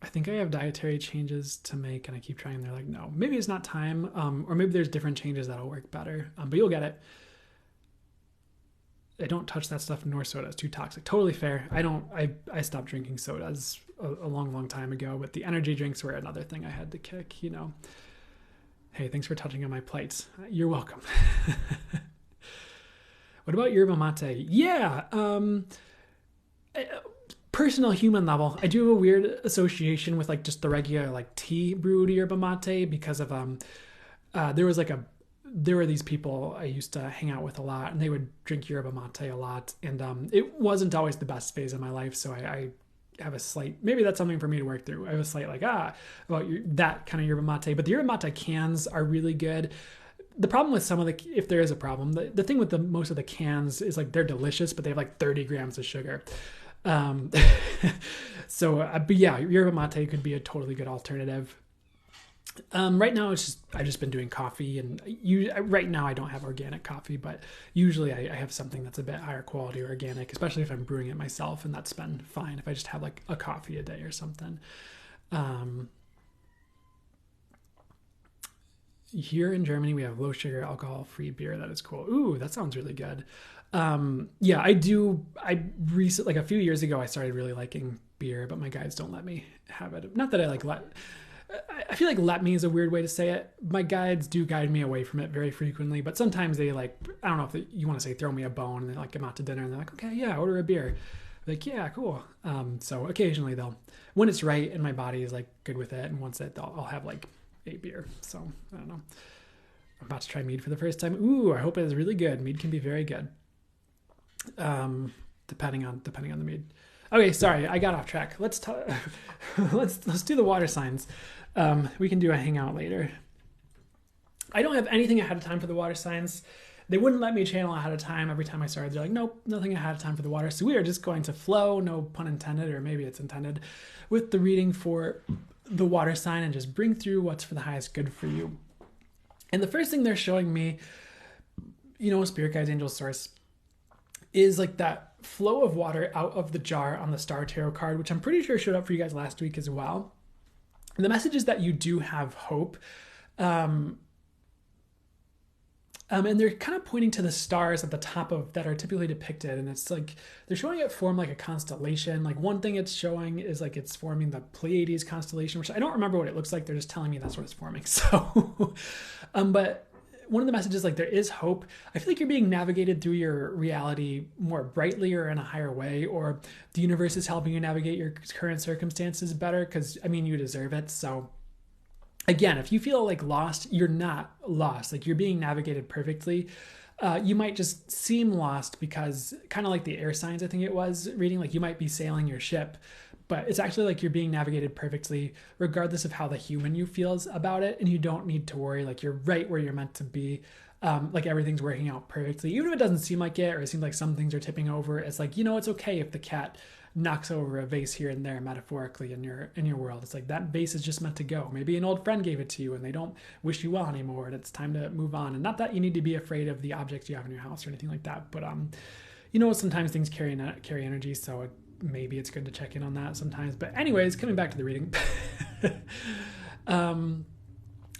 I think I have dietary changes to make, and I keep trying. And they're like, no, maybe it's not time, or maybe there's different changes that'll work better. But you'll get it. I don't touch that stuff nor soda. It's too toxic. Totally fair. I stopped drinking sodas a long time ago, but the energy drinks were another thing I had to kick, you know. Hey, thanks for touching on my plate. You're welcome. What about yerba mate? Yeah. Personal human level, I do have a weird association with like just the regular like tea brewed yerba mate because of there were these people I used to hang out with a lot, and they would drink yerba mate a lot, and it wasn't always the best phase of my life, so I have a slight, maybe that's something for me to work through. I have a slight like about that kind of yerba mate, but the yerba mate cans are really good. The problem with some of the, if there is a problem, the thing with most of the cans is like they're delicious, but they have like 30 grams of sugar. But yeah, yerba mate could be a totally good alternative. Right now I've just been doing coffee, and right now I don't have organic coffee, but usually I have something that's a bit higher quality or organic, especially if I'm brewing it myself, and that's been fine if I just have like a coffee a day or something. Here in Germany, we have low sugar, alcohol free beer. That is cool. Ooh, that sounds really good. Yeah, I recently, like a few years ago, I started really liking beer, but my guides don't let me have it. Not that I feel like let me is a weird way to say it. My guides do guide me away from it very frequently, but sometimes they like, I don't know if you want to say throw me a bone, and they like come out to dinner and they're like, okay, yeah, order a beer. I'm like, yeah, cool. So occasionally when it's right and my body is like good with it and wants it, I'll have like a beer. So I don't know. I'm about to try mead for the first time. Ooh, I hope it is really good. Mead can be very good. Depending on the mead. Okay, sorry, I got off track. Let's do the water signs. We can do a hangout later. I don't have anything ahead of time for the water signs. They wouldn't let me channel ahead of time. Every time I started, they're like, nope, nothing ahead of time for the water. So we are just going to flow, no pun intended, or maybe it's intended, with the reading for the water sign and just bring through what's for the highest good for you. And the first thing they're showing me, spirit guides, angel source, is like that flow of water out of the jar on the Star Tarot card, which I'm pretty sure showed up for you guys last week as well. And the message is that you do have hope. And they're kind of pointing to the stars at the top of that are typically depicted. And it's like, they're showing it form like a constellation. Like one thing it's showing is like it's forming the Pleiades constellation, which I don't remember what it looks like. They're just telling me that's what it's forming. So, but one of the messages, like there is hope. I feel like you're being navigated through your reality more brightly or in a higher way, or the universe is helping you navigate your current circumstances better because, you deserve it. So again, if you feel like lost, you're not lost. Like you're being navigated perfectly. You might just seem lost because kind of like the air signs, I think it was reading, like you might be sailing your ship, but it's actually like you're being navigated perfectly regardless of how the human you feels about it. And you don't need to worry, like you're right where you're meant to be. Like everything's working out perfectly. Even if it doesn't seem like it, or it seems like some things are tipping over, it's like, it's okay if the cat knocks over a vase here and there metaphorically in your world. It's like that vase is just meant to go. Maybe an old friend gave it to you and they don't wish you well anymore and it's time to move on. And not that you need to be afraid of the objects you have in your house or anything like that, but sometimes things carry energy, so maybe it's good to check in on that sometimes. But anyways, coming back to the reading,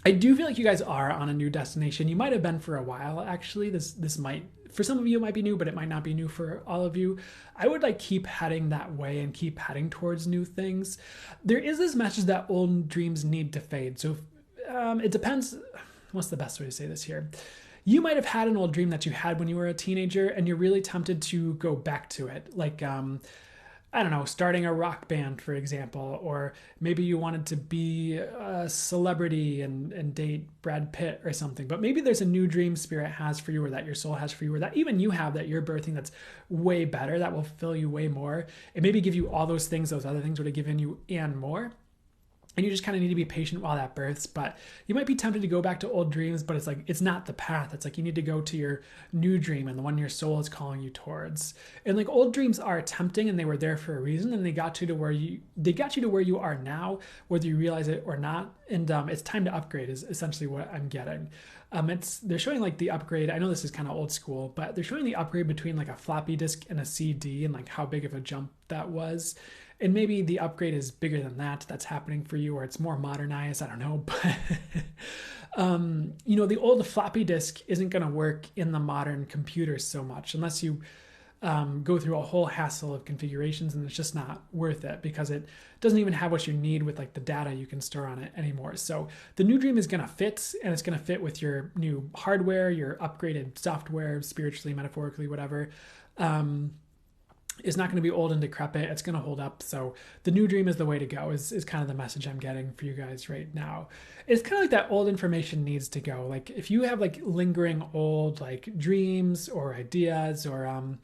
I do feel like you guys are on a new destination. You might have been for a while, actually. This might, for some of you, it might be new, but it might not be new for all of you. I would keep heading that way and keep heading towards new things. There is this message that old dreams need to fade. So it depends. What's the best way to say this here? You might have had an old dream that you had when you were a teenager and you're really tempted to go back to it. Like, I don't know, starting a rock band, for example, or maybe you wanted to be a celebrity and date Brad Pitt or something. But maybe there's a new dream spirit has for you, or that your soul has for you, or that even you have that you're birthing that's way better, that will fill you way more. And maybe give you all those things those other things would have given you and more. And you just kind of need to be patient while that births. But you might be tempted to go back to old dreams, but it's like, it's not the path. It's like you need to go to your new dream and the one your soul is calling you towards. And like old dreams are tempting and they were there for a reason, and they got you to where you are now, whether you realize it or not. And it's time to upgrade is essentially what I'm getting. They're showing like the upgrade. I know this is kind of old school, but they're showing the upgrade between like a floppy disk and a CD and like how big of a jump that was. And maybe the upgrade is bigger than that. That's happening for you, or it's more modernized. I don't know, but the old floppy disk isn't going to work in the modern computers so much unless you go through a whole hassle of configurations, and it's just not worth it because it doesn't even have what you need with like the data you can store on it anymore. So the new Dream is going to fit, and it's going to fit with your new hardware, your upgraded software, spiritually, metaphorically, whatever. It's not going to be old and decrepit. It's going to hold up. So the new Dream is the way to go is kind of the message I'm getting for you guys right now. It's kind of like that old information needs to go. Like if you have like lingering old like dreams or ideas or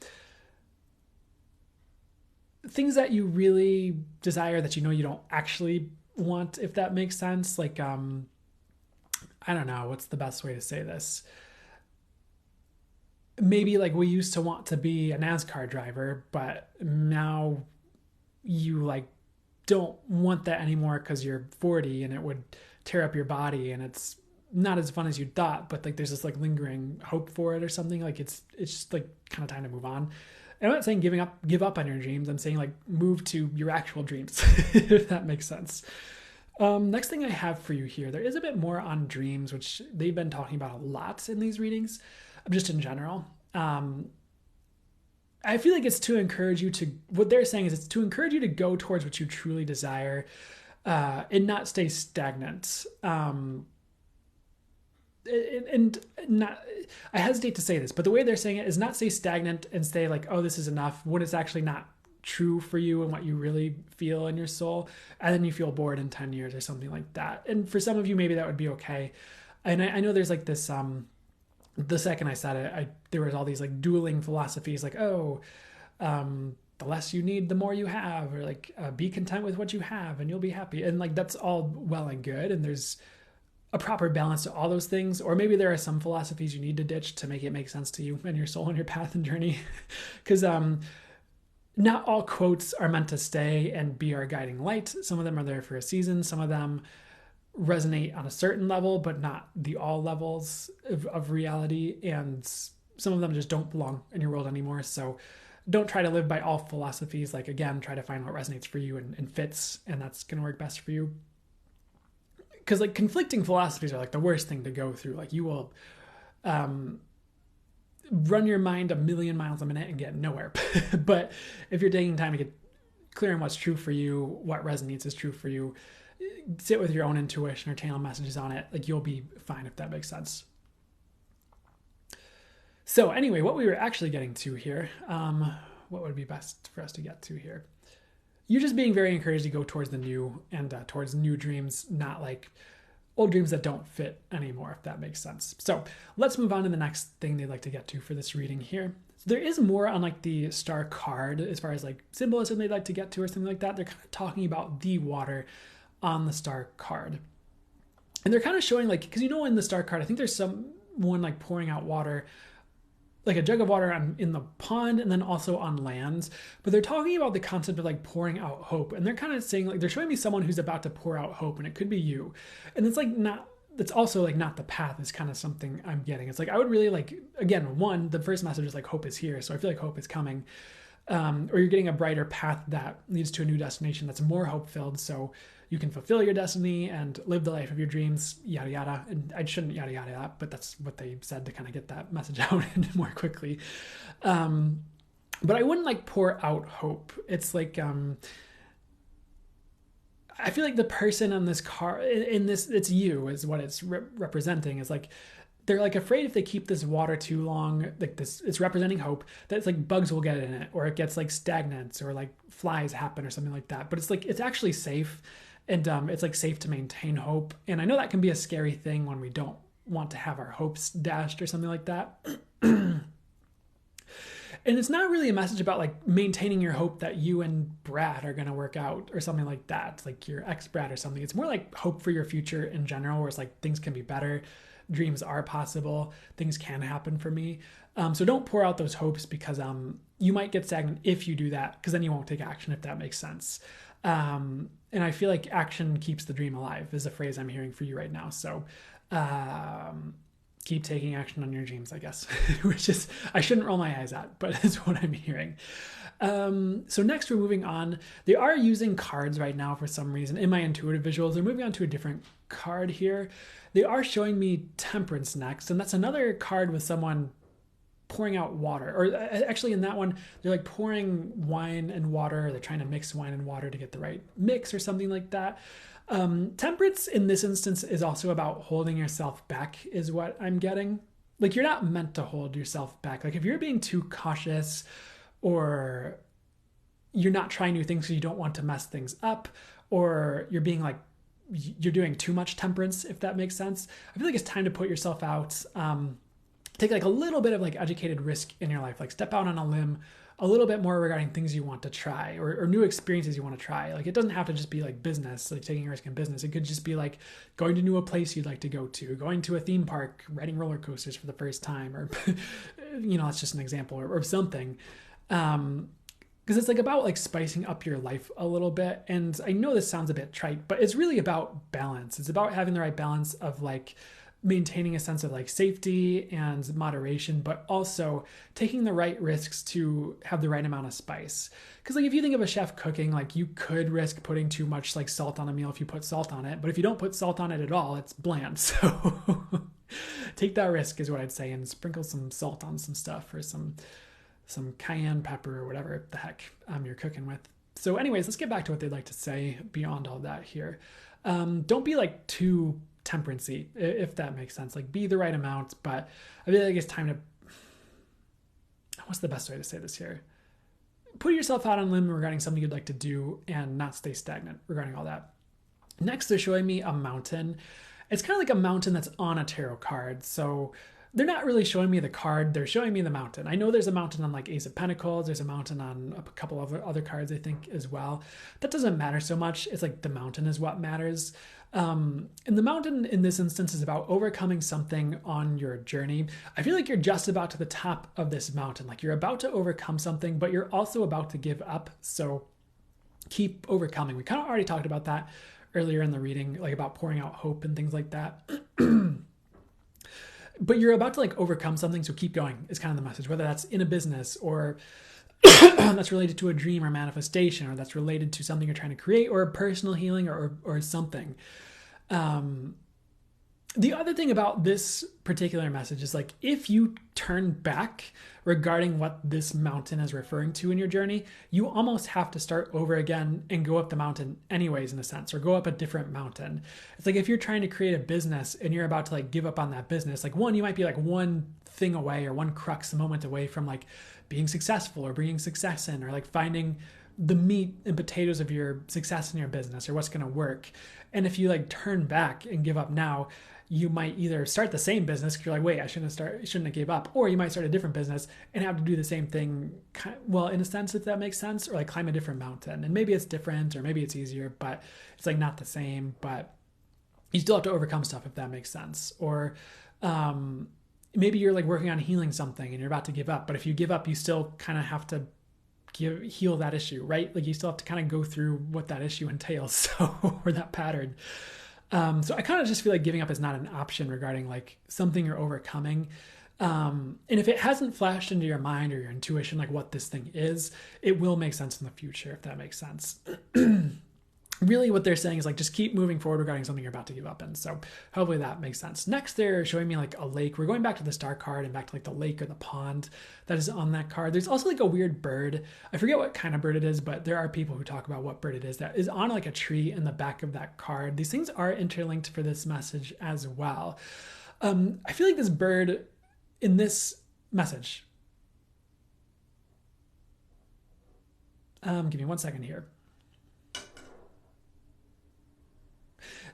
things that you really desire that you don't actually want, if that makes sense. Like, I don't know, what's the best way to say this? Maybe like we used to want to be a NASCAR driver, but now you like don't want that anymore because you're 40 and it would tear up your body and it's not as fun as you thought, but like there's this like lingering hope for it or something. Like it's just like kind of time to move on. I'm not saying give up on your dreams. I'm saying like move to your actual dreams, if that makes sense. Next thing I have for you here, there is a bit more on dreams, which they've been talking about a lot in these readings, just in general. I feel like it's to encourage you to, what they're saying is it's to encourage you to go towards what you truly desire and not stay stagnant. And not, I hesitate to say this, but the way they're saying it is not stay stagnant and stay like, oh, this is enough, when it's actually not true for you and what you really feel in your soul, and then you feel bored in 10 years or something like that. And for some of you, maybe that would be okay. And I know there's like this, the second I said it, there was all these like dueling philosophies, like, the less you need, the more you have, or like be content with what you have and you'll be happy. And like, that's all well and good. And there's a proper balance to all those things. Or maybe there are some philosophies you need to ditch to make it make sense to you and your soul and your path and journey. Because not all quotes are meant to stay and be our guiding light. Some of them are there for a season. Some of them resonate on a certain level, but not the all levels of reality. And some of them just don't belong in your world anymore. So don't try to live by all philosophies. Like, again, try to find what resonates for you and fits, and that's going to work best for you. Because like conflicting philosophies are like the worst thing to go through. Like you will run your mind 1,000,000 miles a minute and get nowhere. But if you're taking time to get clear on what's true for you, what resonates is true for you, sit with your own intuition or channel messages on it, like you'll be fine, if that makes sense. So anyway, what we were actually getting to here, what would be best for us to get to here? You're just being very encouraged to go towards the new and towards new dreams, not like old dreams that don't fit anymore, if that makes sense. So let's move on to the next thing they'd like to get to for this reading here. So there is more on like the star card as far as like symbolism they'd like to get to or something like that. They're kind of talking about the water on the star card. And they're kind of showing like, because in the star card, I think there's someone like pouring out water, like a jug of water in the pond and then also on lands. But they're talking about the concept of like pouring out hope. And they're kind of saying like, they're showing me someone who's about to pour out hope, and it could be you. And it's like it's also like not the path is kind of something I'm getting. It's like, I would really like, again, the first message is like hope is here. So I feel like hope is coming. Or you're getting a brighter path that leads to a new destination that's more hope filled. So you can fulfill your destiny and live the life of your dreams, yada, yada. And I shouldn't yada, yada, yada, but that's what they said to kind of get that message out more quickly. But I wouldn't like pour out hope. It's like, I feel like the person on this card, in this, it's you is what it's representing. Is like, they're like afraid if they keep this water too long, like this, it's representing hope, that it's like bugs will get in it, or it gets like stagnant, or like flies happen or something like that. But it's like, it's actually safe. And it's like safe to maintain hope. And I know that can be a scary thing when we don't want to have our hopes dashed or something like that. And it's not really a message about like maintaining your hope that you and Brad are going to work out or something like that. It's like your ex-Brad or something. It's more like hope for your future in general, where it's like things can be better. Dreams are possible. Things can happen for me. So don't pour out those hopes, because you might get stagnant if you do that, because then you won't take action, if that makes sense. And I feel like action keeps the dream alive is a phrase I'm hearing for you right now. So keep taking action on your dreams, I guess, which is, I shouldn't roll my eyes at, but it's what I'm hearing. So next we're moving on. They are using cards right now for some reason in my intuitive visuals. They're moving on to a different card here. They are showing me temperance next, and that's another card with someone pouring out water, or actually in that one they're like pouring wine and water. They're trying to mix wine and water to get the right mix or something like that. Temperance in this instance is also about holding yourself back, is what I'm getting. Like, you're not meant to hold yourself back. Like, if you're being too cautious, or you're not trying new things because you don't want to mess things up, or you're being like, you're doing too much temperance, if that makes sense, I feel like it's time to put yourself out. Take like a little bit of like educated risk in your life, like step out on a limb a little bit more regarding things you want to try, or new experiences you want to try. Like, it doesn't have to just be like business, like taking a risk in business. It could just be like going to a place you'd like to go to, going to a theme park, riding roller coasters for the first time, or, that's just an example, or something. Because it's like about like spicing up your life a little bit. And I know this sounds a bit trite, but it's really about balance. It's about having the right balance of like maintaining a sense of like safety and moderation, but also taking the right risks to have the right amount of spice. Because like, if you think of a chef cooking, like, you could risk putting too much like salt on a meal if you put salt on it, but if you don't put salt on it at all, it's bland. So take that risk is what I'd say, and sprinkle some salt on some stuff, or some cayenne pepper, or whatever the heck you're cooking with. So anyways, let's get back to what they'd like to say beyond all that here. Don't be like too temperancy, if that makes sense. Like, be the right amount, but I feel like it's time to, what's the best way to say this here? Put yourself out on a limb regarding something you'd like to do, and not stay stagnant regarding all that. Next, they're showing me a mountain. It's kind of like a mountain that's on a tarot card. So they're not really showing me the card, they're showing me the mountain. I know there's a mountain on like Ace of Pentacles, there's a mountain on a couple of other cards, I think, as well. That doesn't matter so much. It's like the mountain is what matters. And the mountain in this instance is about overcoming something on your journey. I feel like you're just about to the top of this mountain. Like, you're about to overcome something, but you're also about to give up. So keep overcoming. We kind of already talked about that earlier in the reading, like about pouring out hope and things like that. But you're about to like overcome something, so keep going is kind of the message, whether that's in a business, or that's related to a dream or manifestation, or that's related to something you're trying to create, or personal healing, or something. The other thing about this particular message is like, if you turn back regarding what this mountain is referring to in your journey, you almost have to start over again and go up the mountain anyways, in a sense, or go up a different mountain. It's like, if you're trying to create a business and you're about to like give up on that business, like, you might be like one thing away, or one crux moment away from like being successful, or bringing success in, or like finding the meat and potatoes of your success in your business, or what's going to work. And if you like turn back and give up now, you might either start the same business because you're like, wait, I shouldn't have gave up, or you might start a different business and have to do the same thing, well, in a sense, if that makes sense, or like climb a different mountain. And maybe it's different, or maybe it's easier, but it's like not the same, but you still have to overcome stuff, if that makes sense. Or maybe you're like working on healing something and you're about to give up, but if you give up, you still kind of have to heal that issue, right? Like, you still have to kind of go through what that issue entails, so, or that pattern. So I kind of just feel like giving up is not an option regarding like something you're overcoming. And if it hasn't flashed into your mind or your intuition, like what this thing is, it will make sense in the future, if that makes sense. Really what they're saying is like, just keep moving forward regarding something you're about to give up in. So hopefully that makes sense. Next, they're showing me like a lake. We're going back to the star card and back to like the lake or the pond that is on that card. There's also like a weird bird. I forget what kind of bird it is, but there are people who talk about what bird it is that is on like a tree in the back of that card. These things are interlinked for this message as well. I feel like this bird in this message, give me 1 second here.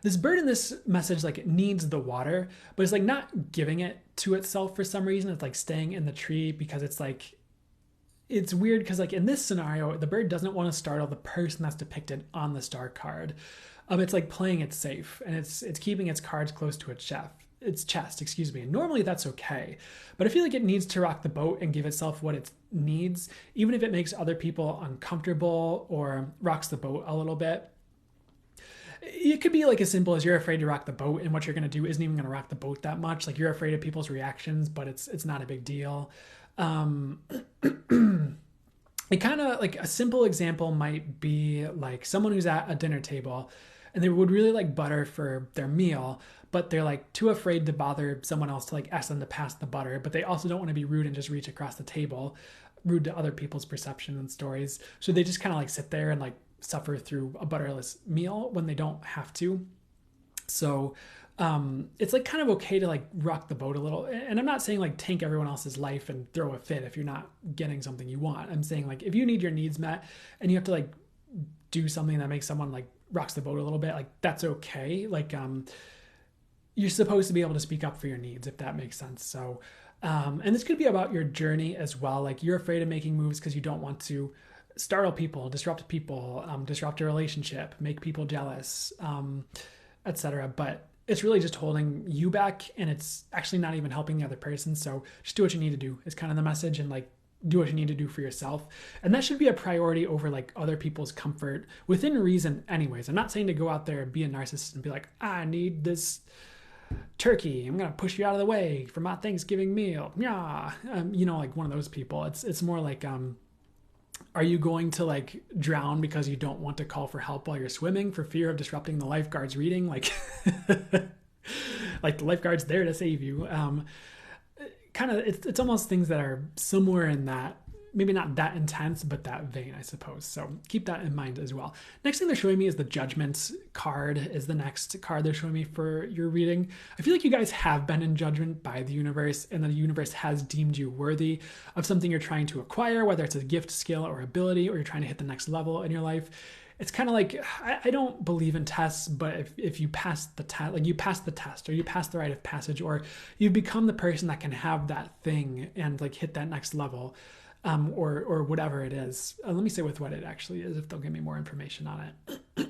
This bird in this message like needs the water, but it's like not giving it to itself for some reason. It's like staying in the tree because it's like, it's weird because like in this scenario, the bird doesn't want to startle the person that's depicted on the star card. It's like playing it safe, and it's keeping its cards close to its chest, excuse me. And normally that's okay, but I feel like it needs to rock the boat and give itself what it needs, even if it makes other people uncomfortable or rocks the boat a little bit. It could be like as simple as you're afraid to rock the boat, and what you're going to do isn't even going to rock the boat that much. Like you're afraid of people's reactions, but it's not a big deal. Um, it kind of like a simple example might be like someone who's at a dinner table and they would really like butter for their meal, but they're like too afraid to bother someone else to like ask them to pass the butter, but they also don't want to be rude and just reach across the table, rude to other people's perception and stories. So they just kind of like sit there and like suffer through a butterless meal when they don't have to. So it's like kind of okay to like rock the boat a little. And I'm not saying like tank everyone else's life and throw a fit if you're not getting something you want. I'm saying like if you need your needs met and you have to like do something that makes someone like rocks the boat a little bit, like that's okay. Like you're supposed to be able to speak up for your needs, if that makes sense. So and this could be about your journey as well. Like you're afraid of making moves because you don't want to startle people, disrupt people, disrupt a relationship, make people jealous, etc. But it's really just holding you back, and it's actually not even helping the other person. So just do what you need to do is kind of the message, and like do what you need to do for yourself. And that should be a priority over like other people's comfort within reason anyways. I'm not saying to go out there and be a narcissist and be like, I need this turkey, I'm gonna push you out of the way for my Thanksgiving meal. Yeah. Like one of those people. It's more like are you going to like drown because you don't want to call for help while you're swimming for fear of disrupting the lifeguard's reading? Like, like the lifeguard's there to save you. Kind of, it's almost things that are somewhere in that, maybe not that intense, but that vein, I suppose. So keep that in mind as well. Next thing they're showing me is the judgment card is the next card they're showing me for your reading. I feel like you guys have been in judgment by the universe, and the universe has deemed you worthy of something you're trying to acquire, whether it's a gift, skill, or ability, or you're trying to hit the next level in your life. It's kind of like, I don't believe in tests, but if you pass the test, like you pass the test, or you pass the rite of passage, or you've become the person that can have that thing and like hit that next level, or whatever it is. Let me say with what it actually is, if they'll give me more information on it.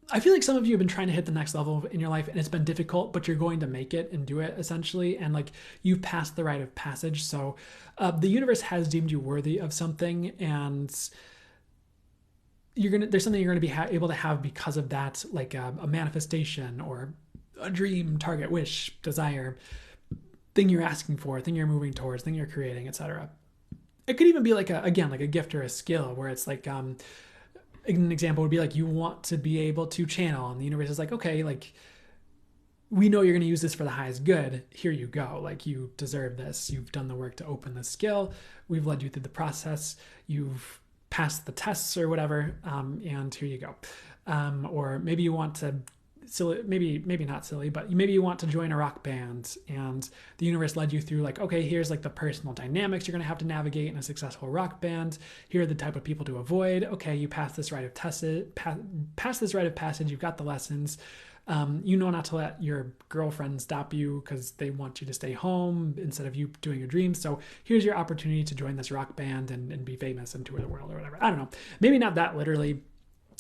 I feel like some of you have been trying to hit the next level in your life, and it's been difficult, but you're going to make it and do it essentially. And like you've passed the rite of passage. So the universe has deemed you worthy of something, and there's something you're going to be able to have because of that, like a manifestation or a dream, target, wish, desire, thing you're asking for, thing you're moving towards, thing you're creating, etc. It could even be like a gift or a skill where it's like an example would be like you want to be able to channel, and the universe is like, okay, like we know you're going to use this for the highest good. Here you go. Like you deserve this. You've done the work to open the skill. We've led you through the process. You've passed the tests or whatever, and here you go. Or maybe you want to silly, maybe not silly, but maybe you want to join a rock band, and the universe led you through like, okay, here's like the personal dynamics you're going to have to navigate in a successful rock band. Here are the type of people to avoid. Okay, you pass this rite of pass this rite of passage. You've got the lessons. You know not to let your girlfriend stop you because they want you to stay home instead of you doing your dreams. So here's your opportunity to join this rock band and be famous and tour the world or whatever. I don't know. Maybe not that literally.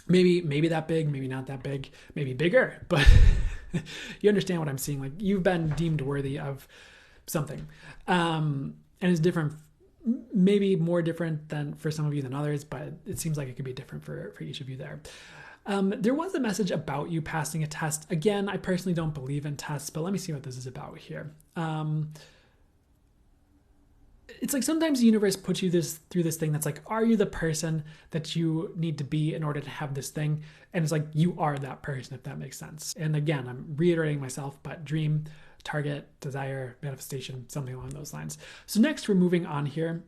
Maybe that big, maybe not that big, maybe bigger, but you understand what I'm seeing. Like you've been deemed worthy of something, and it's different, maybe more different than for some of you than others, but it seems like it could be different for each of you there. There was a message about you passing a test. Again, I personally don't believe in tests, but let me see what this is about here. It's like sometimes the universe puts you through this thing that's like, are you the person that you need to be in order to have this thing? And it's like, you are that person, if that makes sense. And again, I'm reiterating myself, but dream, target, desire, manifestation, something along those lines. So next we're moving on here.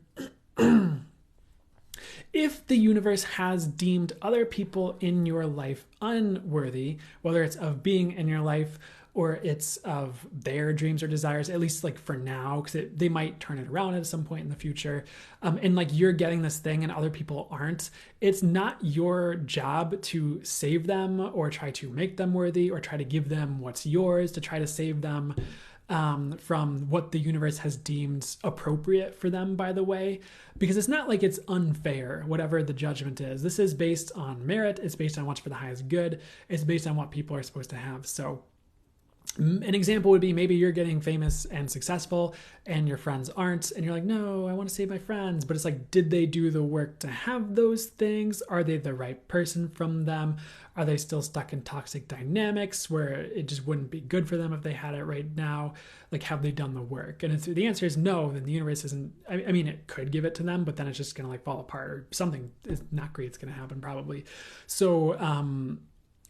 If the universe has deemed other people in your life unworthy, whether it's of being in your life or it's of their dreams or desires, at least like for now, because they might turn it around at some point in the future, and like you're getting this thing and other people aren't, it's not your job to save them or try to make them worthy or try to give them what's yours, to try to save them from what the universe has deemed appropriate for them, by the way, because it's not like it's unfair, whatever the judgment is. This is based on merit. It's based on what's for the highest good. It's based on what people are supposed to have. So An example would be maybe you're getting famous and successful and your friends aren't, and you're like, no, I want to save my friends. But it's like, did they do the work to have those things? Are they the right person from them? Are they still stuck in toxic dynamics where it just wouldn't be good for them if they had it right now? Like, have they done the work? And if the answer is no, then the universe isn't, I mean, it could give it to them, but then it's just going to like fall apart, or something is not great's going to happen probably. So,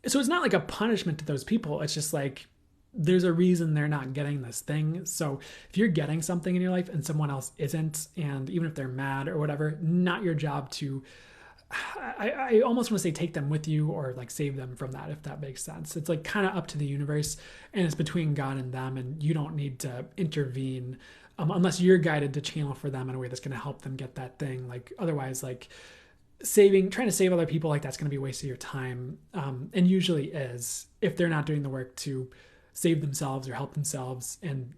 so it's not like a punishment to those people. It's just like, there's a reason they're not getting this thing. So if you're getting something in your life and someone else isn't, and even if they're mad or whatever, not your job to, I almost want to say take them with you or like save them from that, if that makes sense. It's like kind of up to the universe, and it's between God and them, and you don't need to intervene unless you're guided to channel for them in a way that's going to help them get that thing. Like otherwise, like trying to save other people, like that's going to be a waste of your time, and usually is if they're not doing the work to save themselves or help themselves. And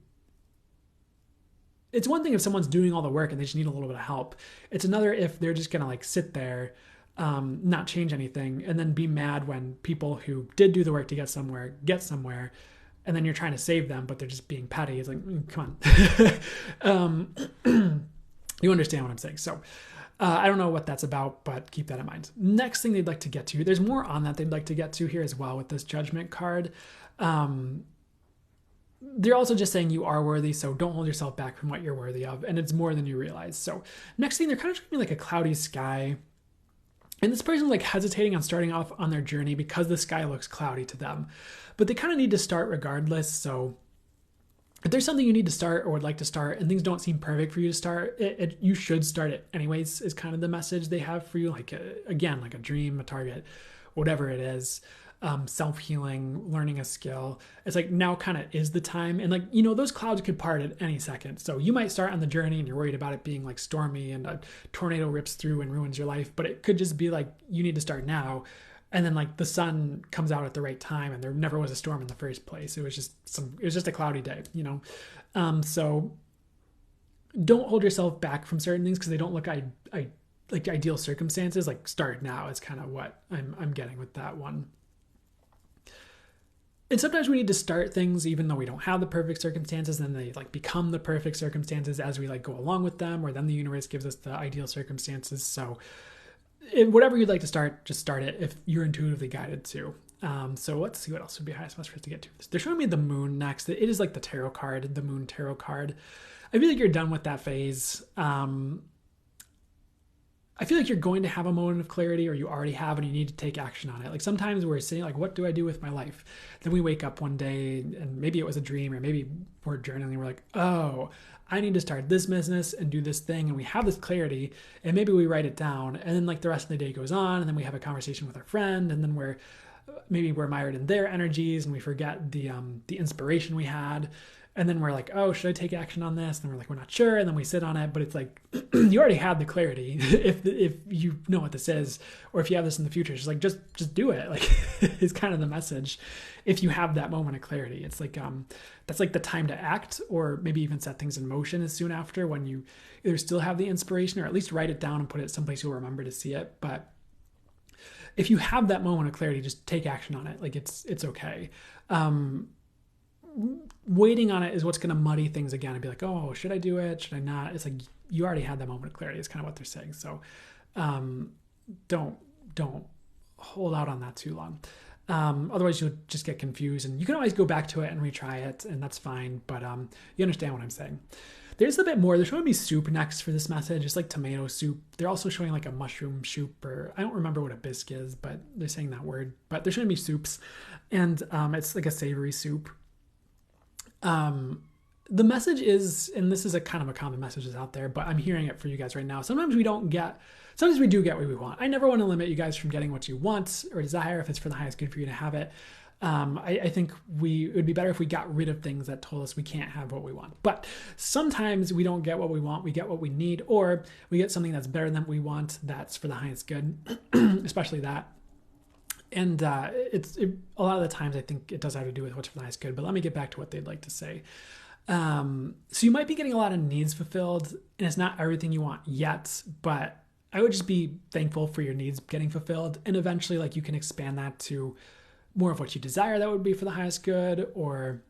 it's one thing if someone's doing all the work and they just need a little bit of help. It's another if they're just gonna like sit there, not change anything, and then be mad when people who did do the work to get somewhere, and then you're trying to save them, but they're just being petty. It's like, come on. You understand what I'm saying. So I don't know what that's about, but keep that in mind. Next thing they'd like to get to, there's more on that they'd like to get to here as well with this judgment card. They're also just saying you are worthy, so don't hold yourself back from what you're worthy of, and it's more than you realize. So next thing, they're kind of showing me like a cloudy sky, and this person's like hesitating on starting off on their journey because the sky looks cloudy to them, but they kind of need to start regardless. So if there's something you need to start or would like to start and things don't seem perfect for you to start, you should start it anyways, is kind of the message they have for you. Like, again, like a dream, a target, whatever it is, self-healing, learning a skill. It's like now kind of is the time. And like, you know, those clouds could part at any second. So you might start on the journey and you're worried about it being like stormy and a tornado rips through and ruins your life. But it could just be like, you need to start now. And then like the sun comes out at the right time and there never was a storm in the first place. It was just a cloudy day, you know? So don't hold yourself back from certain things because they don't look like ideal circumstances. Like start now is kind of what I'm getting with that one. And sometimes we need to start things even though we don't have the perfect circumstances, and they like become the perfect circumstances as we like go along with them, or then the universe gives us the ideal circumstances. So whatever you'd like to start, just start it if you're intuitively guided to. So let's see what else would be highest best for us to get to. They're showing me the moon next. It is like the tarot card, the moon tarot card. I feel like you're done with that phase. I feel like you're going to have a moment of clarity, or you already have, and you need to take action on it. Like sometimes we're sitting like, what do I do with my life? Then we wake up one day and maybe it was a dream, or maybe we're journaling. We're like, oh, I need to start this business and do this thing. And we have this clarity, and maybe we write it down, and then like the rest of the day goes on, and then we have a conversation with our friend, and then we're mired in their energies, and we forget the inspiration we had. And then we're like, oh, should I take action on this? And we're like, we're not sure. And then we sit on it, but it's like, you already had the clarity if you know what this is, or if you have this in the future, it's like, just do it. Like it's kind of the message. If you have that moment of clarity, it's like, that's like the time to act, or maybe even set things in motion as soon after, when you either still have the inspiration, or at least write it down and put it someplace you'll remember to see it. But if you have that moment of clarity, just take action on it. Like it's okay. Waiting on it is what's going to muddy things again and be like, oh, should I do it? Should I not? It's like, you already had that moment of clarity is kind of what they're saying. So, don't hold out on that too long. Otherwise you'll just get confused, and you can always go back to it and retry it, and that's fine. But, you understand what I'm saying. There's a bit more. They're showing me soup next for this message. It's like tomato soup. They're also showing like a mushroom soup, or I don't remember what a bisque is, but they're saying that word, but they're showing me soups, and, it's like a savory soup. The message is, and this is a kind of a common message that's out there, but I'm hearing it for you guys right now. Sometimes we do get what we want. I never want to limit you guys from getting what you want or desire if it's for the highest good for you to have it. I think it would be better if we got rid of things that told us we can't have what we want. But sometimes we don't get what we want, we get what we need, or we get something that's better than what we want that's for the highest good, especially that. And a lot of the times I think it does have to do with what's for the highest good, but let me get back to what they'd like to say. So you might be getting a lot of needs fulfilled, and it's not everything you want yet, but I would just be thankful for your needs getting fulfilled. And eventually, like, you can expand that to more of what you desire that would be for the highest good, or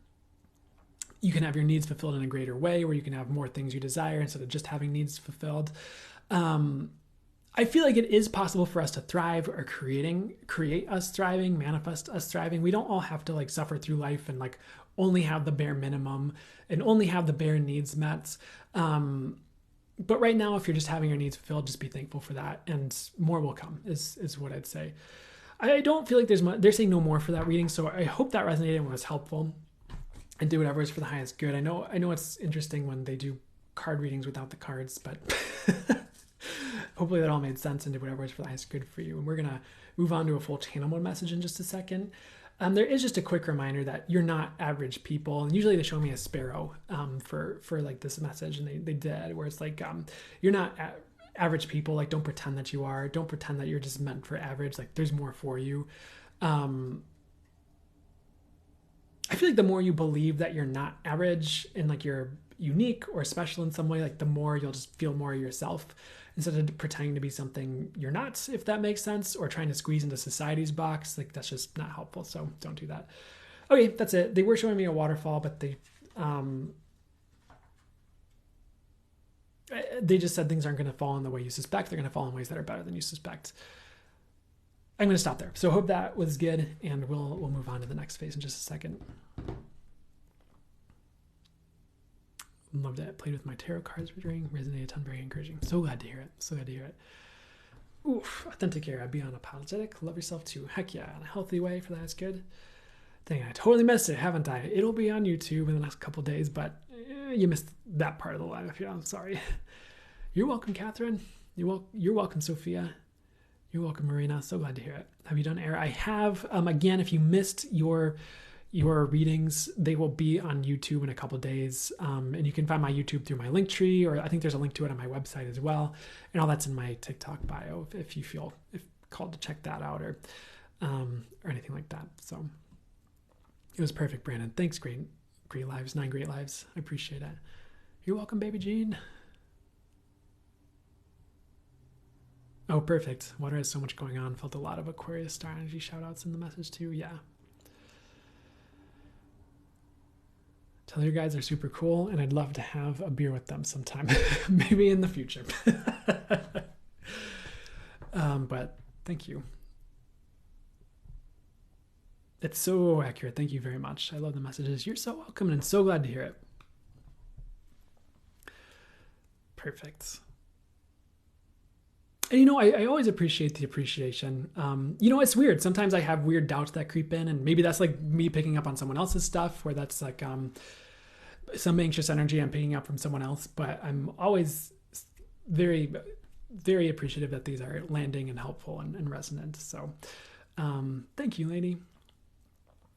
you can have your needs fulfilled in a greater way, where you can have more things you desire instead of just having needs fulfilled. I feel like it is possible for us to thrive, or create us thriving, manifest us thriving. We don't all have to like suffer through life and like only have the bare minimum and only have the bare needs met. But right now, if you're just having your needs fulfilled, just be thankful for that, and more will come is what I'd say. I don't feel like they're saying no more for that reading, so I hope that resonated and was helpful. And do whatever is for the highest good. I know it's interesting when they do card readings without the cards, but hopefully that all made sense, and did whatever is for the highest good for you. And we're gonna move on to a full channel mode message in just a second. There is just a quick reminder that you're not average people. And usually they show me a sparrow for like this message, and they did, where it's like, you're not average people. Like, don't pretend that you are. Don't pretend that you're just meant for average. Like, there's more for you. I feel like the more you believe that you're not average and like you're unique or special in some way, like the more you'll just feel more yourself, instead of pretending to be something you're not, if that makes sense, or trying to squeeze into society's box. Like, that's just not helpful. So don't do that. Okay, that's it. They were showing me a waterfall, but they just said things aren't going to fall in the way you suspect. They're going to fall in ways that are better than you suspect. I'm going to stop there. So hope that was good, and we'll move on to the next phase in just a second. Loved it. Played with my tarot cards reading. Resonated a ton. Very encouraging. So glad to hear it. So glad to hear it. Oof. Authentic care. Be unapologetic. Love yourself too. Heck yeah. In a healthy way. For that is good. Dang, I totally missed it, haven't I? It'll be on YouTube in the next couple days, but you missed that part of the live. Yeah, I'm sorry. You're welcome, Catherine. You're welcome, Sophia. You're welcome, Marina. So glad to hear it. Have you done air? I have. Again, if you missed your readings, they will be on YouTube in a couple days. And you can find my YouTube through my Linktree, or I think there's a link to it on my website as well. And all that's in my TikTok bio if you feel called to check that out, or anything like that. So it was perfect, Brandon. Thanks, great lives, 9 great lives. I appreciate it. You're welcome, baby Jean. Oh, perfect. Water has so much going on. Felt a lot of Aquarius star energy shout outs in the message too. Yeah. Tell your guys they're super cool, and I'd love to have a beer with them sometime. Maybe in the future. But thank you. It's so accurate. Thank you very much. I love the messages. You're so welcome, and so glad to hear it. Perfect. And I always appreciate the appreciation. It's weird. Sometimes I have weird doubts that creep in, and maybe that's like me picking up on someone else's stuff, where that's like some anxious energy I'm picking up from someone else. But I'm always very, very appreciative that these are landing and helpful and resonant. So thank you, lady.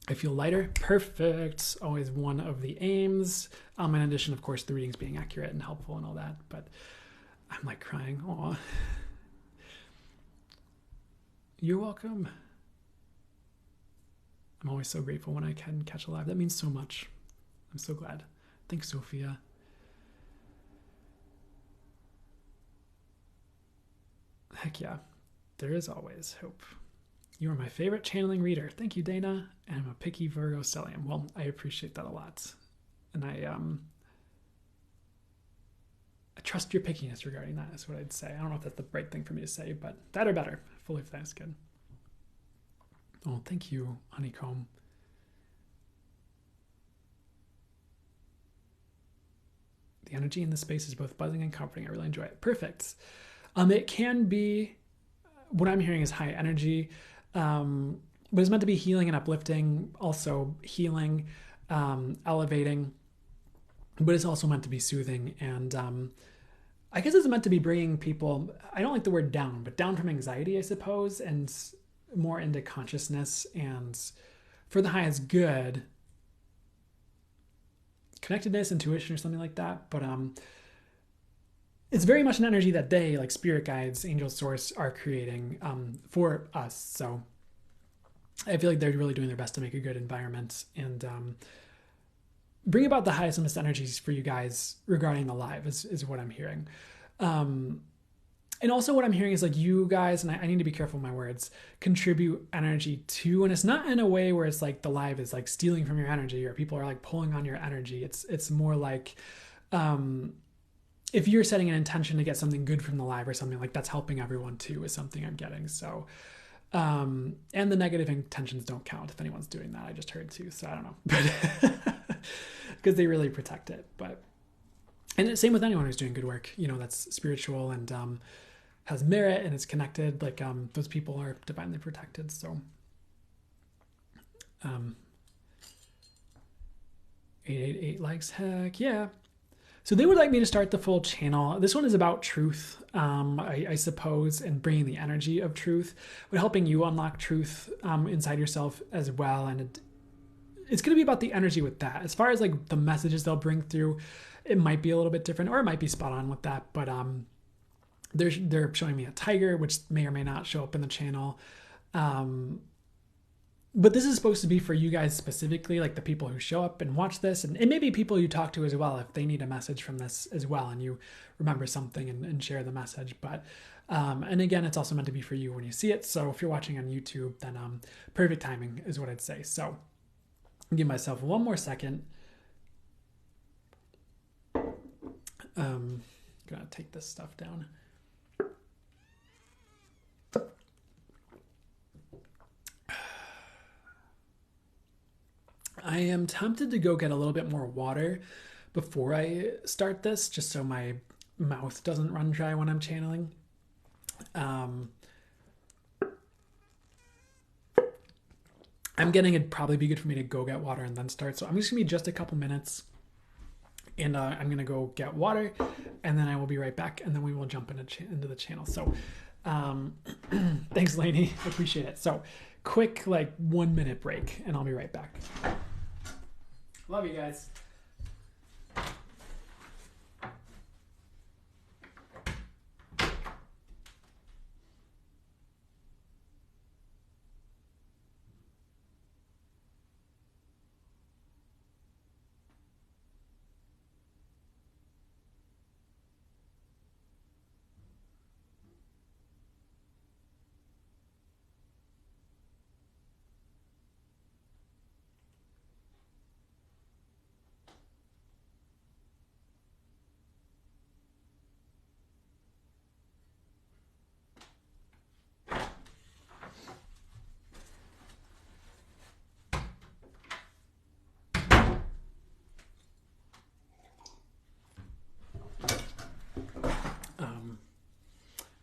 I feel lighter. Perfect. Always one of the aims. In addition, of course, the readings being accurate and helpful and all that. But I'm like crying. Aw. You're welcome. I'm always so grateful when I can catch a live. That means so much. I'm so glad. Thanks, Sophia. Heck yeah. There is always hope. You are my favorite channeling reader. Thank you, Dana. And I'm a picky Virgo stellium. Well, I appreciate that a lot. And I trust your pickiness regarding that, is what I'd say. I don't know if that's the right thing for me to say, but that or better. Fully if that's good. Oh, thank you, Honeycomb. The energy in the space is both buzzing and comforting. I really enjoy it. Perfect. It can be, what I'm hearing is high energy, but it's meant to be healing and uplifting, also healing, elevating, but it's also meant to be soothing. And I guess it's meant to be bringing people, I don't like the word down, but down from anxiety, I suppose, and more into consciousness and for the highest good, connectedness, intuition, or something like that. But it's very much an energy that they, like spirit guides, angel source, are creating for us. So I feel like they're really doing their best to make a good environment and bring about the highest and best energies for you guys regarding the live is what I'm hearing. And And also what I'm hearing is like you guys, and I need to be careful with my words, contribute energy too. And it's not in a way where it's like the live is like stealing from your energy or people are like pulling on your energy. It's more like if you're setting an intention to get something good from the live or something, like that's helping everyone too is something I'm getting. So and the negative intentions don't count if anyone's doing that. I just heard too. So I don't know. But because they really protect it. But and the same with anyone who's doing good work, you know, that's spiritual and has merit and is connected. Like those people are divinely protected. So 888 likes, heck yeah. So they would like me to start the full channel. This one is about truth, I suppose, and bringing the energy of truth, but helping you unlock truth inside yourself as well. And it's going to be about the energy with that. As far as like the messages they'll bring through, it might be a little bit different, or it might be spot on with that. But they're showing me a tiger, which may or may not show up in the channel. But this is supposed to be for you guys specifically, like the people who show up and watch this, and maybe people you talk to as well if they need a message from this as well, and you remember something and share the message. But and again, it's also meant to be for you when you see it. So if you're watching on YouTube, then perfect timing is what I'd say. So I'll give myself one more second. Gonna take this stuff down. I am tempted to go get a little bit more water before I start this, just so my mouth doesn't run dry when I'm channeling. I'm getting it'd probably be good for me to go get water and then start. So I'm just gonna be just a couple minutes, and I'm gonna go get water, and then I will be right back, and then we will jump into the channel. So thanks, Lainey. I appreciate it. So quick, like 1 minute break, and I'll be right back. Love you guys.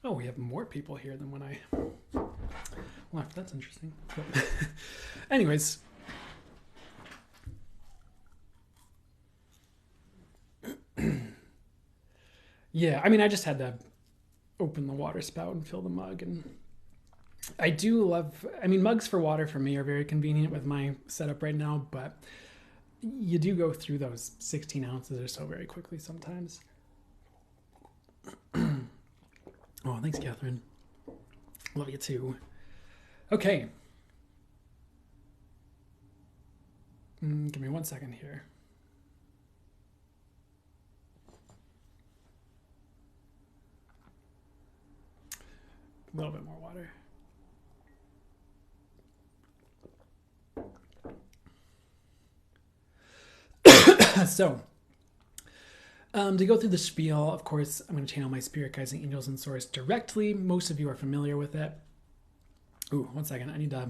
Oh, we have more people here than when I left. That's interesting. But anyways. Yeah, I mean, I just had to open the water spout and fill the mug. And I do love, I mean, mugs for water for me are very convenient with my setup right now, but you do go through those 16 ounces or so very quickly sometimes. Oh, thanks, Catherine. Love you too. Okay. Give me 1 second here. A little bit more water. So, to go through the spiel, of course, I'm going to channel my spirit guides and angels and source directly. Most of you are familiar with it. Ooh, 1 second. I need to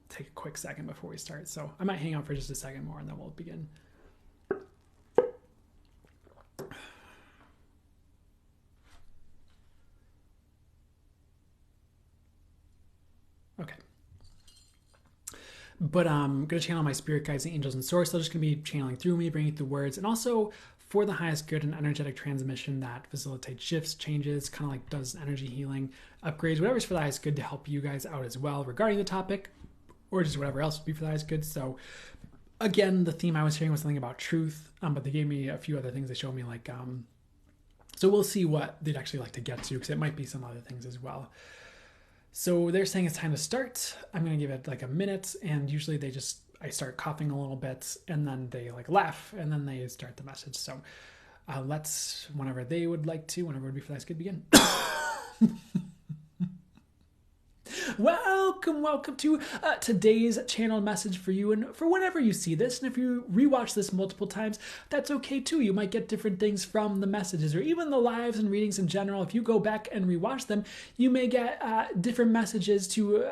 take a quick second before we start. So I might hang out for just a second more and then we'll begin. Okay. But I'm going to channel my spirit guides and angels and source. They're just going to be channeling through me, bringing through words, and also for the highest good and energetic transmission that facilitates shifts, changes, kind of like does energy healing, upgrades, whatever's for the highest good to help you guys out as well regarding the topic, or just whatever else would be for the highest good. So again, the theme I was hearing was something about truth, but they gave me a few other things. They showed me like, so we'll see what they'd actually like to get to, because it might be some other things as well. So they're saying it's time to start. I'm going to give it like a minute, and usually I start coughing a little bit, and then they like laugh, and then they start the message. So let's, whenever they would like to, whenever it would be for us, could begin. Welcome to today's channel message for you, and for whenever you see this, and if you rewatch this multiple times, that's okay too. You might get different things from the messages, or even the lives and readings in general. If you go back and rewatch them, you may get different messages to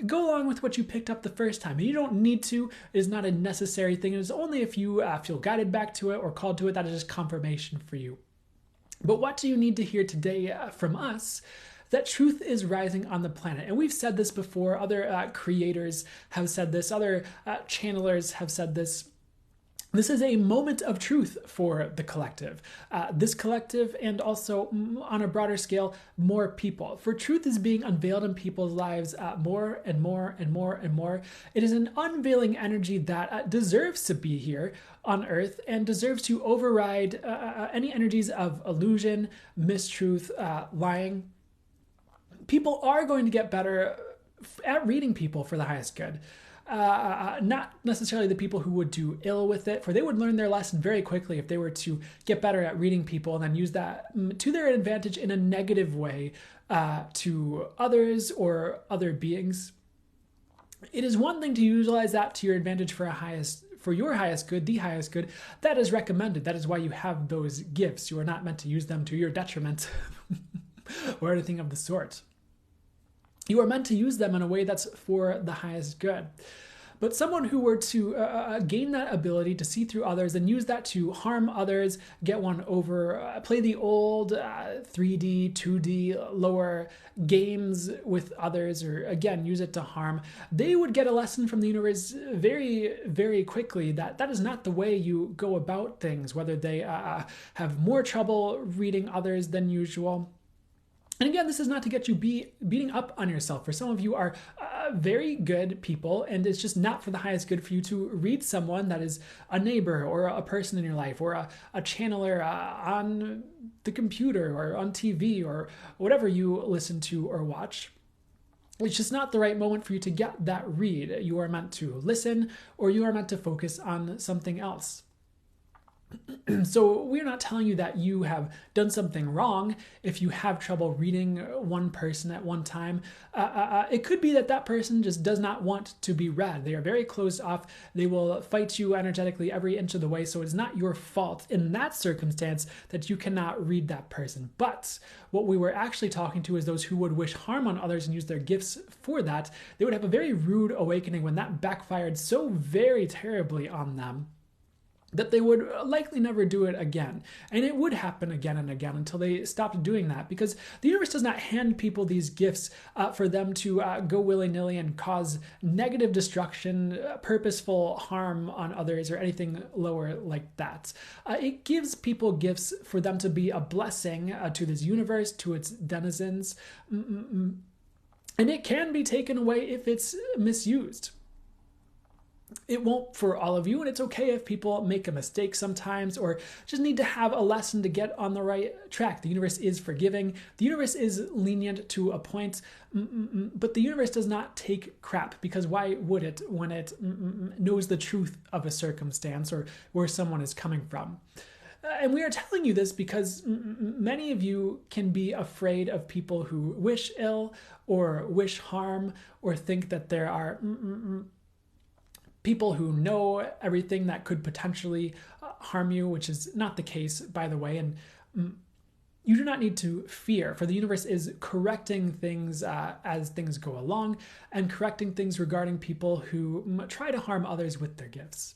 go along with what you picked up the first time. And you don't need to. It is not a necessary thing. It is only if you feel guided back to it or called to it that it is confirmation for you. But what do you need to hear today from us? That truth is rising on the planet. And we've said this before. Other creators have said this. Other channelers have said this. This is a moment of truth for the collective. This collective, and also on a broader scale, more people. For truth is being unveiled in people's lives more and more and more and more. It is an unveiling energy that deserves to be here on Earth and deserves to override any energies of illusion, mistruth, lying. People are going to get better at reading people for the highest good. Not necessarily the people who would do ill with it, for they would learn their lesson very quickly if they were to get better at reading people and then use that to their advantage in a negative way to others or other beings. It is one thing to utilize that to your advantage for your highest good, the highest good. That is recommended. That is why you have those gifts. You are not meant to use them to your detriment or anything of the sort. You are meant to use them in a way that's for the highest good. But someone who were to gain that ability to see through others and use that to harm others, get one over, play the old 3D, 2D, lower games with others, or again, use it to harm, they would get a lesson from the universe very, very quickly that that is not the way you go about things, whether they have more trouble reading others than usual. And again, this is not to get you beating up on yourself. For some of you are very good people, and it's just not for the highest good for you to read someone that is a neighbor or a person in your life or a channeler on the computer or on TV or whatever you listen to or watch. It's just not the right moment for you to get that read. You are meant to listen, or you are meant to focus on something else. So we're not telling you that you have done something wrong if you have trouble reading one person at one time. It could be that that person just does not want to be read. They are very closed off. They will fight you energetically every inch of the way. So it's not your fault in that circumstance that you cannot read that person. But what we were actually talking to is those who would wish harm on others and use their gifts for that. They would have a very rude awakening when that backfired so very terribly on them that they would likely never do it again. And it would happen again and again until they stopped doing that, because the universe does not hand people these gifts for them to go willy-nilly and cause negative destruction, purposeful harm on others, or anything lower like that. It gives people gifts for them to be a blessing to this universe, to its denizens, and it can be taken away if it's misused. It won't for all of you, and it's okay if people make a mistake sometimes or just need to have a lesson to get on the right track. The universe is forgiving. The universe is lenient to a point, but the universe does not take crap, because why would it when it knows the truth of a circumstance or where someone is coming from? And we are telling you this because many of you can be afraid of people who wish ill or wish harm or think that there are people who know everything that could potentially harm you, which is not the case, by the way. And you do not need to fear, for the universe is correcting things as things go along, and correcting things regarding people who try to harm others with their gifts.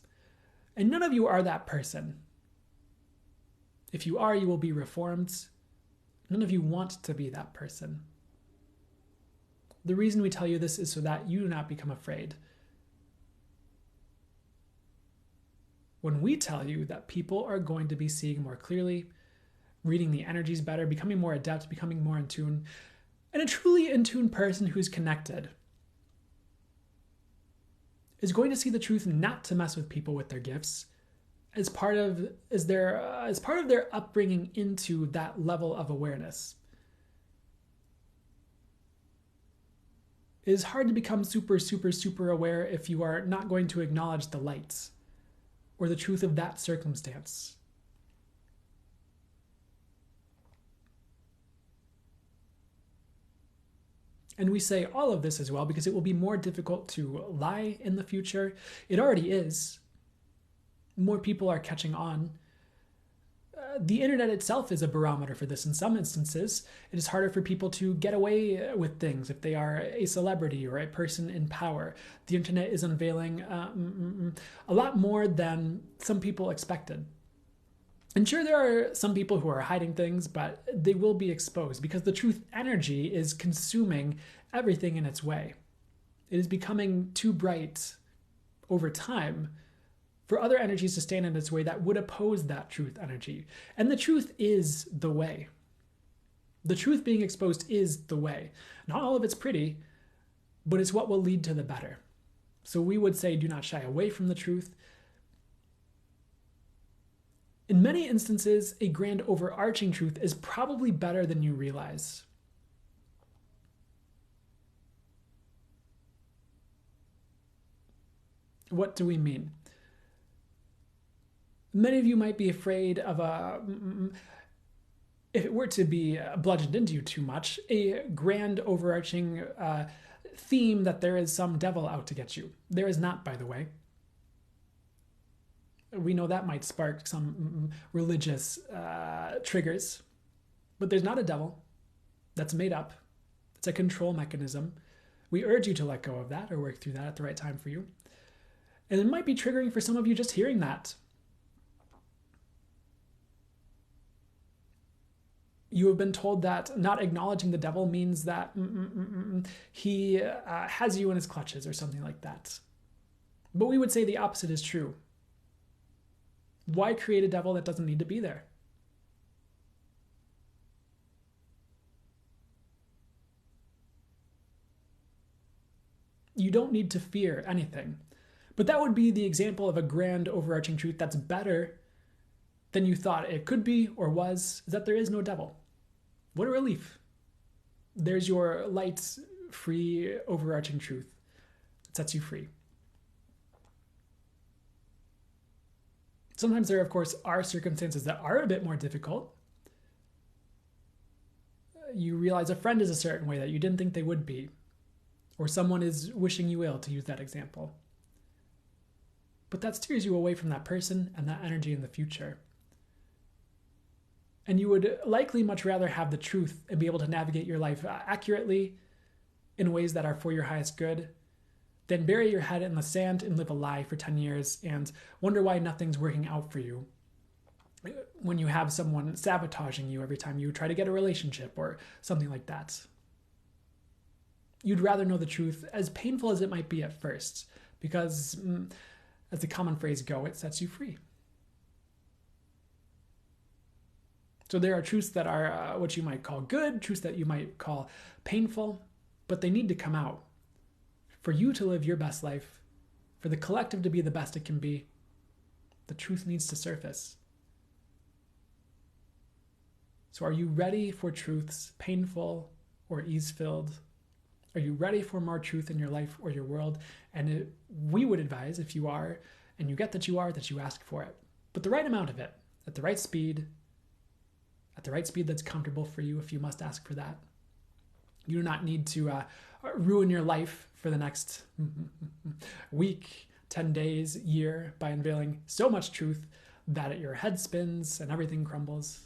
And none of you are that person. If you are, you will be reformed. None of you want to be that person. The reason we tell you this is so that you do not become afraid. When we tell you that people are going to be seeing more clearly, reading the energies better, becoming more adept, becoming more in tune, and a truly in tune person who's connected is going to see the truth not to mess with people with their gifts as part of their upbringing into that level of awareness. It is hard to become super, super, super aware if you are not going to acknowledge the lights or the truth of that circumstance. And we say all of this as well because it will be more difficult to lie in the future. It already is. More people are catching on. The internet itself is a barometer for this. In some instances, it is harder for people to get away with things if they are a celebrity or a person in power. The internet is unveiling a lot more than some people expected. And sure, there are some people who are hiding things, but they will be exposed because the truth energy is consuming everything in its way. It is becoming too bright over time for other energies to stand in its way that would oppose that truth energy. And the truth is the way. The truth being exposed is the way. Not all of it's pretty, but it's what will lead to the better. So we would say do not shy away from the truth. In many instances, a grand overarching truth is probably better than you realize. What do we mean? Many of you might be afraid of if it were to be bludgeoned into you too much, a grand overarching theme that there is some devil out to get you. There is not, by the way. We know that might spark some religious triggers, but there's not a devil. That's made up. It's a control mechanism. We urge you to let go of that or work through that at the right time for you. And it might be triggering for some of you just hearing that. You have been told that not acknowledging the devil means that he has you in his clutches or something like that. But we would say the opposite is true. Why create a devil that doesn't need to be there? You don't need to fear anything. But that would be the example of a grand overarching truth that's better than you thought it could be or was, is that there is no devil. What a relief. There's your light, free, overarching truth that sets you free. Sometimes there, of course, are circumstances that are a bit more difficult. You realize a friend is a certain way that you didn't think they would be, or someone is wishing you ill, to use that example. But that steers you away from that person and that energy in the future. And you would likely much rather have the truth and be able to navigate your life accurately in ways that are for your highest good than bury your head in the sand and live a lie for 10 years and wonder why nothing's working out for you when you have someone sabotaging you every time you try to get a relationship or something like that. You'd rather know the truth, as painful as it might be at first, because as the common phrase go, it sets you free. So there are truths that are what you might call good, truths that you might call painful, but they need to come out. For you to live your best life, for the collective to be the best it can be, the truth needs to surface. So are you ready for truths, painful or ease-filled? Are you ready for more truth in your life or your world? And we would advise, if you are, and you get that you are, that you ask for it. But the right amount of it, at the right speed that's comfortable for you if you must ask for that. You do not need to ruin your life for the next week, 10 days, year by unveiling so much truth that your head spins and everything crumbles.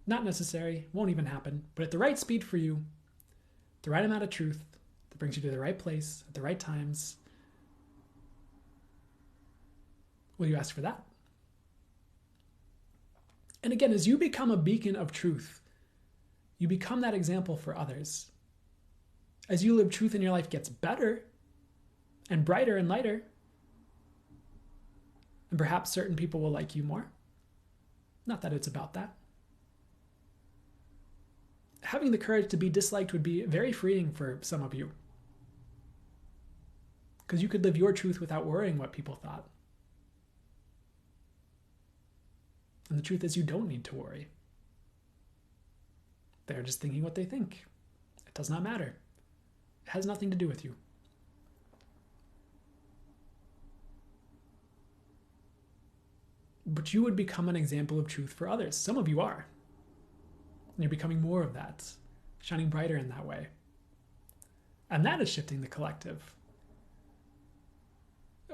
Not necessary, won't even happen, but at the right speed for you, the right amount of truth that brings you to the right place at the right times. Will you ask for that? And again, as you become a beacon of truth, you become that example for others. As you live truth in your life gets better and brighter and lighter, and perhaps certain people will like you more. Not that it's about that. Having the courage to be disliked would be very freeing for some of you, because you could live your truth without worrying what people thought. And the truth is, you don't need to worry. They're just thinking what they think. It does not matter. It has nothing to do with you. But you would become an example of truth for others. Some of you are. And you're becoming more of that, shining brighter in that way. And that is shifting the collective.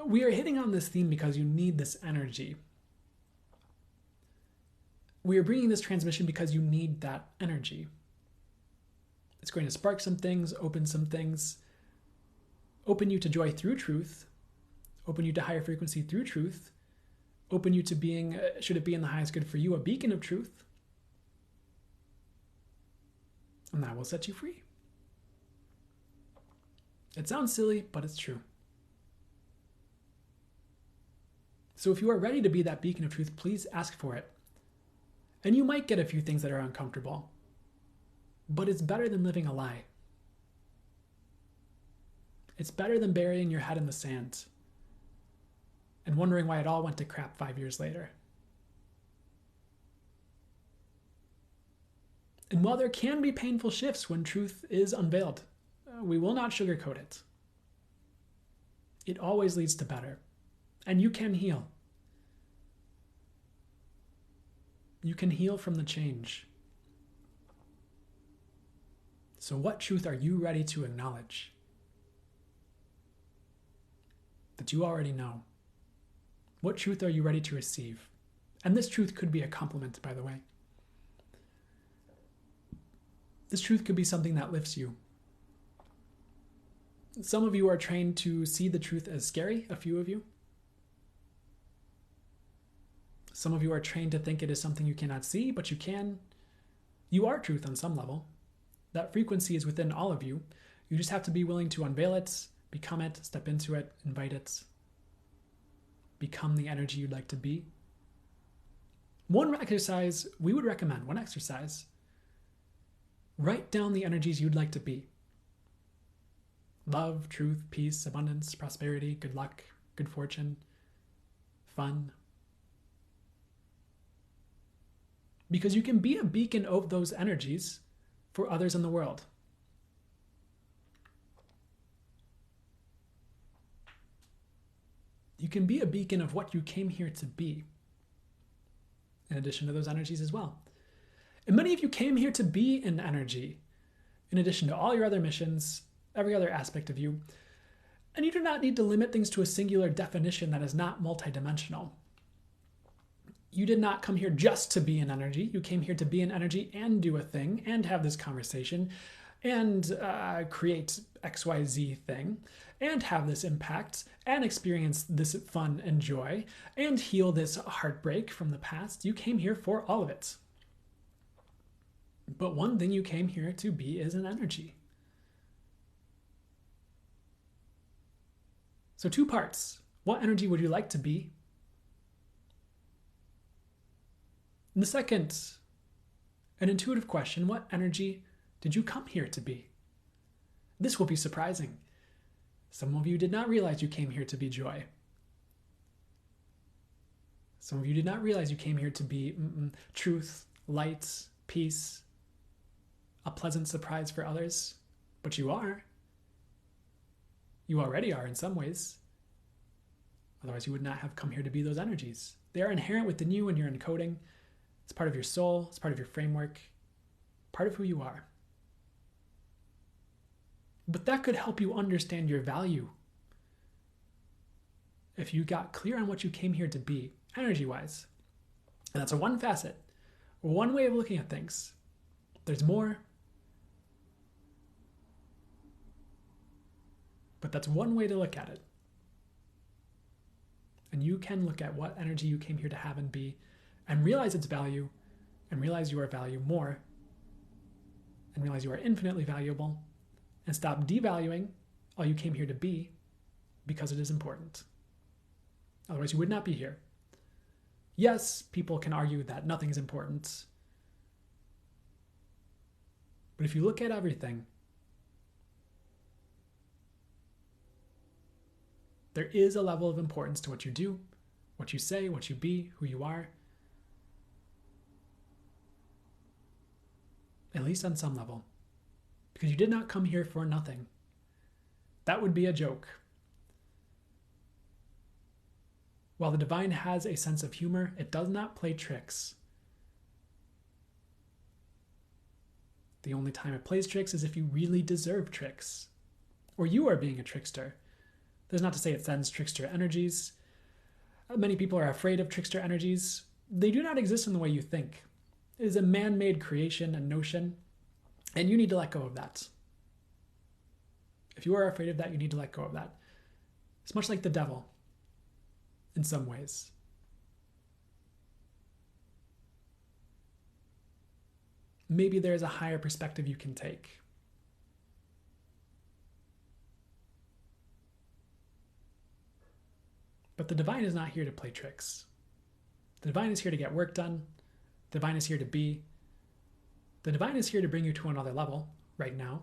We are hitting on this theme because you need this energy. We are bringing this transmission because you need that energy. It's going to spark some things, open some things, open you to joy through truth, open you to higher frequency through truth, open you to being, should it be in the highest good for you, a beacon of truth. And that will set you free. It sounds silly, but it's true. So if you are ready to be that beacon of truth, please ask for it. And you might get a few things that are uncomfortable, but it's better than living a lie. It's better than burying your head in the sand and wondering why it all went to crap 5 years later. And while there can be painful shifts when truth is unveiled, we will not sugarcoat it. It always leads to better. And you can heal. You can heal from the change. So what truth are you ready to acknowledge? That you already know. What truth are you ready to receive? And this truth could be a compliment, by the way. This truth could be something that lifts you. Some of you are trained to see the truth as scary, a few of you. Some of you are trained to think it is something you cannot see, but you can. You are truth on some level. That frequency is within all of you. You just have to be willing to unveil it, become it, step into it, invite it. Become the energy you'd like to be. One exercise we would recommend, write down the energies you'd like to be. Love, truth, peace, abundance, prosperity, good luck, good fortune, fun. Because you can be a beacon of those energies for others in the world. You can be a beacon of what you came here to be, in addition to those energies as well. And many of you came here to be an energy, in addition to all your other missions, every other aspect of you. And you do not need to limit things to a singular definition that is not multidimensional. You did not come here just to be an energy. You came here to be an energy and do a thing and have this conversation and create XYZ thing and have this impact and experience this fun and joy and heal this heartbreak from the past. You came here for all of it. But one thing you came here to be is an energy. So 2 parts. What energy would you like to be? And the second, an intuitive question, what energy did you come here to be? This will be surprising. Some of you did not realize you came here to be joy. Some of you did not realize you came here to be truth, light, peace, a pleasant surprise for others. But you are. You already are in some ways. Otherwise, you would not have come here to be those energies. They are inherent within you and your encoding. It's part of your soul. It's part of your framework. Part of who you are. But that could help you understand your value. If you got clear on what you came here to be, energy-wise. And that's a one facet, one way of looking at things. There's more. But that's one way to look at it. And you can look at what energy you came here to have and be, and realize its value, and realize you are value more, and realize you are infinitely valuable, and stop devaluing all you came here to be because it is important. Otherwise, you would not be here. Yes, people can argue that nothing is important. But if you look at everything, there is a level of importance to what you do, what you say, what you be, who you are. At least on some level. Because you did not come here for nothing. That would be a joke. While the divine has a sense of humor, it does not play tricks. The only time it plays tricks is if you really deserve tricks. or you are being a trickster. That's not to say it sends trickster energies. Many people are afraid of trickster energies. They do not exist in the way you think. It is a man-made creation and notion, and you need to let go of that. If you are afraid of that, you need to let go of that. It's much like the devil in some ways. Maybe there's a higher perspective you can take. But the divine is not here to play tricks. The divine is here to get work done. The divine is here to be. The divine is here to bring you to another level right now.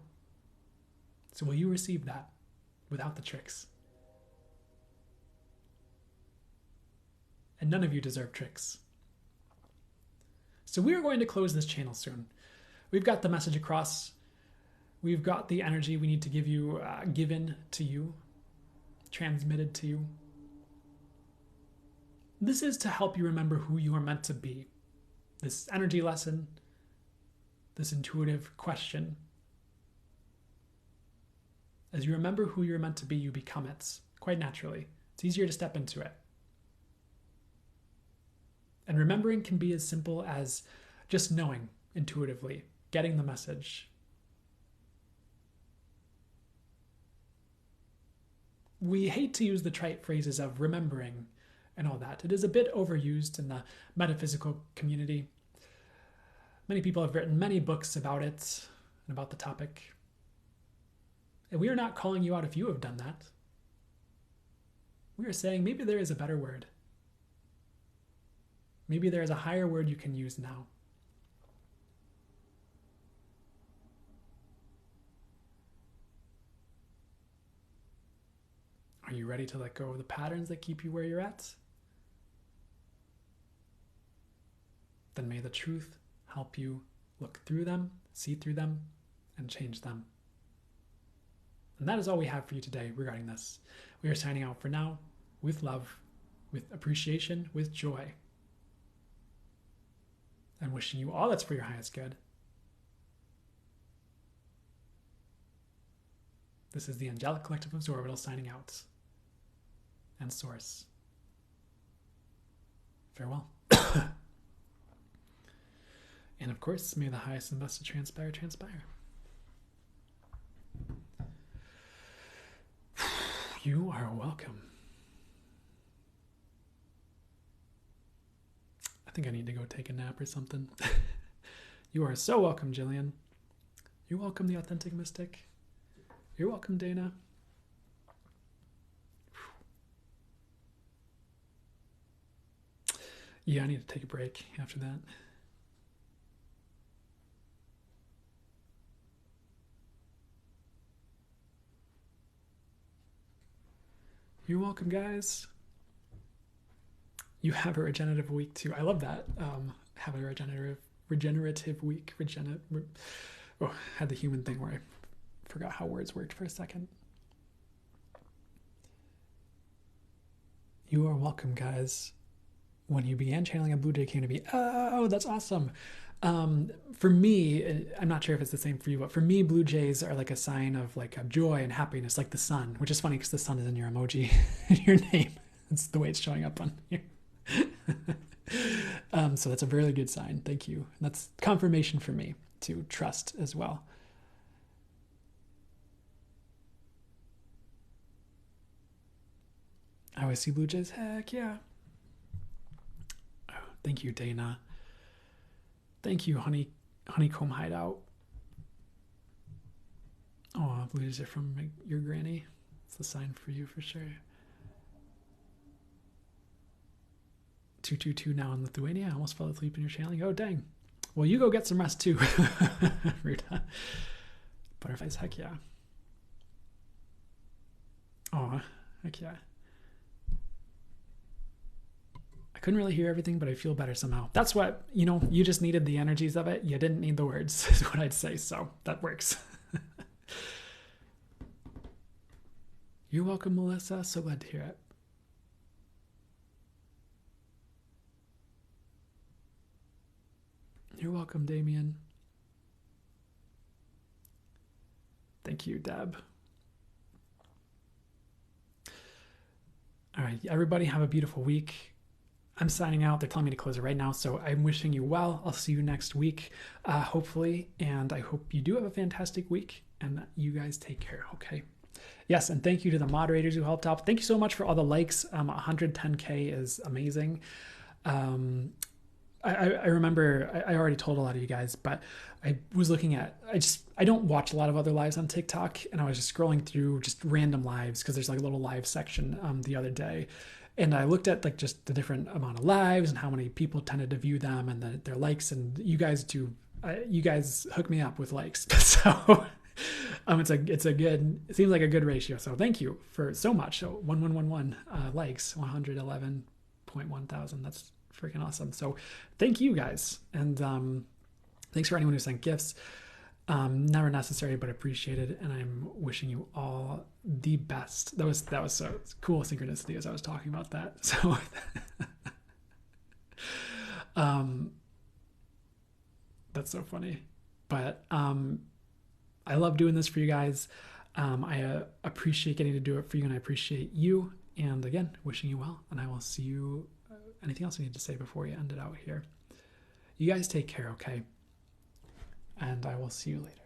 So will you receive that without the tricks? And none of you deserve tricks. So we are going to close this channel soon. We've got the message across. We've got the energy we need to give you, given to you, transmitted to you. This is to help you remember who you are meant to be. This energy lesson, this intuitive question. As you remember who you're meant to be, you become it quite naturally. It's easier to step into it. And remembering can be as simple as just knowing intuitively, getting the message. We hate to use the trite phrases of remembering and all that. It is a bit overused in the metaphysical community. Many people have written many books about it and about the topic. And we are not calling you out if you have done that. We are saying maybe there is a better word. Maybe there is a higher word you can use now. Are you ready to let go of the patterns that keep you where you're at? Then may the truth help you look through them, see through them, and change them. And that is all we have for you today regarding this. We are signing out for now with love, with appreciation, with joy, and wishing you all that's for your highest good. This is the Angelic Collective of Zorbital signing out. And Source. Farewell. And of course, may the highest and best to transpire. You are welcome. I think I need to go take a nap or something. You are so welcome, Jillian. You're welcome, the Authentic Mystic. You're welcome, Dana. Yeah, I need to take a break after that. You're welcome, guys. You have a regenerative week too. I love that. Have a regenerative week. Had the human thing where I forgot how words worked for a second. You are welcome, guys. When you began channeling, a blue jay came to me. Oh, that's awesome. For me, I'm not sure if it's the same for you, but for me, blue jays are like a sign of like a joy and happiness, like the sun, which is funny because the sun is in your emoji, in your name. That's the way it's showing up on here. So that's a really good sign. Thank you. And that's confirmation for me to trust as well. I always see blue jays. Heck yeah. Thank you, Dana. Thank you, Honeycomb Hideout. Oh, blue jays are from your granny. It's the sign for you for sure. 222 now in Lithuania. I almost fell asleep in your channeling. Oh, dang. Well, you go get some rest too, Ruta. Butterflies, heck yeah. Oh, heck yeah. I couldn't really hear everything, but I feel better somehow. That's what, you just needed the energies of it. You didn't need the words, is what I'd say. So that works. You're welcome, Melissa. So glad to hear it. You're welcome, Damien. Thank you, Deb. everybody have a beautiful week. I'm signing out. They're telling me to close it right now, so I'm wishing you well. I'll see you next week, hopefully, and I hope you do have a fantastic week, and you guys take care, okay? Yes, and thank you to the moderators who helped out. Thank you so much for all the likes. 110K is amazing. I remember I already told a lot of you guys, but I was looking at, I don't watch a lot of other lives on TikTok, and I was just scrolling through just random lives because there's like a little live section the other day. And I looked at like just the different amount of lives and how many people tended to view them and their likes. And you guys hook me up with likes. So it seems like a good ratio. So thank you for so much. So 1111 likes, 111.1 thousand. That's freaking awesome. So thank you guys. And thanks for anyone who sent gifts. Never necessary, but appreciated. And I'm wishing you all the best. That was so cool synchronicity as I was talking about that. So that's so funny. But I love doing this for you guys. I appreciate getting to do it for you, and I appreciate you. And again, wishing you well. And I will see you. Anything else I need to say before we end it out here? You guys take care, okay? And I will see you later.